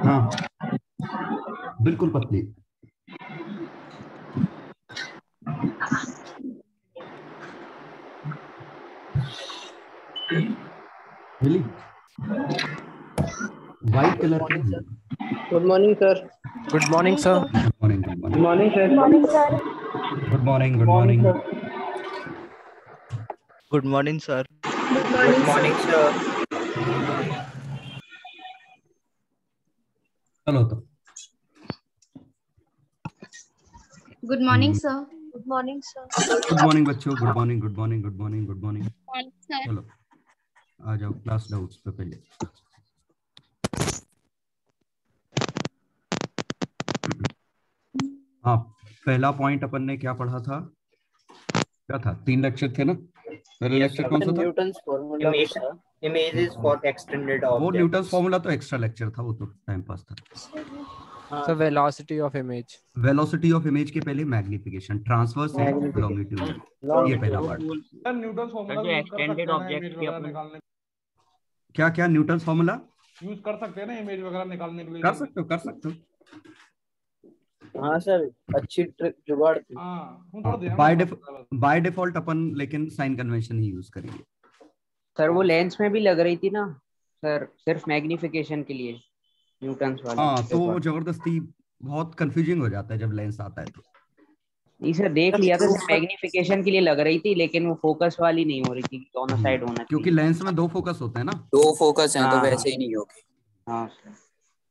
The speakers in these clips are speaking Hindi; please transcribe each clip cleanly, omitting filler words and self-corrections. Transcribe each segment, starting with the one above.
हाँ बिल्कुल पतली। मिली व्हाइट कलर की। Good morning sir. Good morning sir. Good morning. Good good morning. Morning sir. Morning sir. Good morning. Good morning. Good morning sir. Good morning sir. चलो तो good morning sir. Good morning sir. Good morning बच्चों। Good morning. Good morning. Good morning. Good morning. Sir. चलो आ जाओ क्लास डाउट्स पे पहले। हाँ पहला पॉइंट अपन ने क्या पढ़ा था? क्या था? 3 लेक्चर थे ना? पहला लेक्चर कौन सा था? Newton's formula. Image is for extended वो न्यूटन objects. फॉर्मूला तो एक्स्ट्रा लेक्चर था, वो तो टाइम पास था। Sir velocity of image. Velocity of image के पहले मैग्निफिकेशन, ट्रांसवर्स एंड लॉन्गिट्यूडनल, ये पहला part. Sir Newton formula use कर सकते हैं ना इमेज वगैरह निकालने? क्या क्या न्यूटन फॉर्मूला यूज कर सकते हैं ना इमेज वगैरह निकालने के लिए? कर सकते हो, कर सकते हो। हाँ सर, अच्छी ट्रिक जुगाड़ थी। बाय डिफॉल्ट अपन लेकिन साइन कन्वेंशन ही यूज करेंगे। सर वो लेंस में भी लग रही थी ना सर, सिर्फ मैग्निफिकेशन के लिए न्यूटन्स वाला। हाँ तो वो जबरदस्ती बहुत कंफ्यूजिंग हो जाता है जब लेंस आता है तो। नहीं सर, देख लिया था, सिर्फ मैग्निफिकेशन के लिए लग रही थी, लेकिन वो फोकस वाली नहीं हो रही थी, दोनों साइड होना चाहिए। क्योंकि लेंस में 2 फोकस होते हैं ना। 2 फोकस हैं तो हाँ, वैसे ही नहीं होगी। हाँ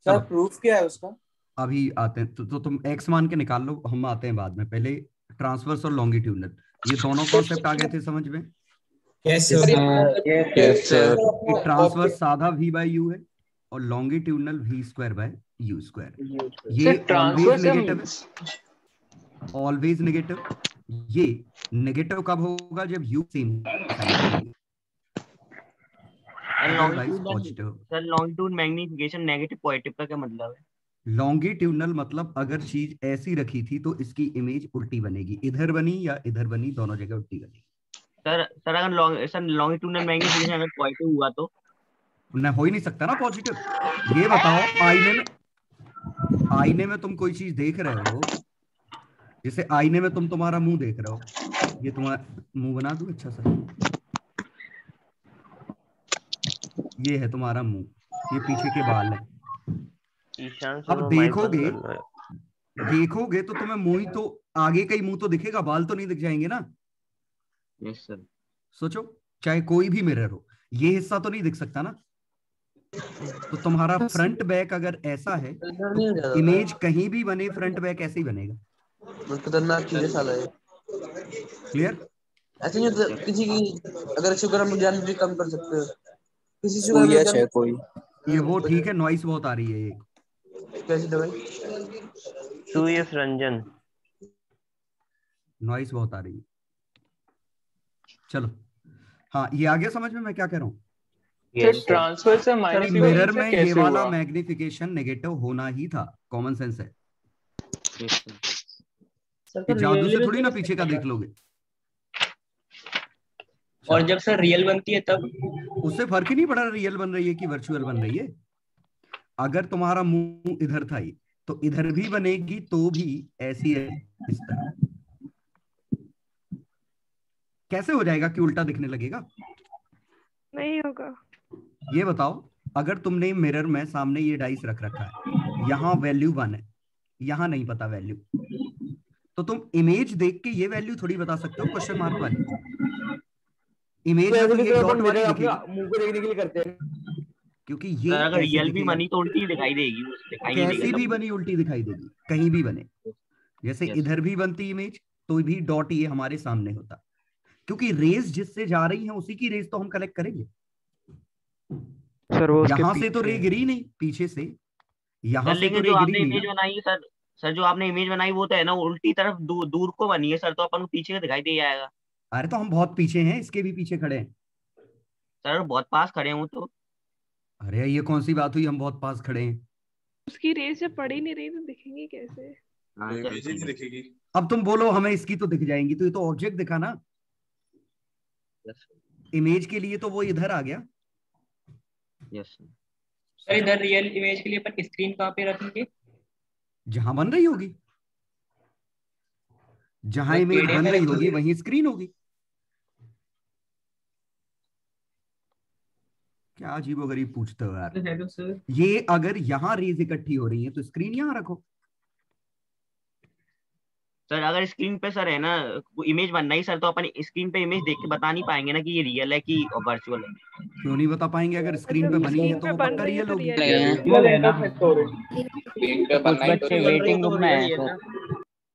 सर प्रूफ क्या है उसका? अभी आते हैं तो तुम एक्स मान के निकाल लो, हम आते हैं बाद में। पहले ट्रांसवर्स और लॉन्गिट्यूडनल, ये दोनों कॉन्सेप्ट आ गए थे समझ में? Yes sir. ट्रांसवर्स साधा v बाय u है और longitudinal v square by u square. ये ऑलवेज नेगेटिव है, ऑलवेज नेगेटिव। ये नेगेटिव कब होगा? जब u सेम साइन का होगा, otherwise positive. Sir longitude magnification negative positive का क्या मतलब है? लॉन्गिट्यूडनल मतलब अगर चीज ऐसी रखी थी तो इसकी इमेज उल्टी बनेगी, इधर बनी या इधर बनी, दोनों जगह उल्टी बनेगी। सर अगर लॉन्गिट्यूडनल मैग्निफिकेशन अगर पॉजिटिव हुआ तो ना हो ही नहीं सकता ना पॉजिटिव। ये बताओ आईने में तुम कोई चीज देख रहे हो, जैसे आईने में तुम तुम्हारा मुंह देख रहे हो, ये तुम्हारा मुंह बना दूं अच्छा सा, ये है तुम्हारा मुंह, ये पीछे के बाल है। अब देखोगे तो तुम्हें मुंह ही तो, आगे का ही मुंह तो दिखेगा, बाल तो नहीं दिख जाएंगे ना। Yes sir. सोचो, चाहे कोई भी मिरर हो, ये हिस्सा तो नहीं दिख सकता ना। तो तुम्हारा फ्रंट बैक अगर ऐसा है तो इमेज कहीं भी बने, फ्रंट बैक ऐसे ही बनेगा। खतरनाक चीज है साला ये। क्लियर? ऐसे नहीं तो किसी की अगर शुगर हम ज्ञान भी कम कर सकते हो, किसी शुगर में ज्ञान कोई ये वो ठीक है, नॉइस बहुत आ रही है ये। कैसी दवाई? सुयस रंजन, नॉइस बहुत आ रही है। चलो हाँ, ये आ गया समझ में मैं क्या कह रहा हूँ? ट्रांसफर से माइनस मिरर में ये वाला मैग्निफिकेशन नेगेटिव होना ही था, कॉमन सेंस है। जादू से थोड़ी ना पीछे का देख लोगे। और जब सर रियल बनती है तब उससे फर्क ही नहीं पड़ रहा रियल बन रही है कि वर्चुअल बन रही है। अगर तुम्हारा मुंह इधर था ही तो इधर भी बनेगी, तो भी ऐसी है इस तरह। कैसे हो जाएगा कि उल्टा दिखने लगेगा? नहीं होगा। ये बताओ, अगर तुमने मिरर में सामने ये डाइस रख रखा है, यहाँ वैल्यू 1 है, यहाँ नहीं पता वैल्यू, तो तुम इमेज देख के ये वैल्यू थोड़ी बता सकते हो क्वेश्चन मार्क वाली। इमेज में तो ये डॉट वाली दिखेगी, मुंह को देखने के लिए करते हैं। क्योंकि ये अगर रियल भी बनी तो उल्टी दिखाई देगी, कैसी भी बनी उल्टी दिखाई देगी, कहीं भी बने। जैसे इधर भी बनती इमेज तो भी डॉट ये हमारे सामने होता, क्योंकि रेज जिससे जा रही है उसी की रेज तो हम कलेक्ट करेंगे। सर वो यहाँ से तो रे गिरी नहीं, पीछे से यहाँ से तो जो रे आपने गिरी इमेज बनाई सर जो आपने इमेज बनाई वो तो है ना उल्टी तरफ दूर को बनी है सर, तो अपन को पीछे का दिखाई दे जाएगा। अरे तो हम बहुत पीछे हैं, इसके भी पीछे खड़े हैं सर, बहुत पास खड़े हूँ तो। अरे ये कौन सी बात हुई, हम बहुत पास खड़े हैं। उसकी रेस जब पड़ी नहीं रही तो दिखेंगी कैसे? नहीं दिखेगी। अब तुम बोलो हमें इसकी तो दिख जाएंगी, तो ये तो ऑब्जेक्ट दिखा ना। इमेज के लिए तो वो इधर आ गया। यस सर इधर रियल इमेज के लिए अपन स्क्रीन कहाँ पे रखेंगे? जहां बन रही होगी, जहां इमेज बन रही होगी वहीं स्क्रीन होगी। क्या अजीबोगरीब पूछते हो यार। Hello sir. ये अगर यहाँ रेज इकट्ठी हो रही है तो स्क्रीन यहाँ रखो। सर अगर स्क्रीन पे सर है ना इमेज बनना ही सर, तो अपन स्क्रीन पे इमेज देख के बता नहीं पाएंगे ना कि ये रियल है कि वर्चुअल है। क्यों नहीं बता पाएंगे? अगर स्क्रीन पे बनी है तो वो पक्का रियल होगी। कुछ बच्चे वेटिंग रूम में हैं सर।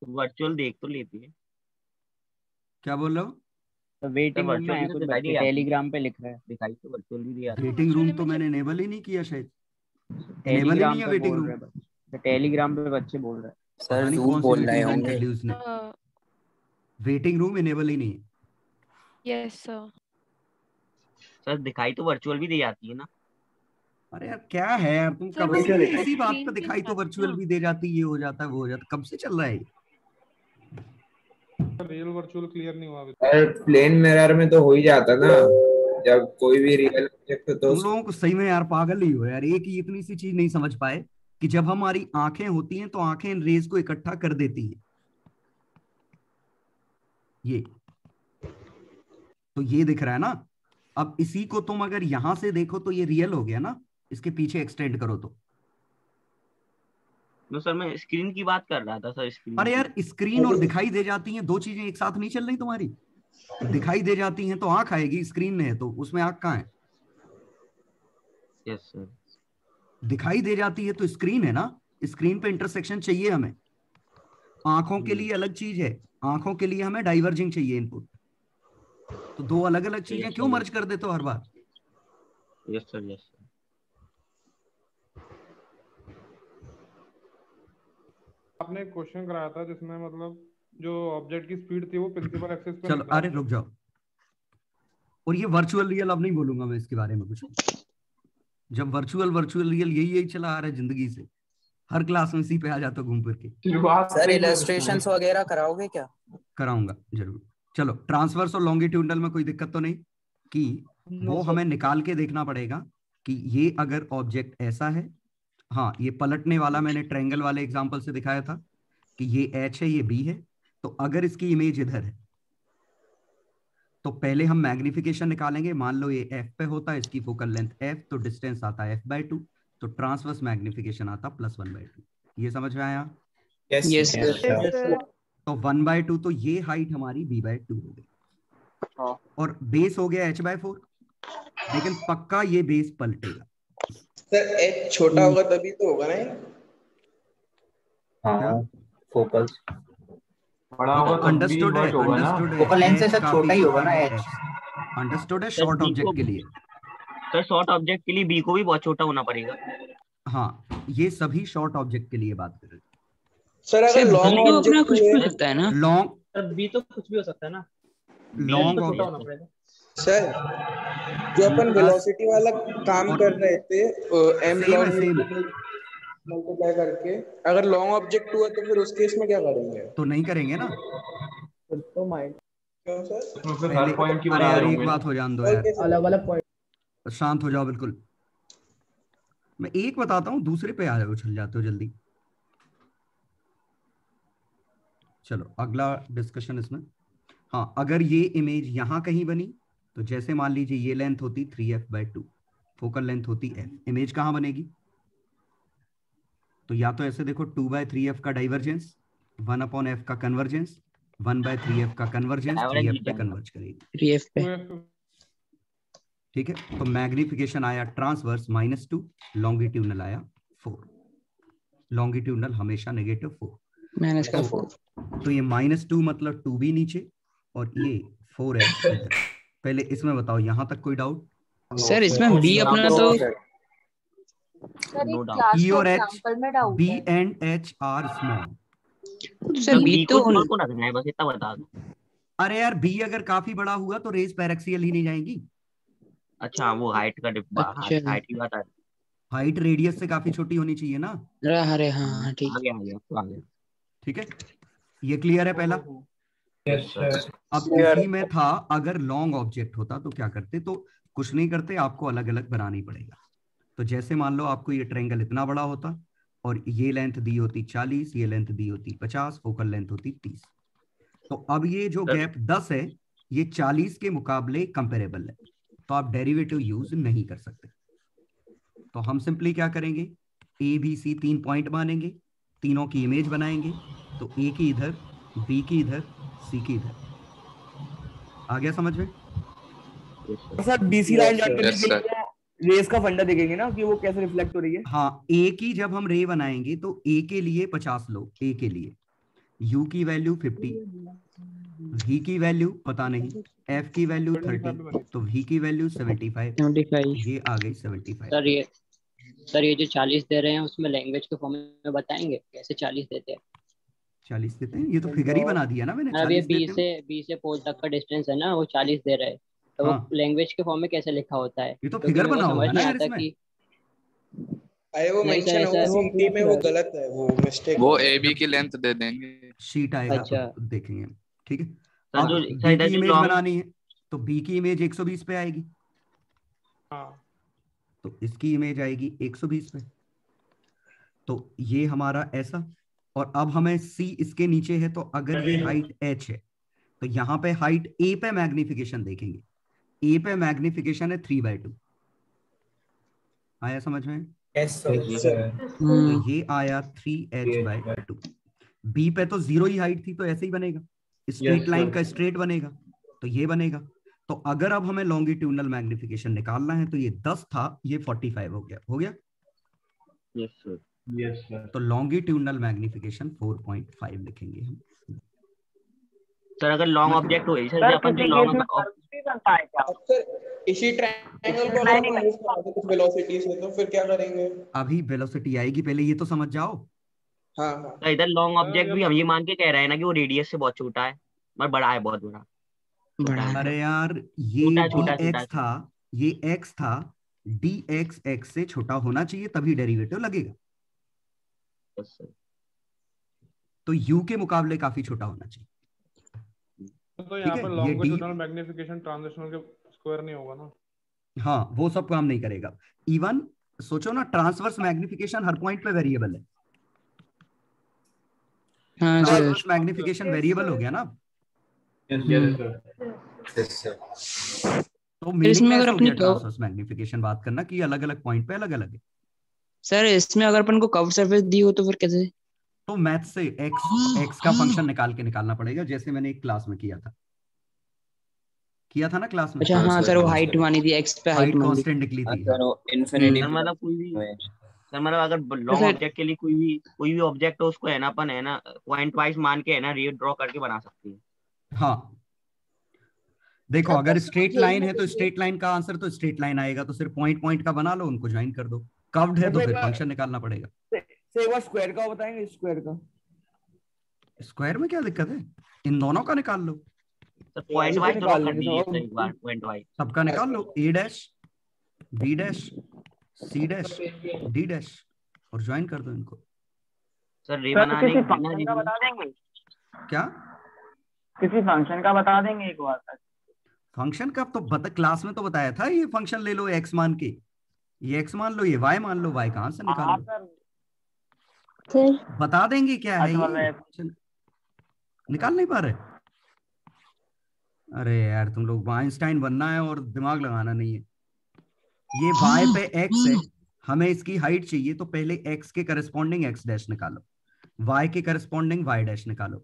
वर्चुअल देख तो लेती है। क्या बोल रहे हो? तो वेटिंग रूम में है कुछ बच्चे, टेलीग्राम पे लिख रहे हैं। दिखाई तो वर्चुअल भी दिया। वेटिंग रूम तो मैंने इनेबल ही नहीं किया शायद। इनेबल ही नहीं है वेटिंग रूम। टेलीग्राम पे बच्चे बोल रहे हैं सर झूठ बोल रहे होंगे। वेटिंग रूम इनेबल ही नहीं है। Yes sir. सर दिखाई तो वर्चुअल भी दी जाती है ना। अरे यार क्या है यार, तुम कब से इसी बात पे दिखाई तो वर्चुअल भी दे जाती, ये हो जाता है वो हो जाता, कब से चल रहा है? रियल वर्चुअल क्लियर नहीं हुआ अभी। प्लेन मिरर में तो हो ही जाता ना जब कोई भी रियल ऑब्जेक्ट तो तुम लोगों को सही में यार पागल ही हो यार। एक ही इतनी सी चीज नहीं समझ पाए कि जब हमारी आंखें होती हैं तो आंखें इन रेज को इकट्ठा कर देती हैं। ये तो ये दिख रहा है ना। अब इसी को तुम अगर यहां से देखो तो ये रियल हो गया ना, इसके पीछे एक्सटेंड करो तो। सर मैं स्क्रीन की बात कर रहा था सर। स्क्रीन। अरे यार स्क्रीन और दिखाई दे जाती हैं, दो चीजें एक साथ नहीं चल रही तुम्हारी। दिखाई दे जाती हैं तो आंख आएगी, स्क्रीन में है तो उसमें आंख कहाँ है? Yes sir. दिखाई दे जाती है तो स्क्रीन है ना, स्क्रीन पे इंटरसेक्शन चाहिए हमें। आंखों के लिए अलग चीज है, आंखों के लिए हमें डाइवर्जिंग चाहिए इनपुट। तो दो अलग अलग चीजें क्यों मर्ज कर देते हो हर बार? Yes sir yes sir. आपने एक क्वेश्चन कराया था जिसमें मतलब जो ऑब्जेक्ट की स्पीड थी वो प्रिंसिपल एक्सिस पे। चलो अरे रुक जाओ। और ये वर्चुअल रियल अब नहीं बोलूंगा मैं इसके बारे में कुछ। जब वर्चुअल रियल यही चला आ रहा है जिंदगी से, हर क्लास में इसी पे आ जाता घूम फिर के। सर इलस्ट्रेशंस वगैरह कराओगे क्या? कराऊंगा जरूर। चलो ट्रांसवर्स और लॉन्गिट्यूडनल में कोई दिक्कत तो नहीं कि वो हमें निकाल के देखना पड़ेगा कि ये अगर ऑब्जेक्ट ऐसा है, हाँ ये पलटने वाला मैंने ट्रायंगल वाले एग्जांपल से दिखाया था कि ये H है ये B है, तो अगर इसकी इमेज इधर है तो पहले हम मैग्निफिकेशन निकालेंगे। मान लो ये F पे होता है, इसकी फोकल लेंथ F, तो डिस्टेंस आता है F/2, तो ट्रांसवर्स मैग्निफिकेशन आता +1/2। ये समझ में आया? यस तो 1/2 तो ये हाइट हमारी B/2 हो गई। और बेस हो गया H/4, लेकिन पक्का ये बेस पलटेगा। सर H छोटा होगा तभी तो होगा ना। हाँ फोकल बड़ा होगा तो अंडरस्टूड है, अंडरस्टूड है। फोकल लेंथ से सब छोटा ही होगा ना H। अंडरस्टूड है शॉर्ट ऑब्जेक्ट के लिए। सर शॉर्ट ऑब्जेक्ट के लिए बी को भी बहुत छोटा होना पड़ेगा। हाँ ये सभी शॉर्ट ऑब्जेक्ट के लिए बात कर रहे हैं। सर अगर लॉन्ग ऑब्जेक्ट कुछ भी हो सकता है ना। लॉन्ग बी तो कुछ भी हो सकता है ना। लॉन्ग ऑब्जेक्ट सर जो अपन वेलोसिटी वाला काम कर रहे थे m log मल्टीप्लाई करके, अगर लॉन्ग ऑब्जेक्ट हुआ तो फिर उस केस में क्या करेंगे? तो नहीं करेंगे ना। तो माइंड क्यों सर? हर पॉइंट की अरे यार एक बात हो जान दो यार, अलग अलग पॉइंट। शांत हो जाओ बिल्कुल। मैं एक बताता हूँ, दूसरे पे आ जाओ, उछल जाते हो जल्दी। चलो अगला डिस्कशन इसमें। हाँ अगर ये इमेज यहाँ कहीं बनी तो जैसे मान लीजिए ये लेंथ होती 3f/2, फोकल लेंथ होती f, इमेज कहाँ बनेगी? तो या तो ऐसे देखो 2/3f का डाइवर्जेंस, 1/f का कन्वर्जेंस, 1/3f का कन्वर्जेंस 3f पे कन्वर्ज करेगी। 3f पे ठीक है। तो मैग्निफिकेशन आया ट्रांसवर्स -2, लॉन्गिट्यूडनल आया 4। लॉन्गिट्यूडनल हमेशा -4 -4। तो ये -2 मतलब 2b नीचे और ये 4h इधर। पहले इसमें बताओ यहाँ तक कोई डाउट? सर इसमें बी अपना तो E और H, B and H are small। Sir बी तो को ना है, बस इतना बता दो। अरे यार B अगर काफी बड़ा हुआ तो रेज पैरेक्सियल ही नहीं जाएंगी। अच्छा वो हाइट का डिब्बा। अच्छा। हाइट की बात आ रही। हाइट रेडियस से काफी छोटी होनी चाहिए ना। अरे हाँ ठीक आ गया। ठीक है ये क्लियर है पहला। अब इसी में था अगर लॉन्ग ऑब्जेक्ट होता तो क्या करते? तो कुछ नहीं करते, आपको अलग अलग बनानी पड़ेगा। तो जैसे मान लो आपको ये ट्रायंगल इतना बड़ा होता और ये लेंथ दी होती 40, ये लेंथ दी होती 50, फोकल लेंथ होती 30। तो अब ये जो गैप 10 है ये 40 के मुकाबले कंपेरेबल है, तो आप डेरिवेटिव यूज नहीं कर सकते। तो हम सिंपली क्या करेंगे, ए बी सी 3 पॉइंट मानेंगे, तीनों की इमेज बनाएंगे, तो ए की इधर, बी की इधर, सी की इधर। आ गया समझ में? सर बीसी लाइन जान करने के लिए रेस का फंडा देखेंगे ना कि वो कैसे रिफ्लेक्ट हो रही है। हाँ, ए की जब हम रे बनाएंगे तो ए के लिए 50 लो, ए के लिए, यू की वैल्यू 50, वी की वैल्यू पता नहीं, एफ की वैल्यू 30, तो वी की वैल्यू 75, ये आ गई 75। सर ये जो 40 दे रहे हैं उसमें लैंग्वेज के फॉर्म में बताएंगे कैसे 40 देते हैं? 40 देते हैं, ये तो फिगर ही बना दिया ना मैंने। अब ये बी से पोल तक का डिस्टेंस है ना, वो 40 दे रहे हैं, तो हाँ। वो लैंग्वेज के फॉर्म में कैसे लिखा होता है? ये तो फिगर बना होगा ना यार इसमें। अरे वो मेंशन होगा सीटी में, वो गलत है, वो मिस्टेक। वो ए बी की लेंथ दे देंगे, शीट आएगा अच्छा। तो देखेंगे। ठीक है, सर अब जो बी की इमेज बनानी है तो बी की इमेज 120 पे आएगी, तो इसकी इमेज आएगी 120 पे। तो ये हमारा ऐसा, और अब हमें सी इसके नीचे है, तो अगर ये हाइट h है तो यहाँ पे हाइट a पे मैग्निफिकेशन देखेंगे, a पे मैग्निफिकेशन है 3/2। आया समझ में? yes, तो ये आया 3h/2। b पे तो 0 ही हाइट थी, तो ऐसे ही बनेगा, स्ट्रेट लाइन का स्ट्रेट बनेगा, तो ये बनेगा। तो अगर अब हमें लॉन्गिट्यूडनल मैग्निफिकेशन निकालना है तो ये 10 था, ये 45 हो गया, हो गया? Yes sir, yes sir. तो लॉन्गिट्यूडनल मैग्निफिकेशन 4.5 लिखेंगे हम। सर अगर लॉन्ग ऑब्जेक्ट हो सर, अपन जो लॉन्ग इसी ट्रायंगल को अगर अपन मूव करा दे कुछ वेलोसिटी से तो फिर क्या करेंगे? अभी वेलोसिटी आएगी, पहले ये तो समझ जाओ। हाँ हाँ। तो इधर लॉन्ग ऑब्जेक्ट भी हम ये मान के कह रहे हैं ना कि वो रेडियस से बहुत छोटा है, मतलब बड़ा है, बहुत बड़ा। अरे यार ये dx था, ये x था, dx x से छोटा होना चाहिए तभी डेरिवेटिव लगेगा। तो u के मुकाबले काफी छोटा होना चाहिए। तो यहाँ पर लॉन्गिट्यूडनल मैग्निफिकेशन ट्रांजिशनल के स्क्वायर नहीं होगा ना? हाँ, वो सब काम नहीं करेगा। इवन सोचो ना, ट्रांसवर्स मैग्निफिकेशन हर पॉइंट पे वेरिएबल है। ट्रांसवर्स मैग्निफिकेशन वेरिएबल हो गया ना। तो इसमें अगर अपनी ट्रांसवर्स मैग्निफिकेशन बात करना कि अलग अलग पॉइंट पे अलग अलग है। सर इसमें अगर अपन को कर्व सरफेस दी हो तो फिर कैसे? तो मैथ से x का फंक्शन निकालना पड़ेगा, जैसे मैंने एक क्लास में किया था ना क्लास में। अच्छा हाँ सर, वो हाइट मानी थी, x पे हाइट कांस्टेंट निकली थी। मतलब कोई भी सर, मतलब अगर लॉन्ग ऑब्जेक्ट के लिए कोई भी ऑब्जेक्ट हो, उसको है ना अपन है ना पॉइंट वाइज मान के है ना रे ड्रॉ करके बना सकते हैं। हाँ देखो, अगर स्ट्रेट लाइन है तो स्ट्रेट लाइन का आंसर तो स्ट्रेट लाइन आएगा, तो सिर्फ पॉइंट का बना लो, उनको ज्वाइन कर दो। कर्व्ड है तो फिर फंक्शन निकालना पड़ेगा। स्क्वायर का बताएंगे, स्क्वायर में क्या दिक्कत है, इन दोनों का निकाल लो। पॉइंट वाइज ड्रॉ कर दीजिए एक बार, पॉइंट वाइज सबका निकाल लो, a dash, b dash, c dash, d dash, और ज्वाइन कर दो इनको। सर रे बनाने की क्या किसी फंक्शन का बता देंगे एक बार तक? फंक्शन का तो क्लास में तो बताया था, ये फंक्शन ले लो x मान के, ये x मान लो, ये y मान लो, y कहां से निकालो? बता देंगे क्या है ये फंक्शन, निकाल नहीं पा रहे? अरे यार तुम लोग आइंस्टाइन बनना है और दिमाग लगाना नहीं है। ये y पे x है, हमें इसकी हाइट चाहिए, तो पहले x के करस्पॉन्डिंग x डैश निकालो, y के करस्पॉन्डिंग y डैश निकालो,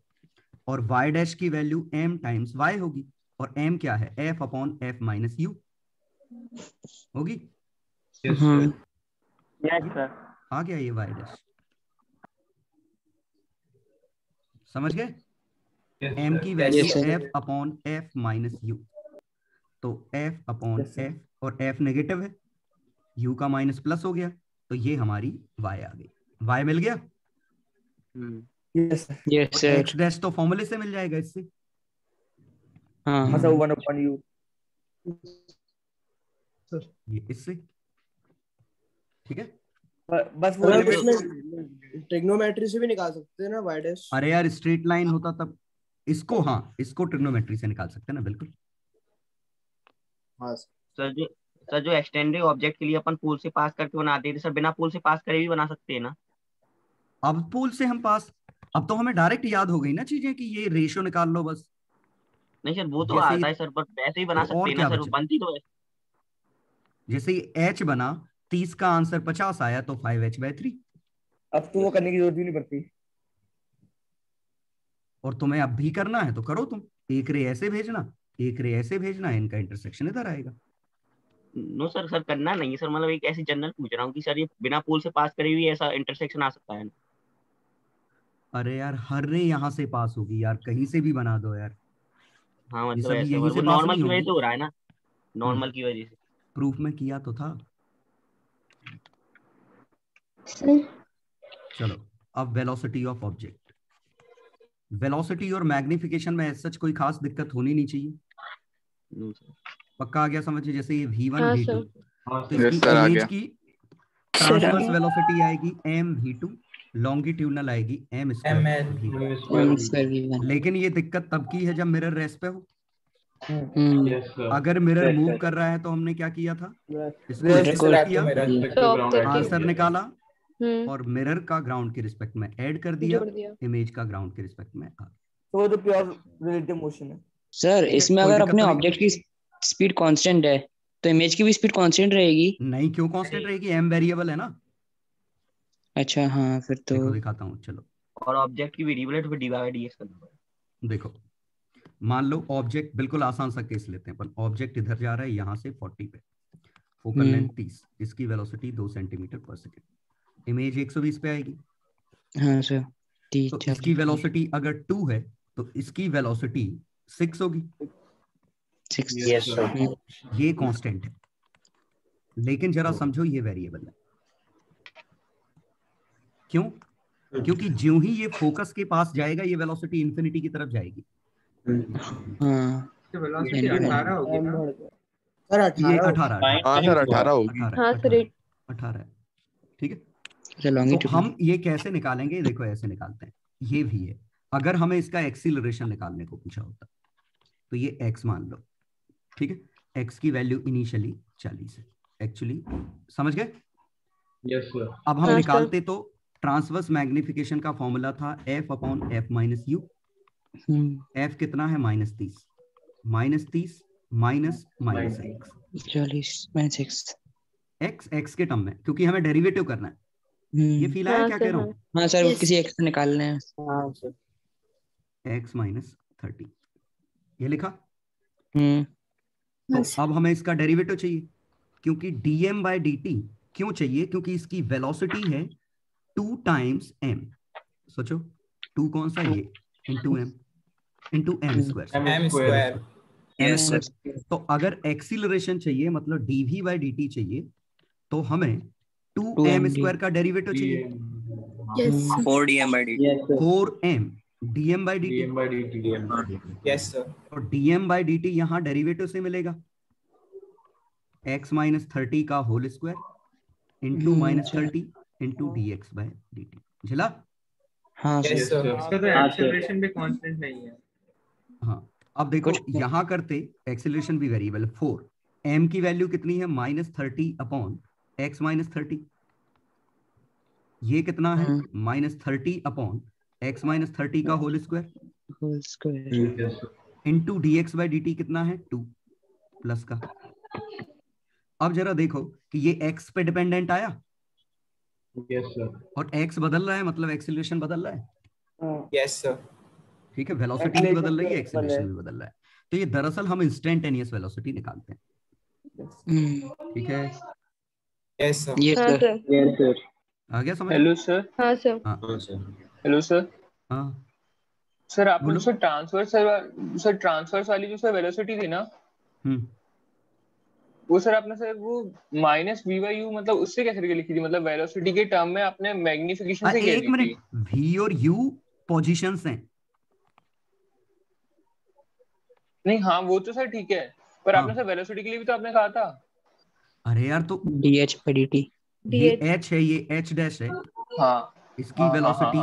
और y डैश की वैल्यू m टाइम्स y होगी, और m क्या है, f upon f minus u होगी। यस सर, आ गया ये y डैश, समझ गए? m की value f upon f minus u, तो f अपॉन f, और f नेगेटिव है, u का माइनस प्लस हो गया, तो ये हमारी y आ गई। y मिल गया? Yes sir. x डैश तो फॉर्मूले से मिल जाएगा इससे। हाँ सर, 1/u ये इससे, ठीक है। बस वो ट्रिग्नोमेट्री से भी निकाल सकते हैं ना y डैश? अरे यार स्ट्रेट लाइन होता तब इसको, हाँ इसको ट्रिग्नोमेट्री से निकाल सकते हैं ना, बिल्कुल। हाँ सर सर जो एक्सटेंडेड ऑब्जेक्ट के लिए अपन पूल से पास करके बनाते थे सर, बिना पूल से पास करे भी बना सकते हैं ना? अब पूल से हम पास, अब तो हमें डायरेक्ट याद हो गई ना चीजें कि ये रेशियो निकाल लो बस। नहीं सर वो तो जैसे आता है सर, पर वैसे ही बना तो सकते और हैं क्या ना सर, बचे? बनती तो है। जैसे h बना, 30 का आंसर 50 आया तो 5h/3। अब तो वो करने की जरूरत ही नहीं पड़ती। और तुम्हें अब भी करना है तो करो तुम, एक रे ऐसे भेजना, एक रे ऐसे भेजना, इनका इंटरसेक्शन इधर आएगा। नो सर, सर करना नहीं है सर, मतलब एक ऐसी जनरल पूछ रहा हूँ कि सर ये बिना पूल से पास करे भी ऐसा इंटरसेक्शन आ सकता है ना? अरे यार हर रे यहाँ से पास होगी यार, कहीं से भी बना दो यार, हाँ ये मतलब सभी ऐसे यहीं वो से पास नॉर्मल नहीं की वजह होंगी। से हो रहा है ना, नॉर्मल की वजह से। प्रूफ में किया तो था। चलो अब वेलोसिटी ऑफ ऑब्जेक्ट। वेलोसिटी और मैग्निफिकेशन में सच कोई खास दिक्कत होनी नहीं चाहिए। पक्का आ गया समझ? जैसे ये v1 हाँ, v2, सर। तो इसकी सर, आ इमेज गया। की ट्रांसवर्स वेलोसिटी आएगी m v2, लॉन्गिट्यूडनल आएगी m v1। लेकिन ये दिक्कत तब की है जब मिरर रेस्ट पे हो। अगर मिरर मूव कर रहा है तो हमने क्या किया था, इसको आंसर निकाला और मिरर का ग्राउंड के रिस्पेक्ट में ऐड कर दिया, जोड़ दिया। इमेज का ग्राउंड के रिस्पेक्ट में आ। तो वो तो प्योर रिलेटिव मोशन है। सर इसमें कोई अगर दिक्कत अपने तो नहीं? ऑब्जेक्ट की स्पीड कांस्टेंट है तो इमेज की भी स्पीड कांस्टेंट रहेगी? नहीं, क्यों कांस्टेंट रहेगी, m वेरिएबल है ना। अच्छा हाँ, फिर तो देखो दिखाता हूँ, चलो। और ऑब्जेक्ट की वेरिएबल है तो फिर dy बाय dx करना पड़ेगा। देखो मान लो ऑब्जेक्ट, बिल्कुल आसान सा केस लेते हैं अपन। ऑब्जेक्ट इधर जा रहा है यहाँ से 40 पे, फोकल लेंथ 30, इसकी वेलोसिटी 2 सेंटीमीटर पर सेकेंड, इमेज 120 पे आएगी। हाँ सर। तो इसकी वेलोसिटी अगर 2 है तो इसकी वेलोसिटी 6 होगी। ये कांस्टेंट है, लेकिन जरा समझो ये वेरिएबल है। क्यों? क्योंकि ज्यों ही ये फोकस के पास जाएगा ये वेलोसिटी इंफिनिटी की तरफ जाएगी। वेलोसिटी 18 होगी ना सर? ये 18 18 हाँ सर, 18 होगी। 18 है, ठीक है। तो लॉन्गिट्यूड हम ये कैसे निकालेंगे, देखो ऐसे निकालते हैं। ये भी है, अगर हमें इसका एक्सीलरेशन निकालने को पूछा होता तो ये x मान लो, ठीक है। x की वैल्यू इनिशियली 40 है एक्चुअली, समझ गए? Yes sir. अब हम निकालते तो ट्रांसवर्स मैग्निफिकेशन का फॉर्मूला था f/f माइनस u। f कितना है, -30, -30 माइनस -x x के टर्म में, क्योंकि हमें डेरिवेटिव करना है। ये फील आया क्या कह रहा हूँ? हाँ सर, वो किसी x से निकालना है। हाँ सर। x माइनस 30 ये लिखा। तो अब हमें इसका डेरिवेटिव चाहिए, क्योंकि dm बाय dt क्यों चाहिए, क्योंकि इसकी वेलोसिटी है 2 टाइम्स m। सोचो 2 कौन सा, ये इंटू m स्क्वायर। तो अगर एक्सीलरेशन चाहिए मतलब dv बाय dt चाहिए तो हमें 2m स्क्वायर का डेरिवेटिव चाहिए। 4dm by dt। 4m dm by dt। Yes sir. और dm बाय dt यहाँ डेरिवेटिव से मिलेगा x माइनस 30 का whole square into -30 into dx by dt। झिला? हाँ यस सर। इसका तो एक्सेलरेशन भी कांस्टेंट नहीं है। हाँ, अब देखो यहाँ करते एक्सेलरेशन भी वेरिएबल 4, m की वैल्यू कितनी है, -30 अपॉन x माइनस 30। ये कितना है, -30 अपॉन x माइनस 30 का whole square into dx by dt कितना है, 2 प्लस का। अब जरा देखो कि ये x पे डिपेंडेंट आया। Yes sir. और x बदल रहा है मतलब एक्सेलरेशन बदल रहा है। Yes sir. ठीक है, वेलोसिटी भी बदल रही है, एक्सेलरेशन भी बदल रहा है। तो ये दरअसल हम इंस्टेंटेनियस वेलोसिटी निकालते हैं। ठीक है, यस सर। Yes sir. आ गया समझ? Hello sir. हाँ सर। Hello sir. हाँ सर आपने सर ट्रांसवर्स वाली जो सर वेलोसिटी थी ना, वो सर आपने सर वो -v/u मतलब उससे कैसे करके लिखी थी, मतलब वेलोसिटी के टर्म में आपने मैग्निफिकेशन से क्या एक मिनट, v और u पोजीशंस हैं। नहीं हाँ वो तो सर ठीक है, पर आपने सर वेलोसिटी के लिए भी तो आपने कहा था। अरे यार तो dh by dt, ये h है, ये h डैश है। हाँ, इसकी वेलोसिटी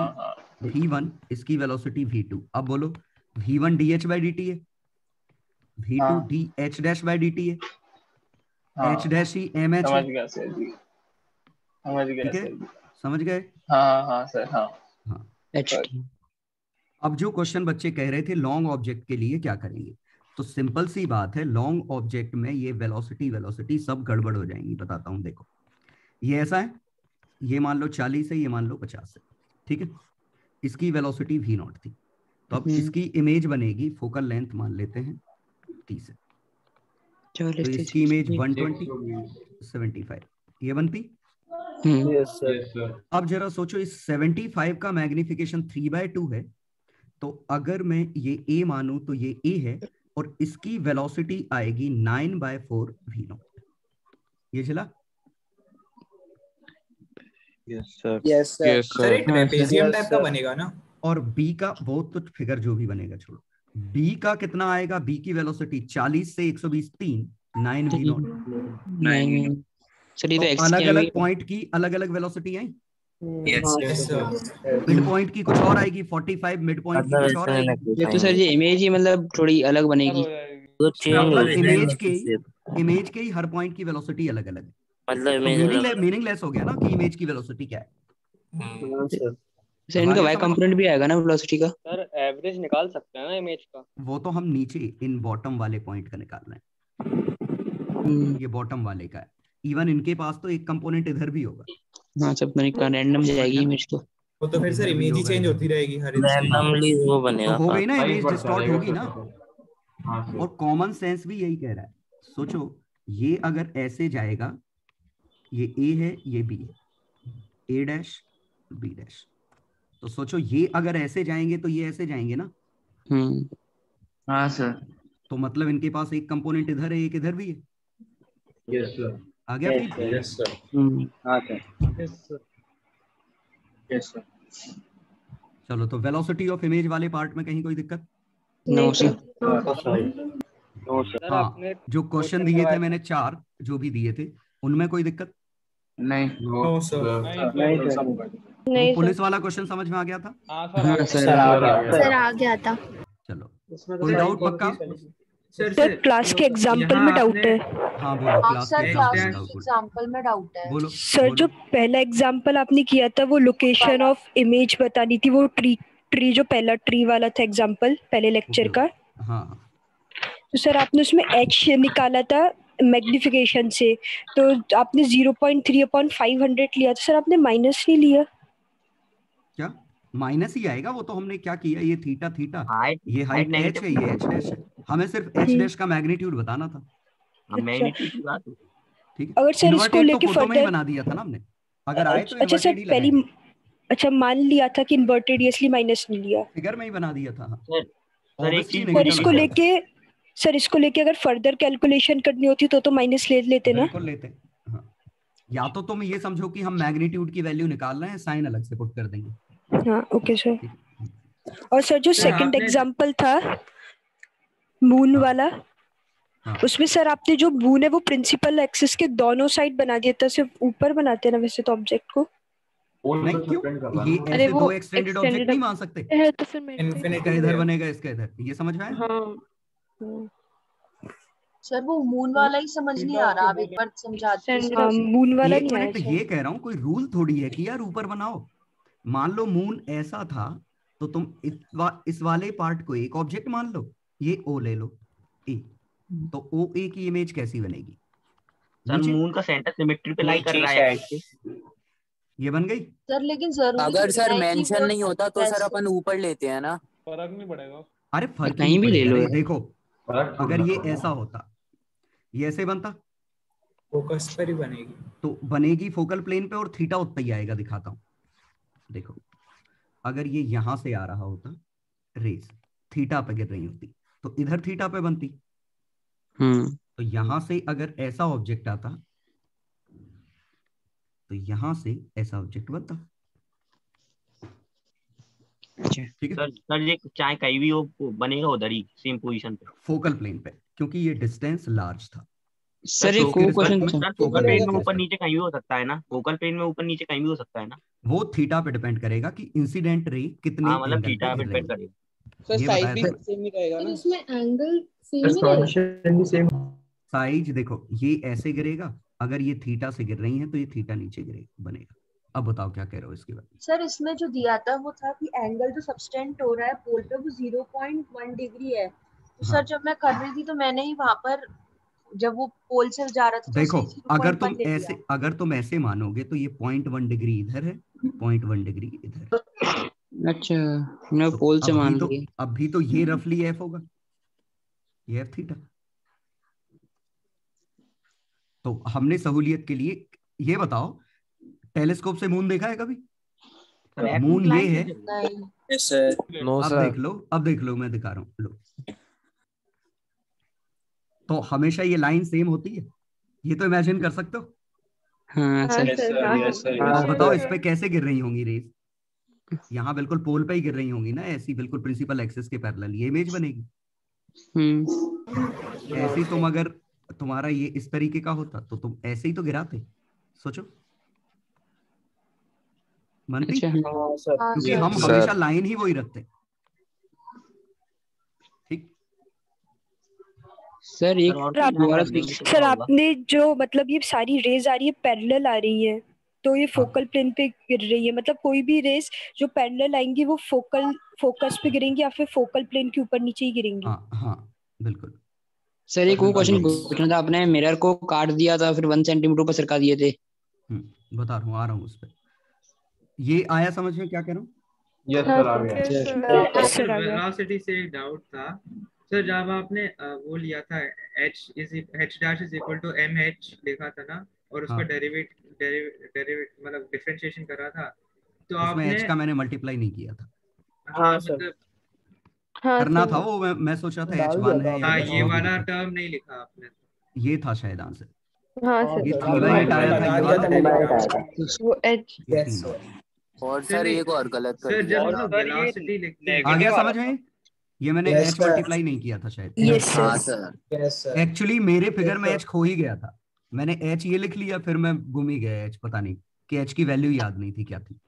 v1, इसकी वेलोसिटी v2। अब बोलो v1 dh by dt है, v2 dh dash by dt है। एच डैश ही एम एच समझ गया सर जी, समझ गया ठीक है, सर जी। समझ गए? हाँ सर, हाँ। अब जो क्वेश्चन बच्चे कह रहे थे लॉन्ग ऑब्जेक्ट के लिए क्या करेंगे, तो सिंपल सी बात है, लॉन्ग ऑब्जेक्ट में ये वेलोसिटी सब गड़बड़ हो जाएंगी। बताता हूं, देखो ये ऐसा है, ये मान लो 40 है, ये मान लो 50 है, ठीक है, इसकी वेलोसिटी v नॉट थी, तो अब इसकी इमेज बनेगी, फोकल लेंथ मान लेते हैं 30 है, तो इसकी इमेज 120 75 ये बनती। अब जरा सोचो, इस 75 का मैग्निफिकेशन 3/2 है, तो अगर मैं ये a मानूं तो ये a है, और इसकी वेलोसिटी आएगी 9/4 v नॉट। ये चला? यस सर, एक ट्रेपेजियम टाइप का बनेगा ना। और b का वो तो फिगर जो भी बनेगा छोड़ो, b का कितना आएगा, b की वेलोसिटी 40 से 120 3 9 v नॉट। सर ये तो अलग अलग पॉइंट की अलग अलग वेलोसिटी आई। मिड पॉइंट की कुछ और आएगी 45, मिड पॉइंट की कुछ और आएगी। ये तो सर ये इमेज ही मतलब थोड़ी अलग बनेगी, मतलब इमेज के ही हर पॉइंट की वेलोसिटी अलग अलग है, मतलब मीनिंगलेस हो गया ना कि इमेज की वेलोसिटी क्या है। सर इनका वाई कंपोनेंट भी आएगा ना वेलोसिटी का? सर एवरेज निकाल सकते हैं ना इमेज का? वो तो हम नीचे इन बॉटम वाले पॉइंट का निकाल रहे हैं, ये बॉटम वाले का है। इवन इनके पास तो एक कंपोनेंट इधर भी होगा। हाँ सब रैंडम जाएगी इमेज तो। वो तो फिर सर इमेज ही चेंज होती रहेगी हर रैंडमली वो बनेगा, तो हो गई ना, इमेज डिस्टॉर्ट होगी ना। और कॉमन सेंस भी यही कह रहा है। सोचो ये अगर ऐसे जाएगा, ये ए है, ये बी है, ए डैश बी डैश, तो सोचो ये अगर ऐसे जाएंगे तो ये ऐसे जाएंगे ना। हाँ सर। तो मतलब इनके पास एक कंपोनेंट इधर है, एक इधर भी है। Yes sir. आ गया फिर? Yes sir. हाँ sir. Yes sir. Yes sir. चलो, तो वेलोसिटी ऑफ इमेज वाले पार्ट में कहीं कोई दिक्कत? No sir. हाँ, जो क्वेश्चन दिए थे मैंने 4 जो भी दिए थे, उनमें कोई दिक्कत नहीं? No sir. वो पुलिस वाला क्वेश्चन समझ में आ गया था? हाँ सर आ गया था। चलो, कोई डाउट पक्का? सर क्लास के एग्जांपल में डाउट है। हाँ बोलो, क्लास के एग्जांपल में डाउट है। बोलो सर, जो पहला एग्जांपल आपने किया था वो लोकेशन ऑफ इमेज बतानी थी, वो ट्री जो पहला ट्री वाला था एग्जांपल पहले लेक्चर का। हाँ। तो सर आपने उसमें h निकाला था मैग्निफिकेशन से, तो आपने 0.3/500 लिया था। सर आपने माइनस नहीं लिया क्या? माइनस ही आएगा, वो तो हमने क्या किया, ये थीटा ये हाइट h है, ये h डैश है, हमें सिर्फ h डैश का मैग्नीट्यूड बताना था। ठीक है, अगर सर इसको लेके फोटो में ही फर्दर बना दिया था ना हमने, अगर आए तो अच्छा सर पहली अच्छा मान लिया था कि इन्वर्टेड, इसलिए माइनस नहीं लिया, फिगर में ही बना दिया था। सर इसको लेके अगर फर्दर कैलकुलेशन करनी होती तो माइनस ले लेते ना। बिल्कुल लेते। हाँ, या तो तुम ये समझो कि हम मैग्नीट्यूड की वैल्यू निकाल रहे हैं, साइन अलग से पुट कर देंगे। हाँ ओके सर। और सर जो सेकंड एग्जांपल था मून वाला, उसमें सर आपने जो मून है वो प्रिंसिपल एक्सिस के दोनों साइड बना दिया था, सिर्फ ऊपर बनाते हैं ना वैसे तो ऑब्जेक्ट को। नहीं क्यों? ये ऐसे दो एक्सटेंडेड ऑब्जेक्ट नहीं मान सकते? तो फिर इनफिनिट का इधर बनेगा, इसका इधर, ये समझ में आया? सर वो मून वाला ही समझ नहीं आ रहा, आप एक बार समझाते हैं। मून वाला एक मिनट, ये कह रहा हूँ कोई रूल थोड़ी है कि यार ऊपर बनाओ। मान लो मून ऐसा था तो तुम इस वाले पार्ट को एक ऑब्जेक्ट मान लो, ये ओ ले लो ए, तो ओ ए की इमेज कैसी बनेगी? सर मून का सेंटर सिमेट्री पे लाई कर रहा है, ये बन गई। सर लेकिन जरूरी अगर सर मेंशन नहीं होता तो सर अपन ऊपर लेते हैं ना, फर्क नहीं पड़ेगा। अरे फर्क कहीं भी ले लो। देखो अगर ये ऐसा होता, ये ऐसे बनता, फोकस पर ही बनेगी, तो बनेगी फोकल प्लेन पे और थीटा उतना ही आएगा। दिखाता हूं, देखो अगर ये यहां से आ रहा होता, रेस थीटा पे गिर रही होती तो इधर थीटा पे बनती। तो यहां से अगर ऐसा ऑब्जेक्ट आता तो यहां से ऐसा ऑब्जेक्ट बनता। ठीक है सर, ये चाहे कहीं भी हो बनेगा उधर ही सेम पोजीशन पे, फोकल प्लेन पे, क्योंकि ये डिस्टेंस लार्ज था। सर एक क्वेश्चन, फोकल प्लेन में ऊपर नीचे कहीं भी हो सकता है ना, फोकल प्लेन में ऊपर नीचे कहीं भी हो सकता है ना। वो थीटा पे डिपेंड करेगा कि इंसिडेंट रे कितने मतलब थीटा पे डिपेंड करेगा। सर साइड भी सेम ही रहेगा ना, इसमें एंगल सेम ही रहेगा। साइज देखो, ये ऐसे गिरेगा, अगर ये थीटा से गिर रही है तो ये थीटा नीचे गिरेगा बनेगा। अब बताओ क्या कह रहे हो इसके बाद। सर इसमें जो दिया था वो था कि एंगल जो सबटेंड हो रहा है पोल पे वो 0.1 डिग्री है। तो हाँ। सर जब मैं कर रही थी तो मैंने ही वहां पर जब वो पोल से जा रहा था तो देखो सही अगर तुम ऐसे मानोगे तो ये 0.1 डिग्री इधर है, 0.1 डिग्री इधर। अच्छा, मैं पोल से मान लिया। अभी तो ये रफली एफ होगा, ये एफ थीटा। तो हमने सहूलियत के लिए ये बताओ, टेलीस्कोप से मून देखा है कभी? मून ये है। नो अब सर। देख लो मैं दिखा रहा हूँ, लो। तो हमेशा ये लाइन सेम होती है, ये तो इमेजिन कर सकते हो। हाँ सर। अब बताओ इस पे कैसे गिर रही होंगी रेज? यहाँ बिल्कुल पोल पे ही गिर रही होंगी ना, ऐसी बिल्कुल प्रिंसिपल एक्सिस के पैरेलल, ये इमेज बनेगी। ऐसी तुम अगर तुम्हारा ये इस तरीके का होता तो तुम ऐसे ही तो गिराते। सोचो मनती, क्योंकि हम हमेशा लाइन ही वही रखते। ठीक सर एक सर आपने जो मतलब ये सारी रेज आ रही है पैरेलल आ रही है, तो ये फोकल प्लेन पे गिर रही है। मतलब कोई भी रेज जो पैरेलल आएंगी वो फोकस पे गिरेंगी या फिर फोकल प्लेन के ऊपर नीचे ही गिरेंगी? हाँ बिल्कुल। सर एक वो क्वेश्चन पूछना था, आपने मिरर को काट दिया था फिर 1 सेंटीमीटर ऊपर सरका दिए थे। बता रहा हूँ, आ रहा हूँ उस पर। ये आया समझ में क्या कह रहा हूँ? यस सर, आ गया। सर वेलोसिटी से एक डाउट था सर, जब आपने वो लिया था h dash is equal to mh लिखा था ना, और उसका डेरिवेट मतलब डिफरेंशिएशन करा था, तो आपने h का मैंने मल्टीप्लाई नहीं किया था। हाँ मतलब करना था वो, मैं सोचा था h1 है। हाँ, ये वाला टर्म नहीं लिखा आपने। ये था शायद आंसर। हाँ ये सर, 3/8 आया था, ये वाला वो एच। और सर एक और गलत कर सर दिया। जब हम वेलोसिटी लिखते हैं, आ गया समझ में? ये मैंने h मल्टीप्लाई नहीं किया था शायद। हाँ सर। एक्चुअली मेरे फिगर में h खो ही गया था, मैंने h ये लिख लिया, फिर मैं गुम ही गया h, पता नहीं कि h की वैल्यू याद नहीं थी क्या थी।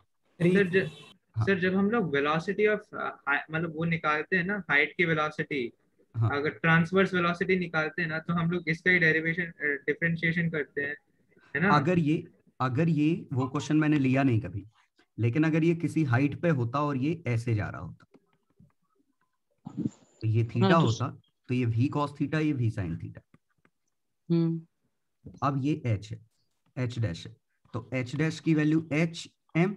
सर जब हम लोग वेलोसिटी ऑफ मतलब वो निकालते हैं ना, हाइट की वेलोसिटी, अगर ट्रांसवर्स वेलोसिटी निकालते हैं ना, तो हम लोग इसका ही डेरिवेशन डिफरेंशिएशन करते हैं, है ना? अगर ये वो क्वेश्चन मैंने लिया नहीं कभी, लेकिन अगर ये किसी हाइट पे होता और ये ऐसे जा रहा होता तो ये थीटा होता, तो ये v cos थीटा, ये v sin थीटा। अब ये h है, h डैश है, तो h डैश की वैल्यू h m।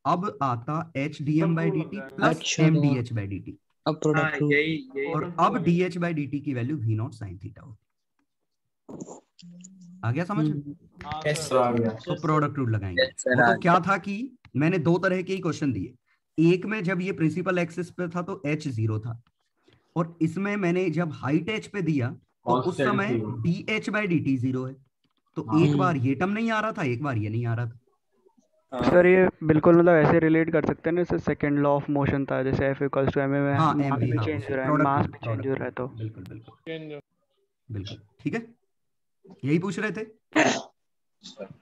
अब आता h dm by dt plus m dh by dt। और अब dh by dt की value v not sin theta होती। आ गया समझ में? तो प्रोडक्ट रूल लगाएंगे। वो तो क्या था कि मैंने दो तरह के ही क्वेश्चन दिए, एक में जब ये प्रिंसिपल एक्सिस पे था तो h 0 था, और इसमें मैंने जब हाइट h पे दिया तो उस समय dh by dt 0 है। तो एक बार ये टर्म नहीं आ रहा था, एक बार ये नहीं आ रहा था। सर ये बिल्कुल मतलब ऐसे रिलेट कर सकते हैं ना, जैसे सेकंड लॉ ऑफ मोशन था, जैसे F इक्वल्स टू ma में मास भी चेंज हो रहा है, मास भी चेंज हो रहा है। तो बिल्कुल ठीक है, यही पूछ रहे थे।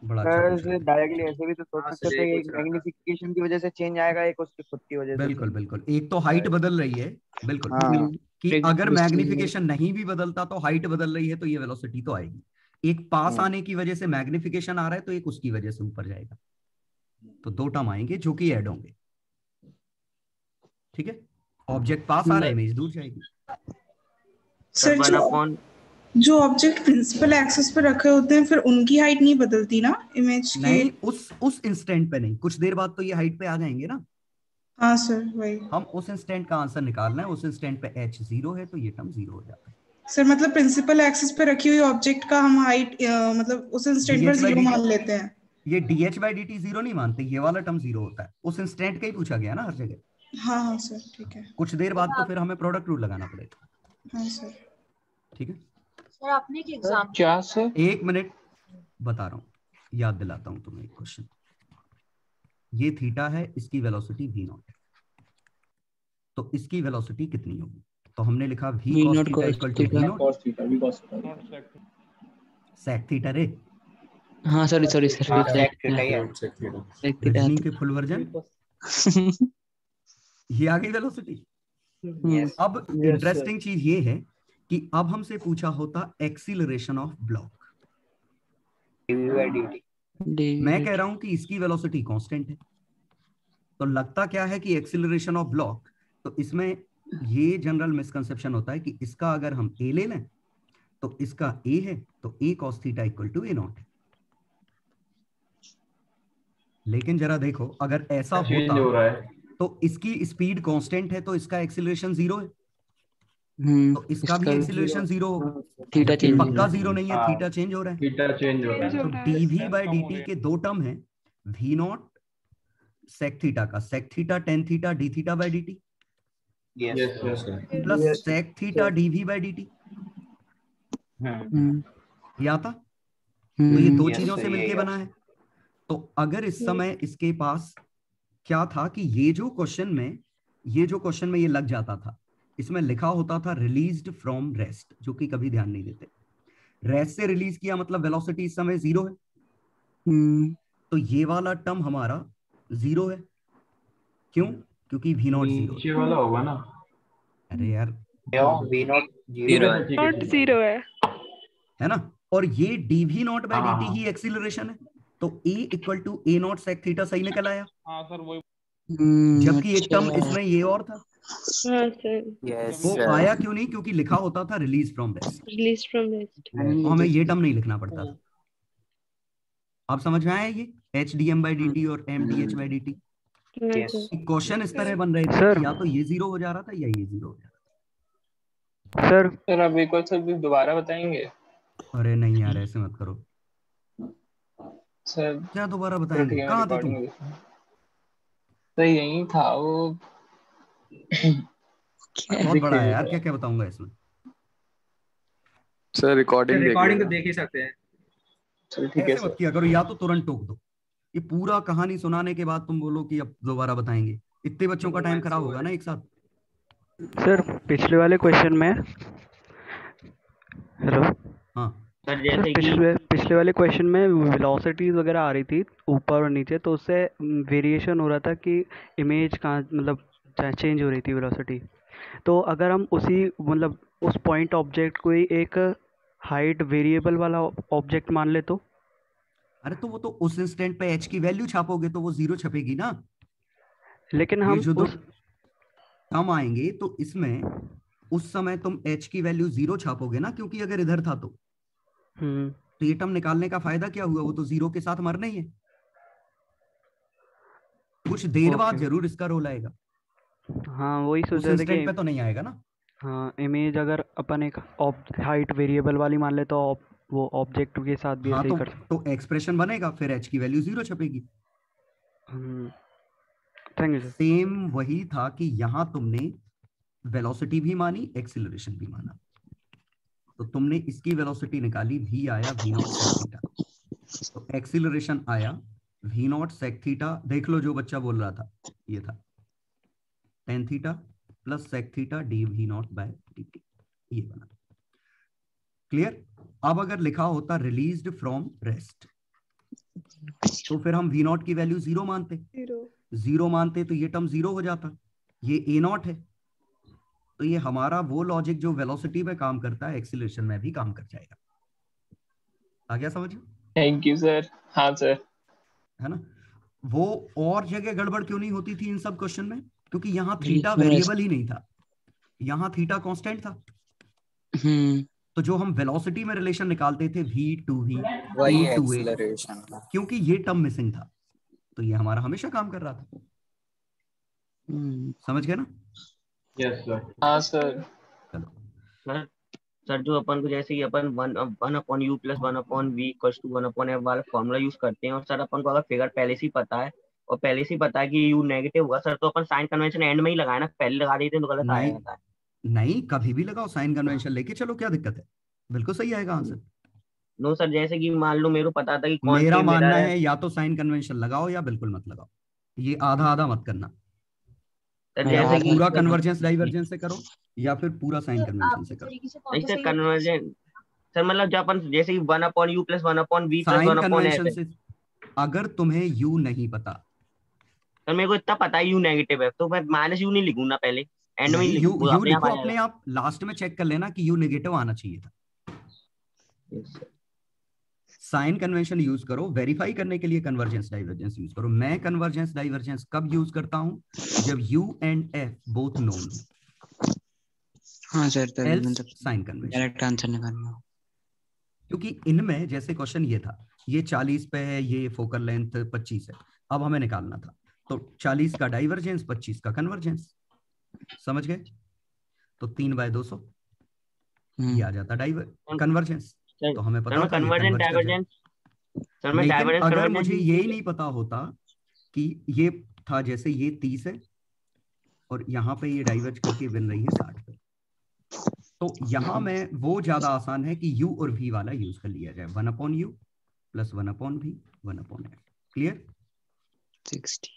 बड़ा डायरेक्टली ऐसे भी तो सोच सकते थे एक मैग्निफिकेशन की वजह से चेंज आएगा, एक उसकी खुद की वजह से। बिल्कुल एक तो हाइट बदल रही है, बिल्कुल कि अगर मैग्निफिकेशन नहीं भी बदलता तो हाइट बदल रही है तो ये वेलोसिटी तो आएगी। एक पास आने की वजह से मैग्निफिकेशन आ रहा है तो एक उसकी वजह से ऊपर जाएगा, तो दो टर्म आएंगे जो कि ऐड होंगे। ठीक है, ऑब्जेक्ट पास आ रहा है, इमेज दूर जाएगी। सर जो ऑब्जेक्ट प्रिंसिपल एक्सिस पे रखे होते हैं फिर उनकी हाइट नहीं बदलती ना इमेज की? नहीं, उस इंस्टेंट पे नहीं, कुछ देर बाद तो ये हाइट पे आ जाएंगे ना। हाँ सर, वही हम उस इंस्टेंट का आंसर निकालना है, उस इंस्टेंट पे h 0 है तो ये टर्म 0 हो जाता है। सर मतलब प्रिंसिपल एक्सिस पे रखी हुई ऑब्जेक्ट का हम हाइट मतलब उस इंस्टेंट पर 0 मान लेते हैं। ये dh by dt 0 नहीं मानते, ये वाला टर्म 0 होता है। उस इंस्टेंट का ही पूछा गया ना हर जगह। हाँ सर, ठीक है। कुछ देर बाद तो फिर हमें प्रोडक्ट रूल लगाना पड़ेगा। हाँ सर, ठीक है सर। आपने एक एग्जाम क्या सर? एक मिनट बता रहा हूँ, याद दिलाता हूँ तुम्हें एक क्वेश्चन। ये थीटा है, इसकी वेलोसिटी v नॉट है, तो इसकी वेलोसिटी कितनी होगी? तो हमने लिखा v cos theta equal to v not sec theta रे। हाँ सॉरी सर, रजनी के फुल वर्जन ये आ गई वेलोसिटी। अब इंटरेस्टिंग चीज ये है कि अब हमसे पूछा होता एक्सीलरेशन ऑफ ब्लॉक, मैं कह रहा हूं कि इसकी वेलोसिटी कांस्टेंट है, तो लगता क्या है कि एक्सीलरेशन ऑफ ब्लॉक, तो इसमें ये जनरल मिसकंसेप्शन होता है कि इसका अगर हम ए ले लें तो इसका ए है, तो A cos theta equal to A not है। लेकिन जरा देखो, अगर ऐसा होता तो इसकी स्पीड कांस्टेंट है तो इसका एक्सीलरेशन 0 है, तो इसका भी एक्सीलरेशन 0 होगा, थीटा चेंज पक्का 0 नहीं है, थीटा चेंज हो रहा है, थीटा चेंज हो रहा है। तो डीवी बाय डीटी के दो टर्म है, वी नॉट सेक थीटा का sec theta tan theta D theta by D T plus sec theta DV by D T, ये आता, तो ये दो चीजों से मिलके बना है। तो अगर इस समय इसके पास क्या था कि ये जो क्वेश्चन में ये लग जाता था, इसमें लिखा होता था रिलीज्ड फ्रॉम रेस्ट, जो कि कभी ध्यान नहीं देते, रेस्ट से रिलीज किया मतलब वेलोसिटी इस समय 0 है, तो ये वाला टर्म हमारा 0 है, क्यों? क्योंकि वी नॉट 0 नीचे वाला होगा ना, अरे यार वी नॉट 0 है ना, और ये dv नॉट बाय dt ही एक्सीलरेशन है, तो a equal to a not sec theta सही निकल आया। हाँ सर वही, जबकि एक टर्म इसमें ये और था, वो आया क्यों नहीं? क्योंकि लिखा होता था रिलीज फ्रॉम रेस्ट, हमें ये टर्म नहीं लिखना पड़ता था। आप समझ में आया ये H D M by D T और M D H by D T? Question इस तरह बन रहे थे सर, या तो ये 0 हो जा रहा था या ये 0 हो जा रहा था। सर आप एक बार सर दोबारा बताएंगे? अरे नहीं यार ऐसे मत करो सर, क्या दोबारा बताएंगे? कहाँ थे तुम? तो यही था वो बहुत बड़ा है यार, क्या क्या बताऊंगा इसमें। सर रिकॉर्डिंग तो देख ही सकते हैं। ठीक है, ऐसे मत किया करो, या तो तुरंत टोक दो, ये पूरा कहानी सुनाने के बाद तुम बोलो कि अब दोबारा बताएंगे, इतने बच्चों का टाइम खराब होगा ना एक साथ। सर पिछले वाले क्वेश्चन में, हेलो, हाँ सर जैसे पिछले वाले क्वेश्चन में वेलोसिटीज वगैरह आ रही थी ऊपर और नीचे, तो उससे वेरिएशन हो रहा था कि इमेज कहाँ मतलब चेंज हो रही थी वेलोसिटी। तो अगर हम उसी मतलब उस पॉइंट ऑब्जेक्ट को ही एक हाइट वेरिएबल वाला ऑब्जेक्ट मान ले तो? अरे तो वो तो उस इंस्टेंट पे h की वैल्यू छापोगे तो वो 0 छपेगी ना। लेकिन हम जो टर्म आएंगे तो इसमें उस समय तुम h की वैल्यू 0 छापोगे ना, क्योंकि अगर इधर था तो ये टर्म निकालने का फायदा क्या हुआ? वो तो 0 के साथ मरना ही है। कुछ देर बाद जरूर इसका रोल आएगा। हाँ वही सोच रहे थे कि पे तो नहीं आएगा ना। हाँ इमेज अगर अपन एक हाइट वेरिएबल वाली मान ले तो वो ऑब्जेक्ट के साथ भी ऐसे ही कर सकते। तो एक्सप्रेशन बनेगा, फिर h की वैल्यू 0 छपेगी। Thank you sir. सेम वही था कि यहाँ तुमने वेलोसिटी भी मानी, एक्सीलरेशन भी माना, तो तुमने इसकी वेलोसिटी निकाली, v आया v नॉट सेक थीटा, तो एक्सीलरेशन आया v नॉट सेक थीटा। देख लो जो बच्चा बोल रहा था, ये था tan theta plus sec theta D V not by D T, ये बना। क्लियर? अब अगर लिखा होता रिलीज्ड फ्रॉम रेस्ट, तो फिर हम v नॉट की वैल्यू 0 मानते, 0 मानते तो ये टर्म 0 हो जाता, ये a नॉट है, तो ये हमारा वो लॉजिक जो वेलोसिटी में काम करता है एक्सीलरेशन में भी काम कर जाएगा। आ गया समझ? Thank you sir. हाँ सर, है ना। वो और जगह गड़बड़ क्यों नहीं होती थी इन सब क्वेश्चन में? क्योंकि यहाँ थीटा वेरिएबल ही नहीं था, यहाँ थीटा कांस्टेंट था। तो जो हम वेलोसिटी में रिलेशन निकालते थे v to v to a, क्योंकि ये टर्म मिसिंग था, तो ये हमारा हमेशा काम कर रहा था। समझ गए ना? Yes sir. हाँ सर। चलो सर जो अपन को जैसे कि अपन 1/u plus 1/v equals to 1/f वाला फॉर्मूला यूज करते हैं, और सर अपन को अगर फिगर पहले से ही पता है और पहले से ही पता है कि u नेगेटिव होगा सर, तो अपन साइन कन्वेंशन एंड में ही लगाए ना, पहले लगा देते तो गलत आएगा। नहीं, कभी भी लगाओ, साइन कन्वेंशन लेके चलो, क्या दिक्कत है? बिल्कुल सही आएगा आंसर। नो सर, जैसे कि मान लो मेरे को पता था कि मेरा मानना है या तो साइन कन्वेंशन लगाओ या बिल्कुल मत लगाओ, ये आधा आधा मत करना। जैसे कि पूरा कन्वर्जेंस डाइवर्जेंस से करो या फिर पूरा साइन कन्वेंशन से करो। नहीं सर, कन्वर्जेंस सर मतलब जब अपन जैसे कि 1/u plus 1/v plus 1/f है। अगर तुम्हें u नहीं पता, सर मेरे को इतना पता है u नेगेटिव है, तो मैं -u नहीं लिखूंगा पहले, एंड में यू वो अपने आप लिखो, आ अपने जाएगा। आप लास्ट में चेक कर लेना कि यू नेगेटिव आना चाहिए था। साइन कन्वेंशन यूज करो, वेरीफाई करने के लिए कन्वर्जेंस डाइवर्जेंस यूज करो। मैं कन्वर्जेंस डाइवर्जेंस कब यूज करता हूं? जब you and F both known. हाँ सर, तभी एल्स मतलब साइन कन्वेंशन। डायरेक्ट आंसर निकालना हो। क्योंकि इनमें जैसे क्वेश्चन ये था, ये 40 पे है, ये फोकल लेंथ 25 है, अब हमें निकालना था तो 40 का डाइवर्जेंस, 25 का कन्वर्जेंस। समझ गए? तो 3/200 ये आ जाता कन्वर्जेंस। तो हमें पता था ये कन्वर्जेंट कन्वर्ज कर जाएगा। डाइवर्जेंस सर मैं लेकिन डाइवर्जेंस अगर कन्वर्जेंस मुझे ये नहीं पता होता कि ये था, जैसे ये 30 है और यहाँ पे ये डाइवर्ज करके बन रही है 60 पे, तो यहाँ में वो ज्यादा आसान है कि u और v वाला यूज कर लिया जाए। 1/u + 1/v 1/f। Clear? 60।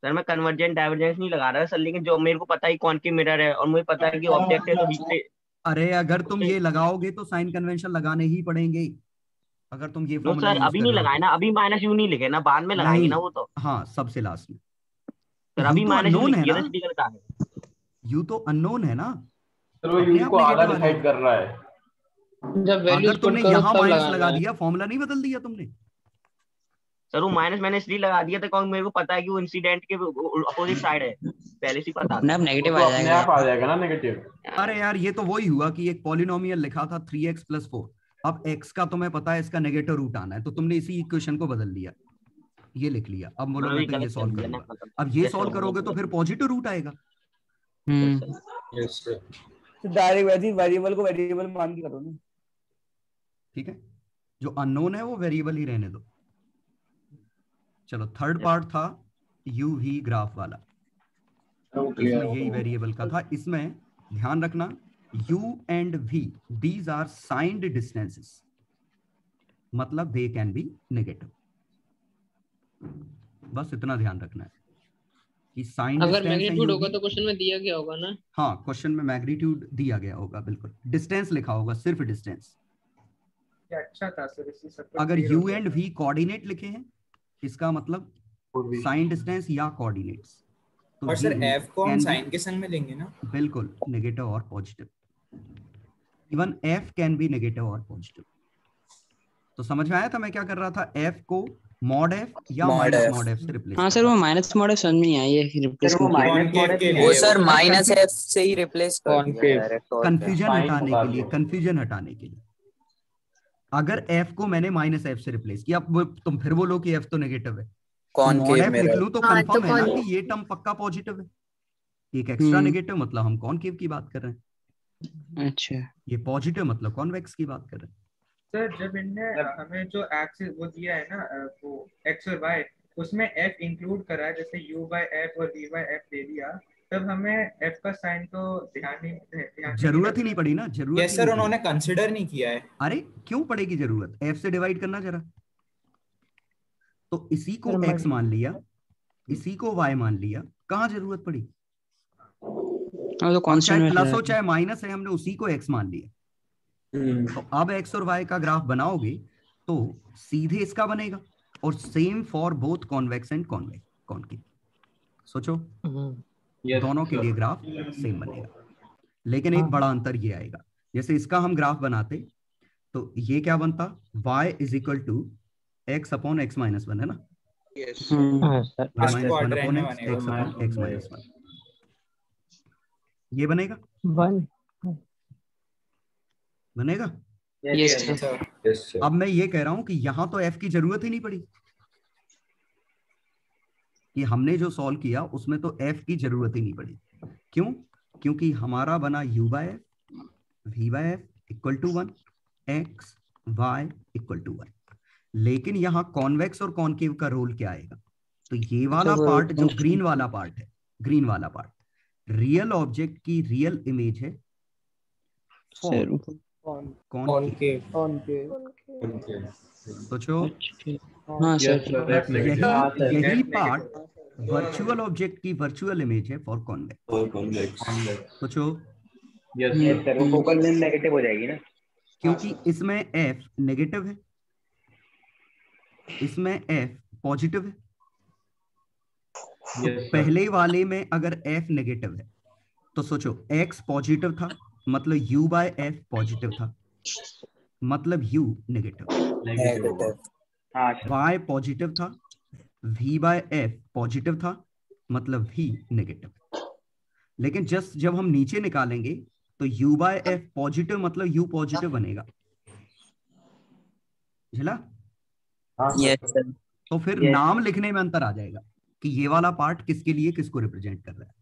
Sir मैं कन्वर्जेंट डाइवर्जेंस नहीं लगा रहा सर, लेकिन जो मेरे को पता है कौन की मिरर है और मुझे पता है कि ऑब्जेक्ट है तो रिप्ले। अरे अगर तुम ये लगाओगे तो साइन कन्वेंशन लगाने ही पड़ेंगे। अगर तुम ये नो फॉर्मूला सर यूज अभी कर नहीं रहे हो लगाए तो। ना, अभी -u नहीं लिखे ना, बाद में लगाएंगे नहीं, ना वो तो। हाँ सबसे लास्ट में। सर u अभी तो -u अननोन है लिखिए ना, तो स्टिकर का है। u तो अननोन है ना, सर वो अपने यूज आप को आधा नेगेटिव आ डिसाइड जाएगा। कर रहा है। जब वैल्यूज अगर तुमने पुट करो यहाँ तब माइनस लगाना लगा है। दिया, फॉर्मूला नहीं बदल दिया तुमने। सर वो माइनस मैंने इसलिए लगा दिया था क्योंकि मेरे को पता है कि वो इंसिडेंट के अपोजिट साइड है, पहले से पता अपने था। आप नेगेटिव वो आ तो अपने जाएगा। आप आ जाएगा ना नेगेटिव। अरे यार ये तो वही हुआ कि एक पॉलिनोमियल लिखा था 3x + 4, अब x का तुम्हें पता है इसका नेगेटिव रूट आना है, तो तुमने इसी इक्वेशन को बदल दिया, ये लिख लिया। अब बोलो मतलब मैं ये तो ये गलत कर सॉल्व दिया ना, करूंगा। मतलब अब ये जैसे सॉल्व होगा करोगे तो गलत। फिर पॉजिटिव रूट आएगा। Yes sir. तो डायरेक्ट वैसे ही वेरिएबल को वेरिएबल मान के करो ना। ठीक है, जो अननोन है वो वेरिएबल ही रहने दो। चलो थर्ड पार्ट था यू वी ग्राफ वाला, इसमें यही वेरिएबल का था। इसमें ध्यान रखना u and v these are signed distances, मतलब they can be negative। बस इतना ध्यान रखना है कि साइन अगर डिस्टेंस है मैग्नीट्यूड u होगा v। तो क्वेश्चन में दिया गया होगा ना। हाँ क्वेश्चन में मैग्नीट्यूड दिया गया होगा, बिल्कुल डिस्टेंस लिखा होगा, सिर्फ डिस्टेंस। अच्छा था सर, इसी सब अगर u and v कोऑर्डिनेट लिखे हैं इसका मतलब साइन डिस्टेंस या कोऑर्डिनेट्स। तो और सर ये f को हम can be- साइन के संग में लेंगे ना। बिल्कुल नेगेटिव और positive, even f can be negative और पॉजिटिव। तो समझ में आया था मैं क्या कर रहा था? f को mod f या mod minus f। mod f से रिप्लेस हाँ सर, वो माइनस मॉड समझ में नहीं आई है, रिप्लेस सर वो क्यों किया? माइनस कॉनकेव मॉडल के नहीं लिए वो है सर वो। -f से ही रिप्लेस कर दिया कॉनकेव। डायरेक्ट। और क्या? कंफ्यूजन साइन हटाने बता के लिए, दिया। कंफ्यूजन हटाने के लिए। अगर f को मैंने -f से रिप्लेस किया, अब तुम फिर बोलो कि f तो नेगेटिव है, तो mod कॉनकेव f लिख मिरर। लूं तो हाँ, कंफर्म तो है ना कौन- कि ये टर्म पक्का पॉजिटिव है। एक एक्स्ट्रा नेगेटिव मतलब हम कॉनकेव की बात कर रहे हैं, अच्छा। ये पॉजिटिव मतलब कॉन्वेक्स की बात कर रहे हैं। सर जब इनने हमें जो एक्सिस वो दिया है ना, वो x और y, उसमें f इंक्लूड करा है, जैसे u/f और v/f दे दिया, तब हमें f का साइन तो ध्यान जरूरत ही नहीं पड़ी ना, जरूरत यस ही सर, नहीं उन्होंने पड़ी। कंसिडर नहीं किया है। अरे क्यों पड़ेगी जरूरत? f से डिवाइड करना जरा, तो इसी को x मान लिया, इसी को y मान लिया, कहाँ जरूरत पड़ी? हाँ तो अब चाहे कांस्टेंट प्लस हो चाहे माइनस है, हमने उसी को x मान लिया। तो अब x और y का ग्राफ बनाओगे तो सीधे इसका बनेगा, और same for both convex and concave. सोचो दोनों के लिए ग्राफ सेम बनेगा, लेकिन एक बड़ा अंतर ये आएगा, जैसे इसका हम ग्राफ बनाते तो ये क्या बनता? y = x/x - 1 है ना। यस फर्स्ट क्वाड्रेंट में -1 x/x - 1 ये बनेगा, बनेगा। Yes sir. अब मैं ये कह रहा हूं कि यहां तो f की जरूरत ही नहीं पड़ी, कि हमने जो सॉल्व किया उसमें तो f की जरूरत ही नहीं पड़ी। क्यों? क्योंकि हमारा बना u/f v/f = 1, x y = 1। लेकिन यहाँ कॉन्वेक्स और कॉनकेव का रोल क्या आएगा? तो ये वाला पार्ट जो ग्रीन वाला पार्ट है, ग्रीन वाला पार्ट रियल ऑब्जेक्ट की रियल इमेज है फॉर कॉनकेव। सोचो हाँ सर। यही पार्ट वर्चुअल ऑब्जेक्ट की वर्चुअल इमेज है फॉर कॉन्वेक्स। सोचो सर वो फोकल लेंथ नेगेटिव हो जाएगी ना, क्योंकि इसमें f नेगेटिव है, इसमें f पॉजिटिव है। तो पहले वाले में अगर f नेगेटिव है तो सोचो x पॉजिटिव था मतलब u बाय f पॉजिटिव था मतलब u नेगेटिव। y पॉजिटिव था v बाय f पॉजिटिव था मतलब v नेगेटिव। लेकिन जस्ट जब हम नीचे निकालेंगे तो u बाय f पॉजिटिव मतलब u पॉजिटिव बनेगा। झला? Yes sir. तो फिर नाम लिखने में अंतर आ जाएगा कि ये वाला पार्ट किसके लिए किसको रिप्रेजेंट कर रहा है।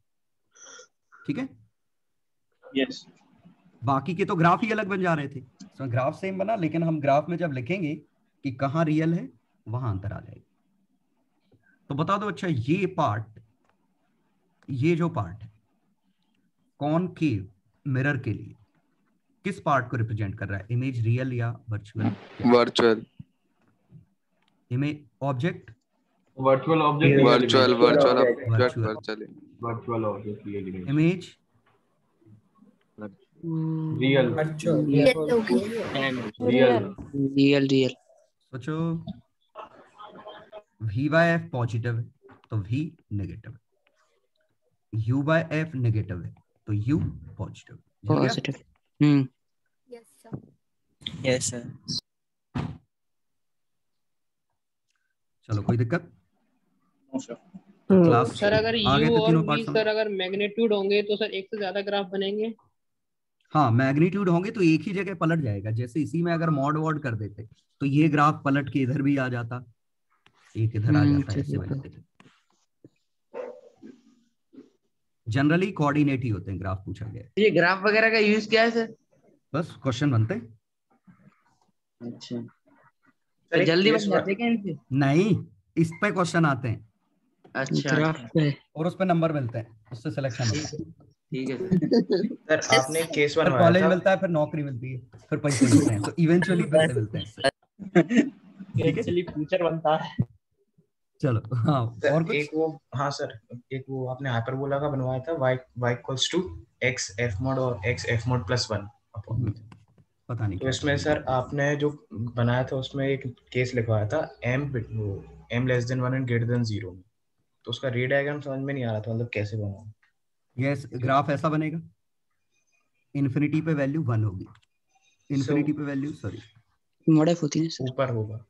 ठीक है? यस। बाकी के तो ग्राफ ही अलग बन जा रहे थे, तो ग्राफ सेम बना, लेकिन हम ग्राफ में जब लिखेंगे कि कहाँ रियल है वहां अंतर आ जाएगा। तो बता दो अच्छा ये पार्ट, ये जो पार्ट है कॉनकेव मिरर के लिए किस पार्ट को रिप्रेजेंट कर रहा है? इमेज रियल या virtual? Virtual. Image object virtual object virtual virtual object virtual object image real real. सोचो v बाय f पॉजिटिव है तो v नेगेटिव है, u बाय f नेगेटिव है तो u positive. Positive. Yes sir. चलो कोई दिक्कत? क्लास सर अगर u और v सर अगर मैग्नीट्यूड होंगे तो सर एक से ज्यादा ग्राफ बनेंगे? हाँ मैग्नीट्यूड होंगे तो एक ही जगह पलट जाएगा। जैसे इसी में अगर मॉड वॉड कर देते तो ये ग्राफ पलट के इधर भी आ जाता, एक इधर आ जाता, ऐसे बनते। जनरली कोऑर्डिनेट ही होते हैं ग्राफ पूछा गया। ये ग्राफ वगैरह का यूज क्या है सर? बस क्वेश्चन बनते। अच्छा तो जल्दी बन जाते हैं क्या इनसे? नहीं, इस पे क्वेश्चन आते हैं। अच्छा और उस पे नंबर मिलते हैं, उससे सिलेक्शन होता है। ठीक है सर। आपने केस बनवाया कॉलेज मिलता है, फिर नौकरी मिलती है, फिर पैसे मिलते हैं, तो इवेंचुअली पैसे मिलते हैं। एक्चुअली फ्यूचर बनता है। चलो हाँ और कुछ? एक वो, हाँ सर, एक वो आपने हाइपरबोला का बनवाया था y equals to x f mod और x f mod प्लस 1 पता नहीं। तो इसमें सर आपने जो बनाया था उसमें एक केस लिखवाया था m less than 1 and greater than 0 में, तो उसका रे डायग्राम समझ में नहीं आ रहा था, मतलब कैसे बनाऊं? यस ग्राफ ऐसा बनेगा, इन्फिनिटी पे वैल्यू 1 होगी, इन्फिनिटी पे वैल्यू सॉरी मॉड एफ होती है सर, ऊपर होगा।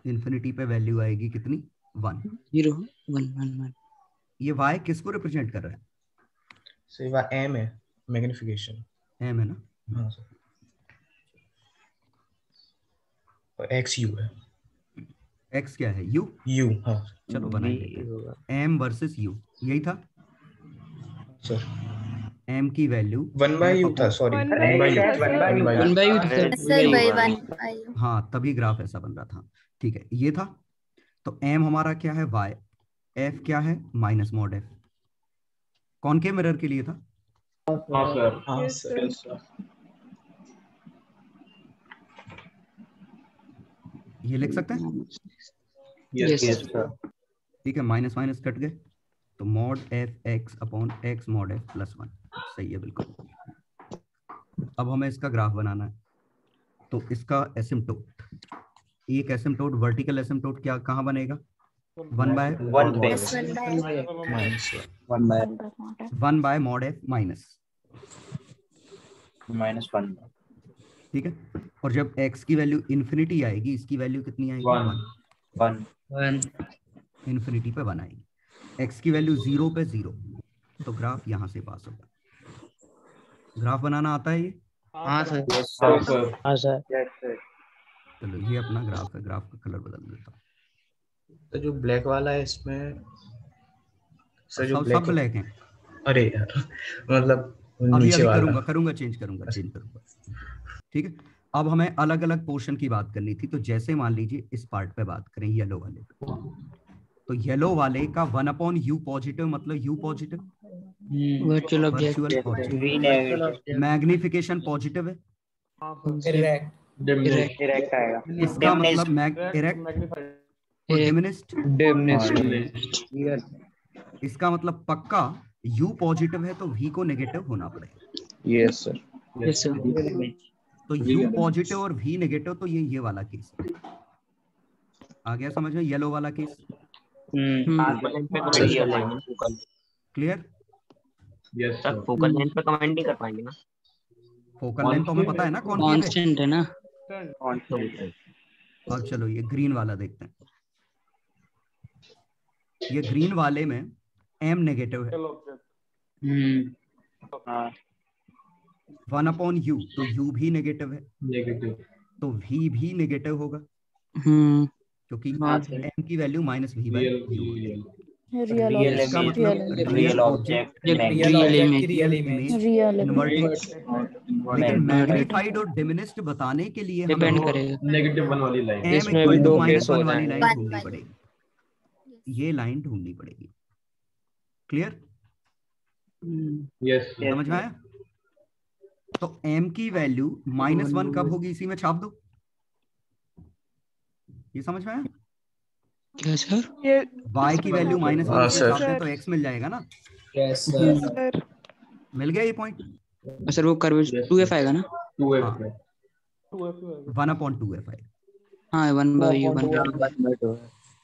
इन्फिनिटी पे वैल्यू आएगी कितनी? 1 0 1 1 1। ये y किसको रिप्रेजेंट कर रहा है? सो ये m है, मैग्निफिकेशन m है ना? हाँ सर। और x u है। x क्या है? u। हाँ चलो बनाइए m वर्सेस u, यही था सर। m की वैल्यू 1 by u था, सॉरी 1 by u। हाँ तभी ग्राफ ऐसा बन रहा था। ठीक है ये था। तो m हमारा क्या है? y, f क्या है? Minus mod f। Concave mirror के लिए था। हाँ सर। ये लिख सकते हैं? Yes sir. ठीक है, माइनस माइनस कट गए तो mod F x upon x mod F plus 1 सही है बिल्कुल। अब हमें इसका ग्राफ बनाना है, तो इसका एसिम्पटोट, एक एसिम्पटोट वर्टिकल एसिम्पटोट क्या कहाँ बनेगा? 1 बाय मॉड एफ माइनस 1। ठीक है, और जब x की वैल्यू इन्फिनिटी आएगी, इसकी वैल्यू कितनी आएगी? 1 इन्फिनिटी पे 1 आएगी। x की वैल्यू 0 पे 0, तो ग्राफ यहाँ से पास होगा। ग्राफ बनाना आता है ये? हाँ सर। हाँ सर। चलो ये अपना ग्राफ है, ग्राफ का कलर बदल देता हूँ। तो जो ब्लैक वाला है इसमें सर, जो सब ब्लैक है। अरे यार मतलब अभी करूंगा चेंज करूंगा। ठीक है, अब हमें अलग अलग पोर्शन की बात करनी थी। तो जैसे मान लीजिए इस पार्ट पे बात करें, येलो वाले पे, तो येलो वाले का 1 अपॉन यू पॉजिटिव मतलब you positive, virtual object, magnification positive है, इरेक्ट आएगा। इसका मतलब डिमिनिश्ड, इसका मतलब पक्का u पॉजिटिव है तो v को नेगेटिव होना पड़ेगा। Yes sir. तो u पॉजिटिव और v नेगेटिव, तो ये वाला केस है। आ गया समझ में? येलो वाला case clear? Sir focal length पे कमेंट नहीं कर पाएंगे ना। फोकल लेंथ तो हमें पता है ना कौन सी है। कांस्टेंट है ना। अब चलो ये ग्रीन वाला देखते हैं। ये ग्रीन वाले में m नेगेटिव है। 1/u, तो u भी नेगेटिव है, तो v भी नेगेटिव होगा क्योंकि m की वैल्यू -v/u रियल इसका मतलब real object real image real inverted. लेकिन मैग्नीफाइड और डिमिनिश्ड बताने के लिए हमें डिपेंड करेगा। नेगेटिव 1 वाली लाइन, m इसमें भी दो केस हो -1 वाली जाएंगे। लाइन ढूंढनी पड़ेगी। ये लाइन ढूंढनी पड़ेगी। क्लियर? यस समझ में आया? तो m की वैल्यू -1 कब होगी इसी में छाप दो। ये समझ में आया? क्या सर? ये y की वैल्यू -1 हाँ, से सर। छाप दें तो x मिल जाएगा ना। यस सर मिल गया ये पॉइंट। सर वो कर्व 2f आएगा ना। 2f है। 1/2f आएगा। हाँ 1/u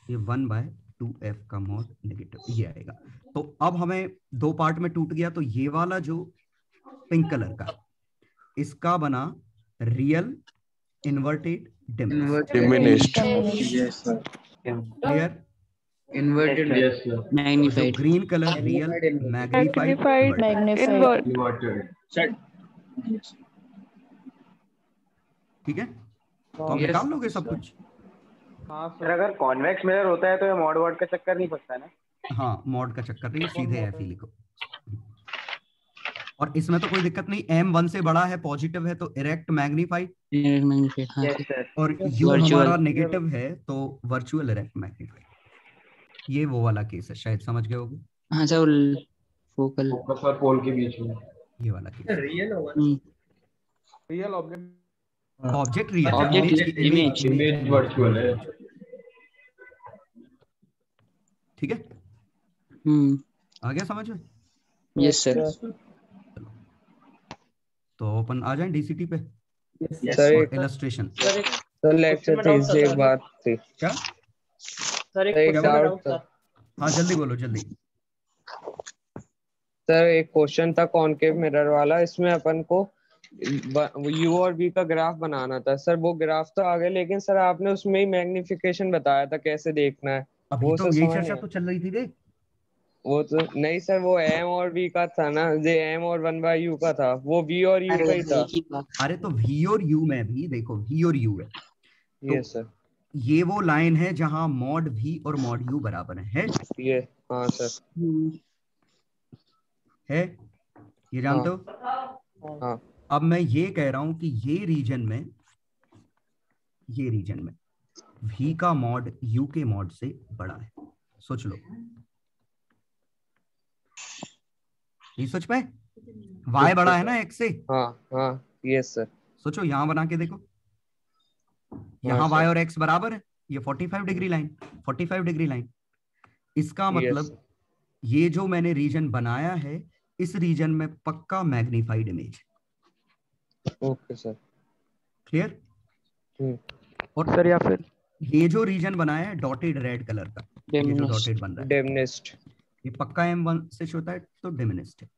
ये 1/2f का मॉड नेगेटिव ये आएगा। तो अब हमें दो पार्ट में टूट गया। तो ये वाला जो पिंक कलर का, इसका बना real, inverted, diminished. Clear? Inverted yes sir. Magnified. Green colour real, magnified magnified inverted. ठीक है? तो हम निकाल लोगे सब कुछ। सर अगर कॉन्वेक्स मिरर होता है तो ये मॉड वर्ड का चक्कर नहीं फंसता है ना। हाँ, मॉड का चक्कर नहीं, सीधे ऐसे ही लिखो। और इसमें तो कोई दिक्कत नहीं, m 1 से बड़ा है, पॉजिटिव है तो इरेक्ट मैग्नीफाइड, मैग्नीफाइड हाँ यस सर। और u हमारा नेगेटिव है तो वर्चुअल इरेक्ट मैग्नीफाइड। ये वो वाला केस है, शायद समझ गए होगे। हाँ सर फोकल फोकस और पोल के बीच में ये वाला केस रियल होगा। Real object object real, object image virtual है। ठीक है? आ गया समझ में? Yes sir. तो अपन आ जाएं डीसीटी पे। सर एक इलस्ट्रेशन। सर लेक्चर थी इससे एक बात थी। क्या सर एक डाउट था। हाँ जल्दी बोलो जल्दी। सर एक क्वेश्चन था कॉनकेव मिरर वाला, इसमें अपन को u और v का ग्राफ बनाना था। सर वो ग्राफ तो आ गया, लेकिन सर आपने उसमें ही मैग्निफिकेशन बताया था कैसे देखना है। अभी वो तो सर यही समझ चर्चा नहीं तो चल रही थी। देख वो तो नहीं सर, वो m और v का था ना, जो m और 1/u का था, वो v और u का ही था। अरे तो v और u में भी देखो, v और u है तो ये सर, ये वो लाइन है जहां मॉड v और मॉड u बराबर है ये हाँ सर है, ये जानते हो। हाँ। अब मैं ये कह रहा हूं कि ये रीजन में v का मॉड u के मॉड से बड़ा है। सोच लो, ये सोच पाए, y बड़ा है ना x से। हाँ हाँ यस सर। सोचो यहां बना के देखो, यहाँ y और x बराबर है, ये 45 डिग्री लाइन, 45 डिग्री लाइन। इसका मतलब ये जो मैंने रीजन बनाया है, इस रीजन में पक्का magnified image. Okay sir, clear? और सर या फिर ये जो रीजन बनाया है डॉटेड रेड कलर का, ये जो डॉटेड बन रहा है डिमिनिश्ड, ये पक्का m1 से होता है तो डिमिनिश्ड है।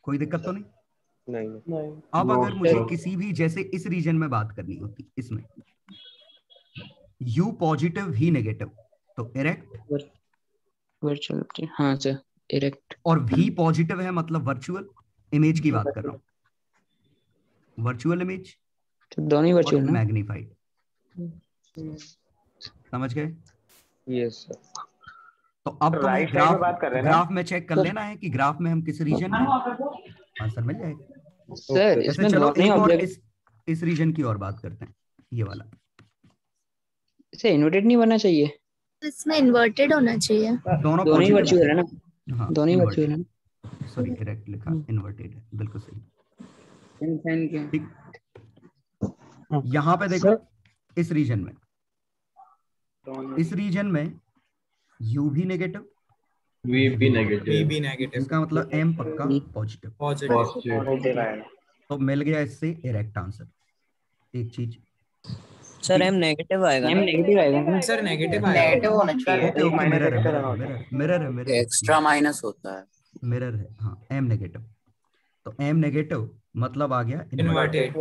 कोई दिक्कत तो नहीं? नहीं। अब अगर मुझे किसी भी, जैसे इस रीजन में बात करनी होती, इसमें u पॉजिटिव v नेगेटिव, तो इरेक्ट वर्चुअल। हाँ सर इरेक्ट। और v पॉजिटिव है मतलब वर्चुअल इमेज की बात कर रहा हूँ, वर्चुअल इमेज तो दोनों ही वर्चुअल ना, मैग्नीफाइड। समझ गए? Yes sir. तो अब तुम्हें ग्राफ में चेक कर लेना है कि ग्राफ में हम किस रीजन में, आंसर मिल जाएगा सर। इसमें चलो एक और इस रीजन की और बात करते हैं, ये वाला। इसे इन्वर्टेड नहीं बनना चाहिए, इसमें इन्वर्टेड होना चाहिए। दोनों ही वर्चुअल है ना। हाँ, दोनों ही वर्चुअल है। सॉरी करेक्ट लिखा, इन्वर्टेड है, बिल्कुल सही। ठीक, यहाँ पे देखो इस रीजन में, में u भी नेगेटिव, v भी नेगेटिव, इसका मतलब m पक्का पॉजिटिव। तो मिल गया इससे इरेक्ट आंसर। एक चीज सर m नेगेटिव आएगा, m नेगेटिव आएगा ना सर, नेगेटिव होना चाहिए। मिरर है, एक्स्ट्रा माइनस होता है। मिरर है, हाँ एम नेगेटिव, तो एम नेगेटिव मतलब आ गया इन्वर्टेड।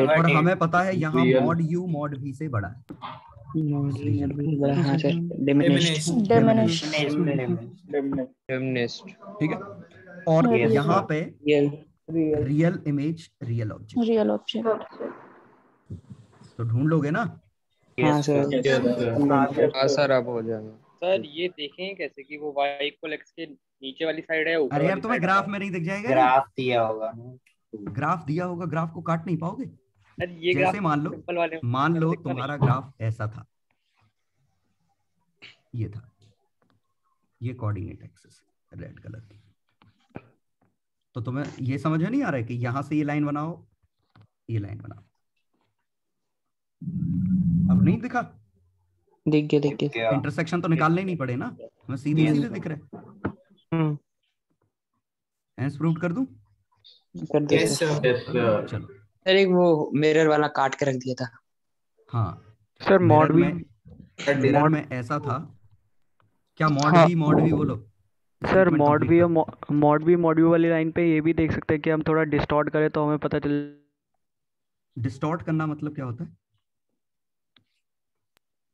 और हमें पता है यहाँ मॉड यू मॉड वी से बड़ा है। हाँ सर, डिमिनिश्ड। ठीक है, और यहाँ पे real image real object, real object. तो ढूंढ लोगे ना? हाँ सर। हाँ सर, अब हो जाएगा। सर ये देखें कैसे कि वो y इक्वल x के नीचे वाली साइड है, ऊपर अरे यार वाली तुम्हें साइड ग्राफ है? में नहीं दिख जाएगा? ग्राफ दिया होगा, ग्राफ दिया होगा, ग्राफ को काट नहीं पाओगे। सर ये जैसे ग्राफ मान लो सिंपल वाले तुम्हारा ग्राफ ऐसा था, ये था, ये कोऑर्डिनेट एक्सिस रेड कलर की, तो तुम्हें ये समझ में नहीं आ रहा है कि यहां से ये लाइन बनाओ, ये लाइन बनाओ। अब नहीं दिखा? दिख गया। इंटरसेक्शन तो निकालने ही नहीं पड़े ना, हमें सीधे सीधे दिख रहा है। हेंस प्रूव कर दूं? कर दो चलो सर, एक वो मिरर वाला काट के रख दिया था। हाँ सर मॉड भी मिरर में ऐसा था क्या? हाँ। मॉड भी बोलो सर मॉड भी मॉड्यूल वाली लाइन पे ये भी देख सकते हैं कि हम थोड़ा डिस्टॉर्ट करें तो हमें पता चल। डिस्टॉर्ट करना मतलब क्या होता है?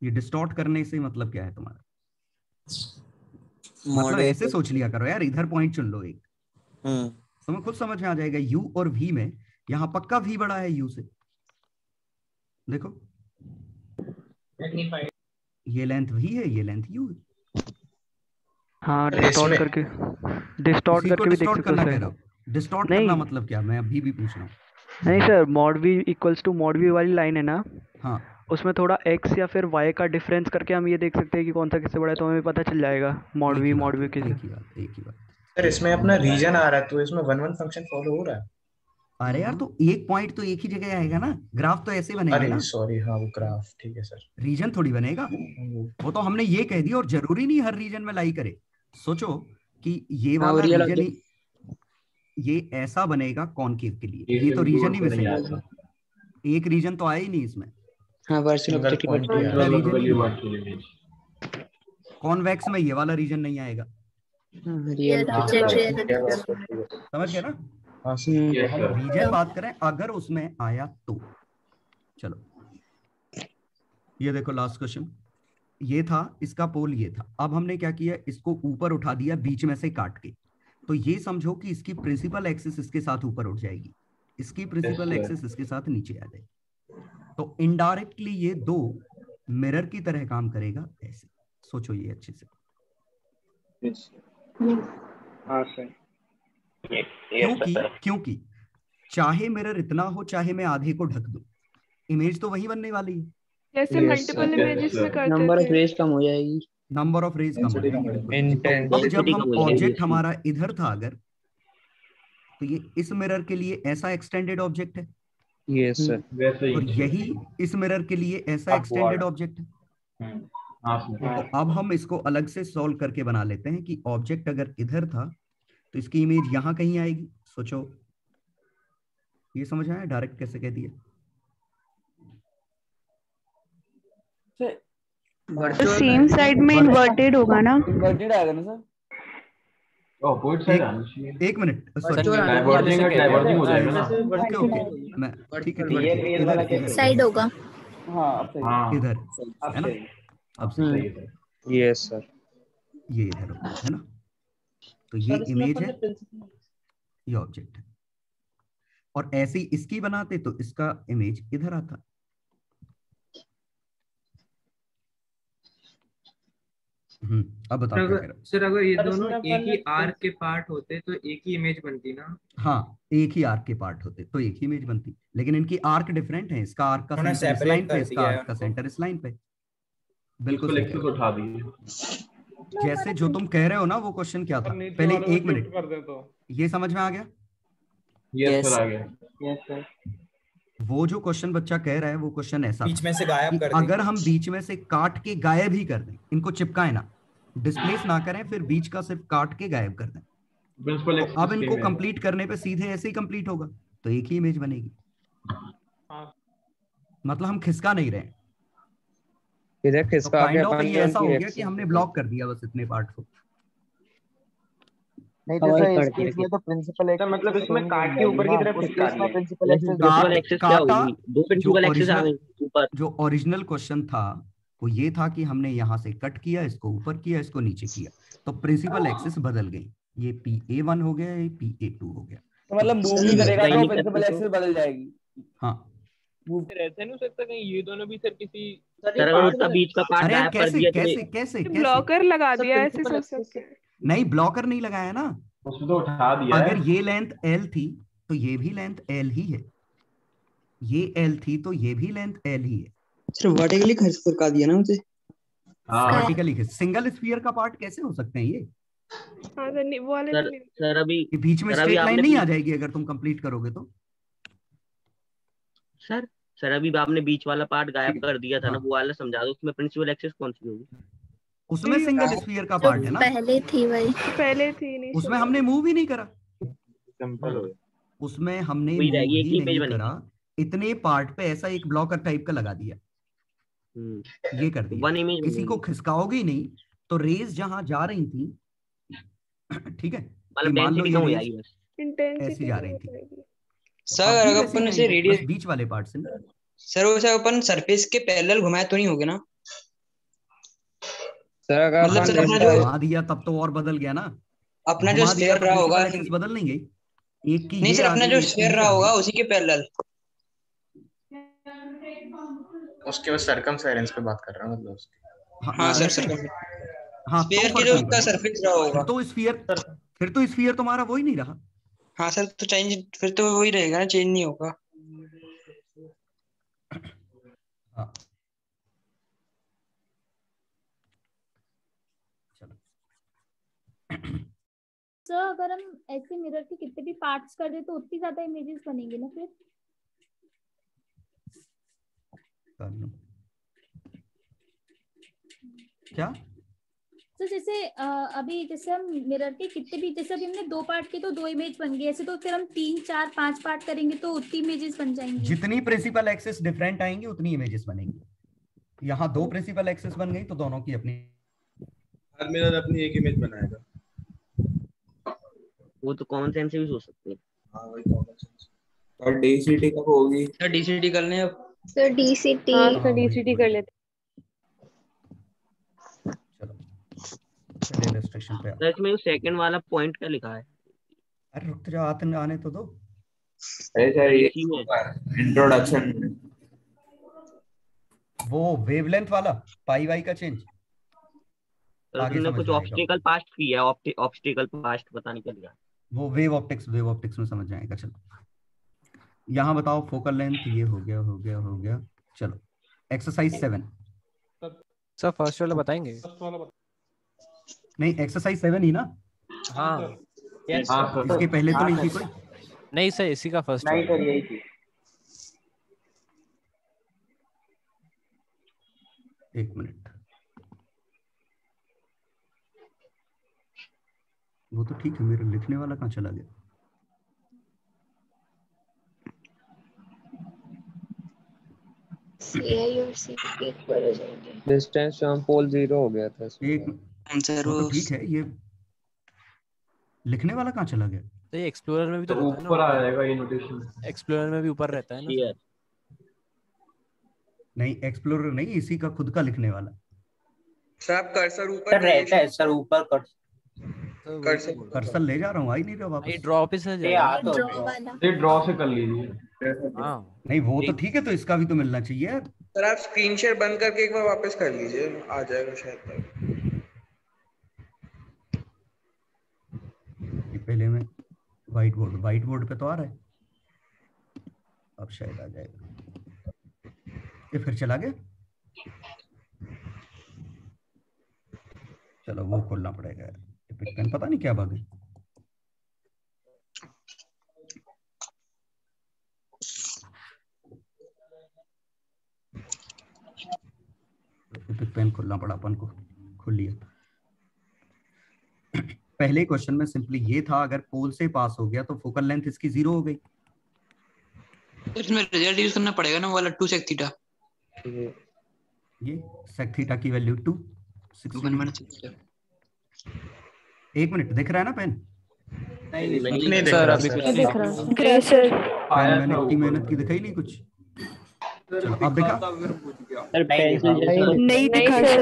ये डिस्टॉर्ट करने से मतलब क्या है तुम्हारा? मतलब ऐसे सोच लिया करो यार, इधर पॉइंट चुन लो एक, तुम्हें खुद समझ में आ जाएगा। u और v में यहाँ पक्का v बड़ा है u से, देखो ये लेंथ v है, ये लेंथ u है। हाँ डिस्टॉर्ट करके भी देख सकते हो सर। डिस्टॉर्ट करना मतलब क्या? मैं अभी भी पूछ रहा हूँ। नहीं sir, mod v equals to mod v वाली लाइन है ना, हाँ उसमें थोड़ा x या फिर y का डिफरेंस करके हम ये देख सकते हैं कि कौन सा किससे बड़ा है, तो हमें पता चल जाएगा मॉड v के। एक ही बात सर इसमें अपना रीजन आ रहा है, तो इसमें 1-1 फंक्शन फॉलो हो रहा है। अरे यार तो एक पॉइंट तो एक ही जगह आएगा ना, ग्राफ तो ऐसे बनेगा ना। सॉरी, हाँ वो ग्राफ, ठीक है सर। रीजन थोड़ी बनेगा, वो तो हमने ये कह दिया, और जरूरी नहीं हर रीजन में लाई करे। सोचो कि ये वाला रीजन ही ये ऐसा बनेगा कॉनकेव के लिए, ये तो रीजन ही मिसिंग है, एक रीजन तो आया ही नहीं इसमें। कॉन्वेक्स में ये वाला रीजन नहीं आएगा, समझ गए ना? रीजन बात करें अगर उसमें आया तो। चलो ये देखो लास्ट क्वेश्चन, ये था, इसका पोल ये था। अब हमने क्या किया, इसको ऊपर उठा दिया बीच में से काट के, तो ये समझो कि इसकी प्रिंसिपल एक्सिस इसके साथ ऊपर उठ जाएगी, इसकी प्रिंसिपल एक्सिस इसके साथ नीचे आ जाएगी। तो इनडायरेक्टली ये दो मिरर की तरह काम करेगा ऐसे, सोचो ये अच्छे से। क्योंकि चाहे मिरर इतना हो चाहे मैं आधे को ढक दूं, इमेज तो वही बनने वाली है। जैसे मल्टीपल इमेजेस में करते थे, नंबर ऑफ रेज कम हो जाएगी। नंबर ऑफ रेज कम हो जाएगी। अब जब हम ऑब्जेक्ट हमारा इधर था अगर, तो ये इस मिरर के लिए ऐसा एक्सटेंडेड ऑब्जेक्ट है, यस सर, और यही इस मिरर के लिए ऐसा एक्सटेंडेड ऑब्जेक्ट है। तो अब हम इसको अलग से सॉल्व करके बना लेते हैं कि ऑब्जेक्ट अगर इधर था तो इसकी इमेज यहाँ कहीं आएगी। सोचो, ये समझ आया डायरेक्ट कैसे कह दिया? तो सेम साइड में इन्वर्टेड होगा ना? इन्वर्टेड आएगा ना सर? एक मिनट, सॉरी, डाइवर्जिंग हो जाएगा ना। ओके मैं ठीक है, साइड होगा। हाँ इधर है ना, अब सही है। यस सर, ये इधर है ना, तो ये इमेज है, ये ऑब्जेक्ट है, और ऐसे ही इसकी बनाते तो इसका इमेज इधर आता। अब बताओ क्या कह रहे हो? सर अगर ये दोनों एक ही आर्क के पार्ट होते तो एक ही इमेज बनती ना? हाँ, एक ही आर्क के पार्ट होते तो एक ही इमेज बनती, लेकिन इनकी आर्क डिफरेंट है। इसका आर्क का सेंटर इस लाइन पे, इसका आर्क का सेंटर इस लाइन पे। बिल्कुल उठा दिए। जैसे जो तुम कह रहे हो ना, वो क्वेश्चन क्या था पहले? एक मिनट, ये समझ में आ गया? यस सर, आ गया। Yes sir. वो जो क्वेश्चन बच्चा कह रहा है वो क्वेश्चन ऐसा बीच में से गायब कर दें। अगर हम बीच में से काट के गायब ही कर दें, इनको चिपकाए ना, डिस्प्लेस ना करें, फिर बीच का सिर्फ काट के गायब कर दें, तो अब इनको कंप्लीट करने पे सीधे ऐसे ही कंप्लीट होगा, तो एक ही इमेज बनेगी। मतलब हम खिसका नहीं रहे, इधर खिसका तो ये ऐसा हो गया कि हमने ब्लॉक कर दिया बस इतने पार्ट को। नहीं तो सर इस केस में तो प्रिंसिपल एक्सिस मतलब इसमें काट के ऊपर की तरफ खिसका दिया है। प्रिंसिपल एक्सिस प्रिंसिपल एक्सेस क्या काटा होगी? दो प्रिंसिपल एक्सेस आ गई ऊपर। जो ओरिजिनल क्वेश्चन था वो ये था कि हमने यहाँ से कट किया, इसको ऊपर किया, इसको नीचे किया, तो प्रिंसिपल एक्सिस बदल गई। ये PA1 हो गया, ये PA2 हो गया। तो मतलब मूव नहीं करेगा तो प्रिंसिपल एक्सिस बदल जाएगी। हाँ रहता नहीं सकता कहीं ये दोनों भी सर किसी सर अगर उसका बीच का पार्ट अरे गायब कर कैसे दिया कैसे तो कैसे कैसे ब्लॉकर लगा दिया ऐसे सोच सकते हैं। नहीं, ब्लॉकर नहीं लगाया ना, उसमें तो उठा दिया है। अगर ये लेंथ L थी तो ये भी लेंथ L ही है, ये L थी तो ये भी लेंथ L ही है। सर वर्टिकली खिसका दिया ना मुझे। वर्टिकली सिंगल स्फीयर का पार्ट कैसे हो सकते हैं ये? हाँ सर वो वाले तो नहीं। सर अभी ये बीच में सर अभी स्ट्रेट लाइन आपने नहीं आ जाएगी अगर तुम कंप्लीट करोगे तो? सर अभी आपने बीच वाला पार्ट गायब कर दिया था ना, वो वाला समझा दो। उसमें प्रिंसिपल एक्सेस कौन सी होगी? उसमें सिंगल स्फीयर का पार्ट है ना, पहले थी वही। पहले थी नहीं। उसमें हमने मूव ही नहीं करा, उसमें हमने मूव ही नहीं करा, इतने पार्ट पे ऐसा एक ब्लॉकर टाइप का लगा दिया, ये कर दिया। किसी को खिसकाओगे ही नहीं तो रेज जहां जा रही थी, ठीक है, मान लो ये रेज ऐसी जा रही थी सर, अगर अपन इसे रेडियस बीच वाले पार्ट से, सर उसे अपन सरफेस के पैरेलल घुमाए तो नहीं होगे ना सर? अगर मतलब सर अपना जो घुमा दिया तब तो और बदल गया ना, अपना जो स्फीयर रहा होगा बदल नहीं गई एक की। नहीं सर, अपना जो स्फीयर रहा होगा उसी के पैरेलल। उसके बाद सर्कमफेरेंस पे बात कर रहा हूं, मतलब उसके। हाँ सर, हाँ स्फीयर के जो उसका सरफेस रहा होगा फिर तो स्फीयर तुम्हारा वो ही नहीं रहा। हाँ सर, तो चेंज फिर तो वही रहेगा ना, चेंज नहीं होगा। हाँ सर अगर हम ऐसे मिरर के कितने भी पार्ट्स कर दे तो उतनी ज्यादा इमेजेस बनेंगे ना फिर? क्या तो जैसे अभी जैसे हम मिरर के कितने भी, जैसे अभी हमने 2 पार्ट के तो 2 इमेज बन गई, ऐसे तो फिर हम 3, 4, 5 पार्ट करेंगे तो उतनी इमेजेस बन जाएंगी। जितनी प्रिंसिपल एक्सेस डिफरेंट आएंगी उतनी इमेजेस बनेंगी। यहाँ 2 प्रिंसिपल एक्सेस बन गई तो दोनों की अपनी, हर मिरर अपनी एक इमेज बनाएगा। वो तो कॉमन सेंस से भी सोच सकते हैं। हाँ वही कॉमन सेंस। और डीसीटी कब होगी? सर डीसीटी कर लें अब। सर डीसीटी, हाँ सर डीसीटी कर लेते। चलो इलस्ट्रेशन पे सर इसमें सेकंड वाला पॉइंट क्या लिखा है? अरे रुक जा, आने तो दो। ऐसा ये इंट्रोडक्शन वो वेवलेंथ वाला पाई वाई का चेंज तुमने कुछ ऑब्स्टिकल पास्ट किया है, ऑब्स्टिकल पास्ट पता नहीं क्या लिखा। वो वेव ऑप्टिक्स में समझ जाएगा। चलो यहाँ बताओ फोकल लेंथ, ये हो गया। चलो एक्सरसाइज 7। सर फर्स्ट वाला बताएंगे? नहीं एक्सरसाइज 7 ही ना? हाँ इसके पहले तो नहीं थी कोई? नहीं सर इसी का फर्स्ट नहीं सर यही थी। एक मिनट, वो तो ठीक है, मेरे लिखने वाला कहाँ चला गया? डिस्टेंस फ्रॉम पोल 0 हो गया था। एक तो ठीक है, ये लिखने वाला कहाँ चला गया? तो ये एक्सप्लोरर में भी तो ऊपर आ जाएगा ये नोटेशन। एक्सप्लोरर में भी ऊपर रहता है ना? नहीं एक्सप्लोरर नहीं, इसी का खुद का लिखने वाला। सर आप कर्सर ऊपर रहता है सर, ऊपर कर्सर ले जा रहा हूँ, आ ही नहीं रहा वापस। ड्रॉ पे से ये ड्रॉ से कर लीजिए। हाँ नहीं वो तो ठीक है, तो इसका भी तो मिलना चाहिए। सर आप स्क्रीन शेयर बंद करके एक बार वापस कर लीजिए, आ जाएगा शायद। ये पहले में व्हाइट बोर्ड पे तो आ रहा है, अब शायद आ जाएगा। ये फिर चला गया। चलो वो खोलना पड़ेगा, एपिक पेन पता नहीं क्या बग है। एपिक पेन खोलना पड़ा अपन को, खोल लिया। पहले क्वेश्चन में सिंपली ये था, अगर पोल से पास हो गया तो फोकल लेंथ इसकी 0 हो गई। इसमें रिजल्ट यूज करना पड़ेगा ना, वाला 2 sec थीटा। ये sec थीटा की वैल्यू 2 1 मिनट दिख रहा है ना पेन? नहीं सर अभी सर। कुछ ये नहीं दिख रहा दिख रहा है सर। मैंने इतनी मेहनत की दिखाई नहीं कुछ। चलो अब दिखा। सर पेंसिल जैसा नहीं दिखा सर।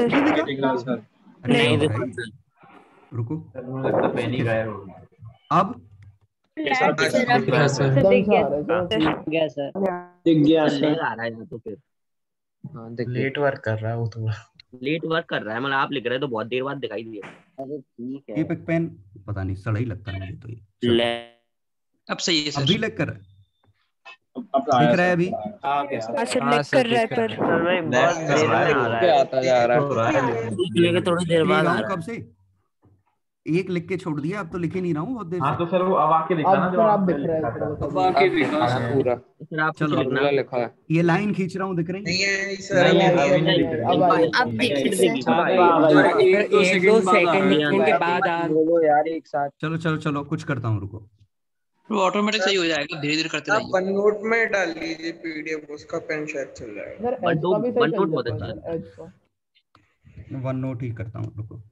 अरे नहीं क्या हो रहा है? रुको अब दिख रहा सर। दिख गया गया सर। दिख गया सर सर। लेग आ रहा है तो फिर हाँ दिख गया। लेट वर्क कर रहा है वो थोड़ा। लेट वर्क कर रहा है, मतलब आप लिख रहे हैं तो बहुत देर बाद दिखाई दिया। अरे ठीक ये है। पिक पेन पता नहीं सड़ा ही लगता है मुझे तो ये। चलो, अब सही है अब सर। भी लग कर रहा है। दिख रहा है अभी? हाँ सर हाँ लेग सर कर रहा है दिख रहा पर। सर भाई बहुत देर में आ रहा है। आता जा रहा है। लिखने के थोड़ी देर लिख बाद रहा आ हूँ रहा कब से, एक लिख के छोड़ दिया, अब तो लिख ही नहीं रहा हूँ बहुत देर हाँ से। तो सर वो अब आके दिखा ना अब जो सर आप आपने दिख रहा लिखा है था। अब आके दिखा है पूरा। सर आप कुछ चलो लिखना। पूरा लिखा है। ये लाइन खींच रहा हूँ, दिख रही? नहीं है नहीं, सर नहीं, अब अभी नहीं दिख रही। अब आई। अब दिख रही है। अब आई है। एक दो सेकंड के बाद बोलो यार एक साथ। चलो चलो चलो कुछ करता हूँ, रुको। वो ऑटोमेटिक सही हो जाएगा, धीरे धीरे करते आप रहिए। वन नोट में डाल लीजिए पीडीएफ, उसका पेन शायद चल जाएगा। सर एज का भी सही वन चल नोट बहुत जाता अच्छा है है। सर एज का। वन नोट ही करता हूँ, रुको।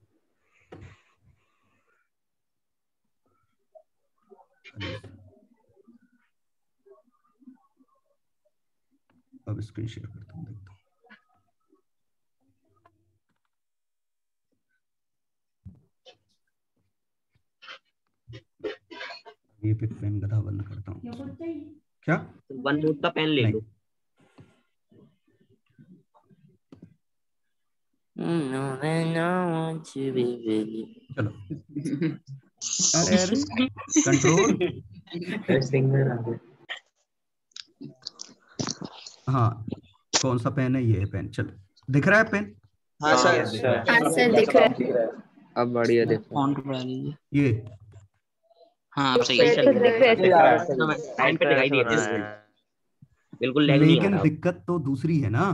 अब स्क्रीन शेयर करता हूँ, देखता हूँ। ये पिक पेन गधा बंद करता हूँ। क्या? वन नोट का पेन ले लो। चलो अरे अरे कंट्रोल। हाँ कौन सा पेन है? ये है पेन। चलो दिख रहा है पेन? हाँ सर हाँ सर दिख रहा है। अब बढ़िया देखो। फॉन्ट बढ़ा दीजिए। ये हाँ अब सही है। सर दिख रहा है। टाइम पे दिखाई दिया बिल्कुल लैग नहीं आ लेकिन रहा। दिक्कत तो दूसरी है ना।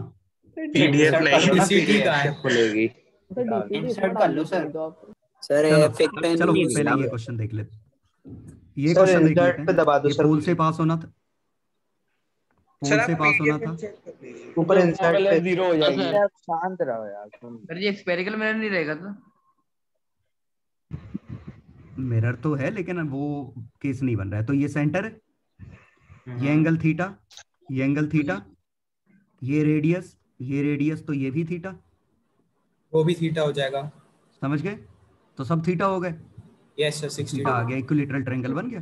पीडीएफ नहीं खुलेगी। इंसर्ट कर लो सर। सर चलो चलो पहले ये क्वेश्चन देख लेते, ये क्वेश्चन देख लेते हैं। ये पोल से पास होना था, पोल से पास होना था। ऊपर इंसर्ट पे 0 हो जाएगी। शांत रहो यार। सर ये एक्सपेरिकल मिरर नहीं रहेगा तो? मिरर तो है लेकिन वो केस नहीं बन रहा है। तो ये सेंटर है, ये एंगल थीटा, ये एंगल थीटा, ये रेडियस तो ये भी थीटा, वो भी थीटा हो जाएगा। समझ गए? तो सब थीटा हो गए। यस सर 60 थीटा आ गया, इक्विलैटरल ट्रायंगल बन गया।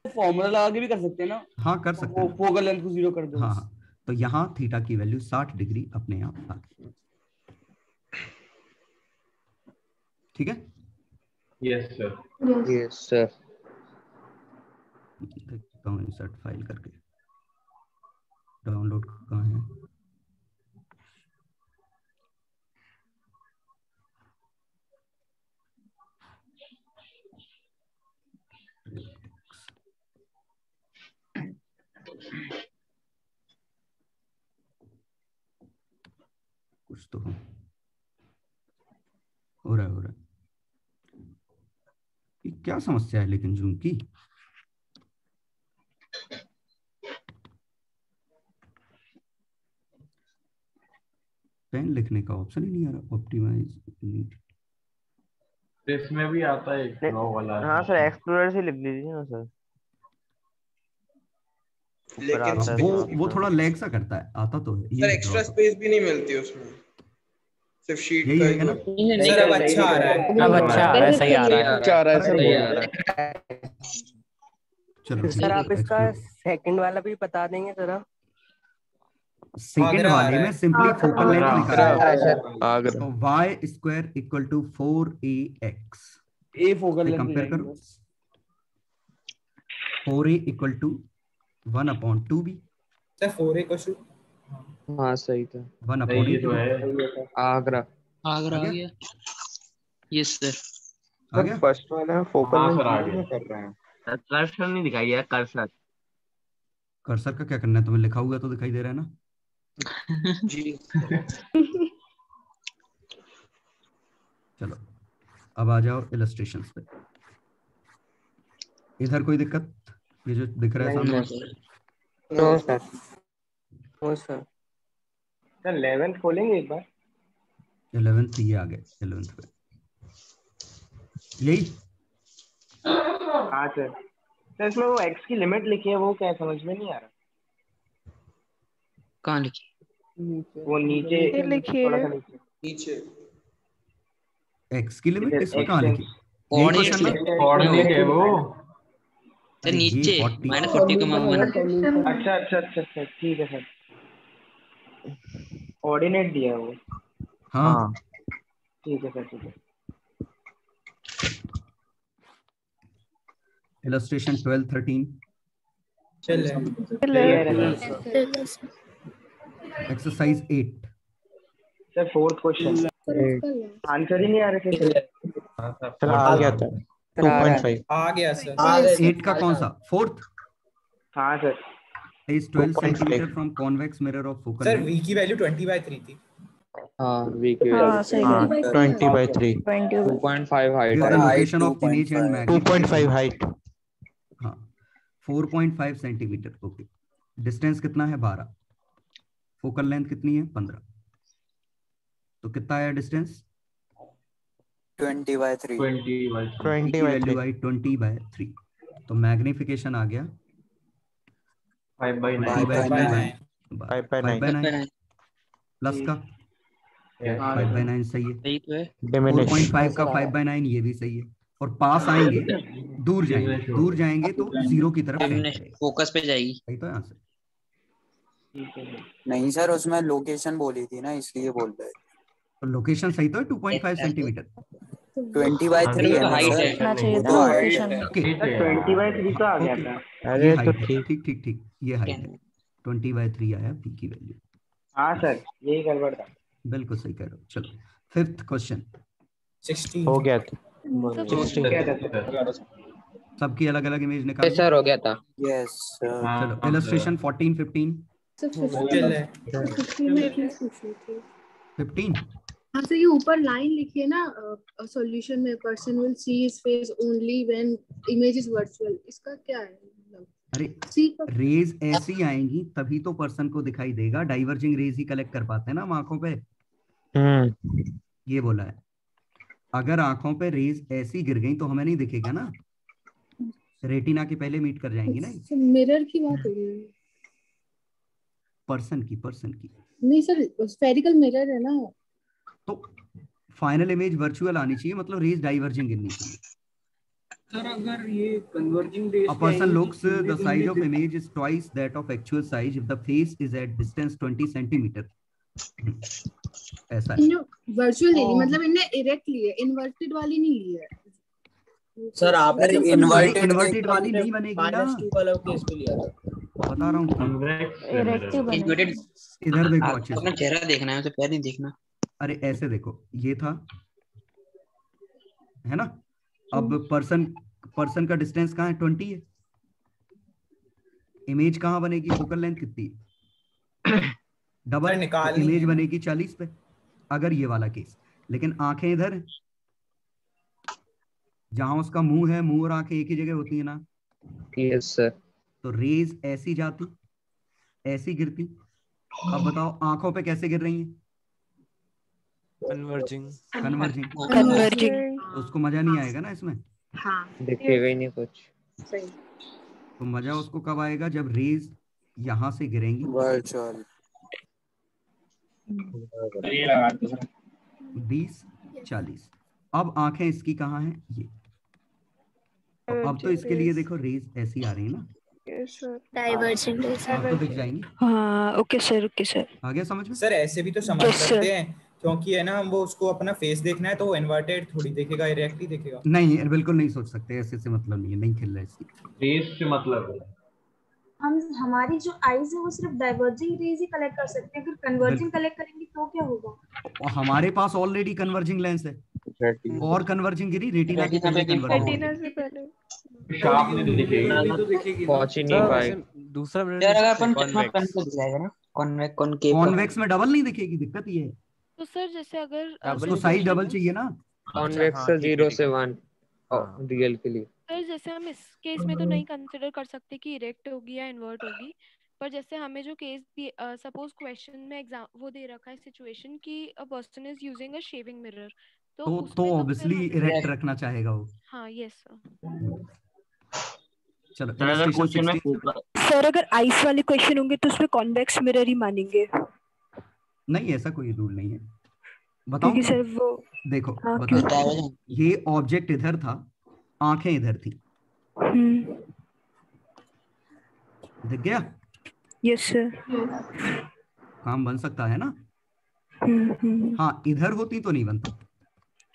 फॉर्मूला लगा के भी कर सकते हैं ना। हाँ कर सकते हैं। फोकल लेंथ को 0 कर दो। हाँ तो यहाँ थीटा की वैल्यू 60 डिग्री अपने आप आ गई। ठीक है? Yes sir. Yes sir. देखता हूँ इंसर्ट फाइल करके, डाउनलोड कहाँ है? कुछ तो हो रहा है। ये क्या समस्या है लेकिन जूम की? पेन लिखने का ऑप्शन ही नहीं आ रहा। ऑप्टिमाइज इसमें भी आता है एक ड्रॉ वाला। हाँ सर एक्सप्लोरर से लिख लीजिए ना सर। वो थोड़ा लैग सा करता है, आता तो है। सर एक्स्ट्रा स्पेस भी नहीं मिलती उसमें, सिर्फ शीट यही का है ना? सर अब अच्छा आ रहा है। अब अच्छा आ रहा है, सही आ रहा है। अच्छा आ रहा है सर। सही आ रहा है। चलो सर आप इसका सेकंड वाला भी बता देंगे जरा। सेकंड वाले में सिंपली फोकल लेंथ निकाल आगरा। तो y square equal to 4ax। A focal length compare करो। 4a equal to 1/2b। Sir 4a को शू। हाँ सही था। 1/8 आगरा। आगरा आ गया। Yes sir. आ गया। फर्स्ट वाला फोकल सर आ लेंथ गया। कर रहे हैं। कर्सर नहीं दिखाई दिया। कर्सर कर्सर का क्या करना है? तुम्हें लिखा हुआ तो दिखाई दे रहा है ना? जी। चलो अब आ जाओ इलस्ट्रेशंस पे। इधर कोई दिक्कत? ये जो दिख रहा है सामने? No sir. ओ सर सर 11th खोलेंगे एक बार। 11th ये आ गए। 11th पे यही हाँ सर। तो इसमें वो x की लिमिट लिखी है, वो क्या समझ में नहीं आ रहा। कहाँ लिखी? वो नीचे लिखिए थोड़ा सा नीचे x की लिमिट इसमें कहाँ लिखी? कोऑर्डिनेट्स कोऑर्डिनेट है वो। सर नीचे -40,1। अच्छा ठीक है सर। कोऑर्डिनेट दिया है वो। हाँ ठीक है सर, ठीक है। Illustration 12-13 exercise 8 sir 4th question answer ही नहीं आ रहे थे। सर आ गया था 2.5 आ गया सर। 8 का कौन सा? 4th? हाँ sir. is 12 centimeter from convex mirror of focal sir length. v की वैल्यू 20/3 थी। हाँ v की value 20/3 2.5 height Give the location of image and magnitude. 2.5 height. हाँ 4.5 सेंटीमीटर। ओके, डिस्टेंस कितना है? 12। फोकल लेंथ कितनी है? 15। तो कितना आया डिस्टेंस? 20/3 वैल्यू आई 20/3। तो मैग्निफिकेशन आ गया 5/9 प्लस का 5/9 सही है। सही तो है। 4.5 का 5/9 ये भी सही है। और पास आएंगे, दूर जाएंगे तो 0 की तरफ फोकस पे जाएगी। सही तो आंसर। नहीं सर, उसमें लोकेशन बोली थी ना, इसलिए बोल रहे। तो लोकेशन सही तो है 2.5 सेंटीमीटर। 20/3 है ना सर। 20/3 तो आ गया था। अरे तो ठीक ये हाइट है। 20/3 आया पी की वैल्यू। हाँ सर, यही गड़बड़ था। बिल्कुल सही कह रहे हो। चलो 5th क्वेश्चन 16 हो गया था। सबकी अलग अलग इमेज निकाल सर हो गया था। Yes sir. चलो इलस्ट्रेशन 14-15 15। हाँ सर, ये ऊपर लाइन लिखिए ना, सॉल्यूशन में person will see his face only when image is virtual. इसका क्या है? अरे रेज ऐसी आएंगी तभी तो पर्सन को दिखाई देगा। डाइवर्जिंग रेज ही कलेक्ट कर पाते हैं ना हम आंखों पे। ये बोला है। अगर आंखों पे रेज ऐसी गिर गई तो हमें नहीं दिखेगा ना, रेटिना के पहले मीट कर जाएंगी ना। मिरर की बात हो रही है। पर्सन की नहीं सर, स्फेरिकल मिरर है ना। तो फाइनल इमेज वर्चुअल आनी चाहिए, मतलब रेज डाइवर्जिंग गिरनी चाहिए। सर अगर ये converging rays A person looks the size of image is twice that of actual size if the face is at distance 20 centimeter. ऐसा है। वर्चुअल नहीं, मतलब इन्हें इरेक्ट ली है, इन्वर्टेड वाली नहीं ली है। सर आपने इन्वर्टेड वाली नहीं बनेगी ना। वाला केस पे लिया था, बता रहा हूँ। इधर देखो अच्छे अपना चेहरा देखना है, उसे पैर नहीं देखना। अरे ऐसे देखो, ये था है ना। अब पर्सन का डिस्टेंस कहाँ है? 20 है। इमेज कहाँ बनेगी? फोकल लेंथ कितनी है? डबल तो इमेज बनेगी 40 पे, अगर ये वाला केस। लेकिन आंखें इधर है, जहां उसका मुंह है, मुंह और आंखें एक ही जगह होती है ना। Yes sir. तो रेज ऐसी जाती, ऐसी गिरती। अब बताओ आंखों पे कैसे गिर रही हैं? कन्वर्जिंग। तो उसको मजा नहीं आएगा ना इसमें। हाँ, दिखेगा ही नहीं कुछ। सही। तो मजा उसको कब आएगा? जब रेज यहाँ से गिरेंगी। वर्चुअल 20-40। अब आंखें इसकी कहाँ हैं? ये। अब तो इसके लिए देखो रेज ऐसी आ रही है ना, डाइवर्जिंग रेज। अब तो दिख जाएंगी। हाँ ओके सर आ गया समझ में? सर ऐसे भी तो समझ सकते हैं, क्योंकि है ना वो उसको अपना फेस देखना है तो वो इन्वर्टेड थोड़ी देखेगा, इरेक्ट ही देखेगा। नहीं बिल्कुल नहीं सोच सकते, ऐसे से मतलब नहीं है, नहीं खेल रहा है इसकी। फेस से मतलब है हमारी जो आईज है वो सिर्फ डाइवर्जिंग रेज ही कलेक्ट कर सकते हैं। अगर कन्वर्जिंग कलेक्ट करेंगे तो क्या होगा? और हमारे पास ऑलरेडी कन्वर्जिंग लेंस है, और कन्वर्जिंग गिरी रेटिना की पहले कन्वर्जिंग शार्प नहीं दिखेगी, पहुंच ही नहीं पाएगी। दूसरा यार अगर अपन चश्मा पहन के दिखाएगा ना कॉन्वेक्स में डबल नहीं दिखेगी, दिक्कत ये है। तो सर जैसे अगर उसको साइज डबल चाहिए ना। कॉन्वेक्स से 0 से 1 रियल के लिए। सर जैसे हम इस केस में तो नहीं कंसीडर कर सकते कि इरेक्ट होगी या इन्वर्ट होगी, पर जैसे हमें जो केस सपोज क्वेश्चन में एग्जाम वो दे रखा है सिचुएशन कि a person is using a shaving mirror, तो ऑब्वियसली इरेक्ट रखना चाहेगा वो। हाँ यस सर। चलो सर अगर क्वेश्चन में सर अगर आइस वाले क्वेश्चन होंगे तो उसमें कॉन्वेक्स मिरर ही मानेंगे। नहीं, ऐसा कोई रूल नहीं है। बताओ क्योंकि सर वो देखो, हाँ, बताओ ये ऑब्जेक्ट इधर था, आंखें इधर थी, दिख गया? Yes sir. काम बन सकता है ना? हाँ, इधर होती तो नहीं बनता।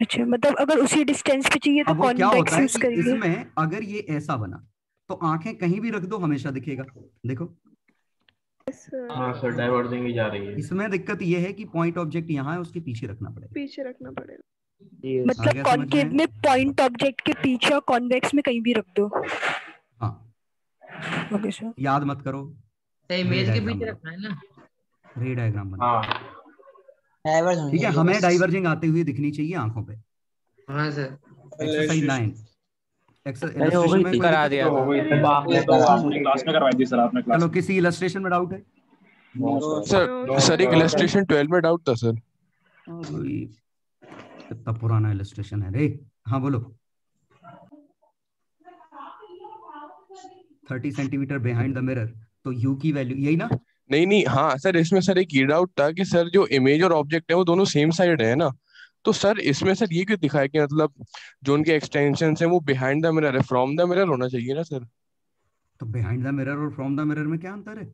अच्छा, मतलब अगर उसी डिस्टेंस पे चाहिए तो अब वो क्या होता है यूज कि करेंगे। इसमें अगर ये ऐसा बना तो आंखें कहीं भी रख दो हमेशा दिखेगा। देखो हाँ सर, डाइवर्जिंग ही जा रही है। इसमें दिक्कत ये है कि पॉइंट ऑब्जेक्ट यहाँ है, उसके पीछे रखना पड़ेगा। पीछे रखना पड़ेगा। मतलब कॉनकेव में पॉइंट ऑब्जेक्ट के पीछे और कॉन्वेक्स में कहीं भी रख दो। हाँ ओके सर। याद मत करो, इमेज के पीछे रखना है ना, रे डायग्राम बना। डाइवर्जन। ठीक है, हमें डाइवर्जिंग आते हुए दिखनी चाहिए आंखों पे। हाँ सर। एक्सरसाइज 9 इलस्ट्रेशन में करा दिया तो था। क्लास में करवाई थी सर आपने क्लास चलो, किसी इलस्ट्रेशन में डाउट है? सर एक इलस्ट्रेशन 12 में डाउट था सर। कितना पुराना इलस्ट्रेशन है रे। हाँ बोलो। 30 सेंटीमीटर बिहाइंड द मिरर, तो यू की वैल्यू यही ना? नहीं, हाँ सर, इसमें सर एक ये डाउट था कि सर जो इमेज और ऑब्जेक्ट है वो दोनों सेम साइड है ना, तो सर इसमें सर ये क्यों दिखाया कि मतलब जो उनके एक्सटेंशन है वो बिहाइंड द मिरर है, फ्रॉम द मिरर होना चाहिए ना सर? तो बिहाइंड द मिरर और फ्रॉम द मिरर में क्या अंतर है?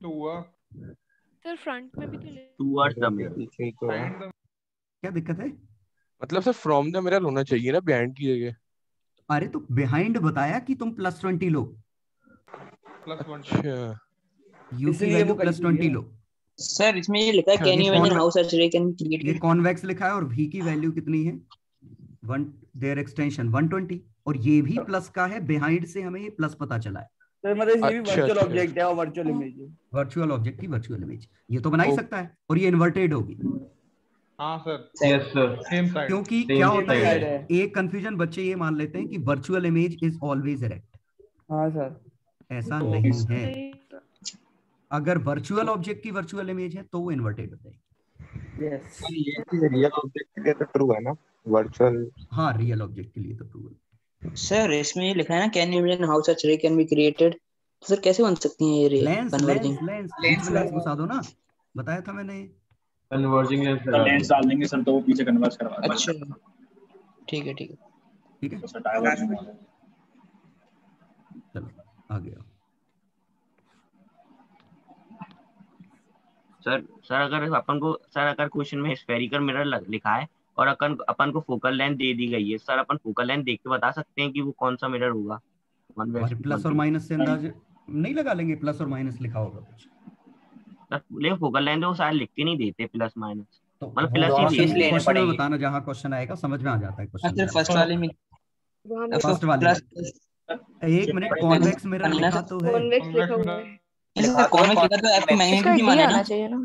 सर फ्रंट में भी तो टुवर्ड्स द मिरर क्या दिक्कत है? मतलब सर फ्रॉम द मिरर होना चाहिए ना बिहाइंड की जगह। अरे तो बिहाइंड बताया कि तुम +20 लो, अच्छा यू की वैल्यू +20 लो। सर इसमें ये लिखा है कैन यू इमेजिन हाउ सच रे कैन क्रिएट। ये कॉन्वेक्स लिखा है और v की वैल्यू कितनी है? 1 देयर एक्सटेंशन 120, और ये भी प्लस का है, बिहाइंड से हमें ये प्लस पता चला है। तो मतलब ये भी वर्चुअल ऑब्जेक्ट है और वर्चुअल इमेज है। वर्चुअल ऑब्जेक्ट की वर्चुअल इमेज ये तो बना ही सकता है, और ये इन्वर्टेड होगी। हाँ sir, yes sir, same side. क्योंकि क्या होता है, एक कंफ्यूजन बच्चे ये मान लेते हैं कि virtual image is always erect. हाँ सर, ऐसा नहीं है। अगर वर्चुअल ऑब्जेक्ट की वर्चुअल इमेज है तो वो इन्वर्टेड हो जाएगी। यस। ये रियल ऑब्जेक्ट के लिए तो ट्रू है ना, वर्चुअल। हाँ, रियल ऑब्जेक्ट के लिए तो ट्रू है। सर इसमें ये लिखा है ना कैन यू इमेजिन हाउ सच रे कैन बी क्रिएटेड, तो सर कैसे बन सकती हैं ये रे? लेंस लेंस घुसा दो ना, बताया था मैंने। कन्वर्जिंग लेंस डाल देंगे सर तो वो पीछे कन्वर्ज करवा देंगे। अच्छा ठीक है तो सर डाइवर्जन चलो आ गया। सर अगर क्वेश्चन में स्फेरिकल मिरर लिखा है और अपन को फोकल लेंथ दे दी गई है, सर अपन फोकल लेंथ देख के बता सकते हैं कि वो कौन सा मिरर होगा? प्लस और माइनस से अंदाज नहीं लगा लेंगे, प्लस और माइनस लिखा होगा कुछ। लेकिन फोकल लेंथ वो शायद लिख के नहीं देते प्लस माइनस, तो मतलब प्लस ही देते। क्वेश्चन में बताना, जहाँ क्वेश्चन आएगा समझ में आ जाता है क्वेश्चन। फर्स्ट वाले में फर्स्ट वाले एक मिनट, कॉन्वेक्स मिरर लिखा तो है। कॉन्वेक्स लिखा हुआ है। कॉन्वेक्स लिखा तो आपको मैग्नीट्यूड ही मानना चाहिए ना।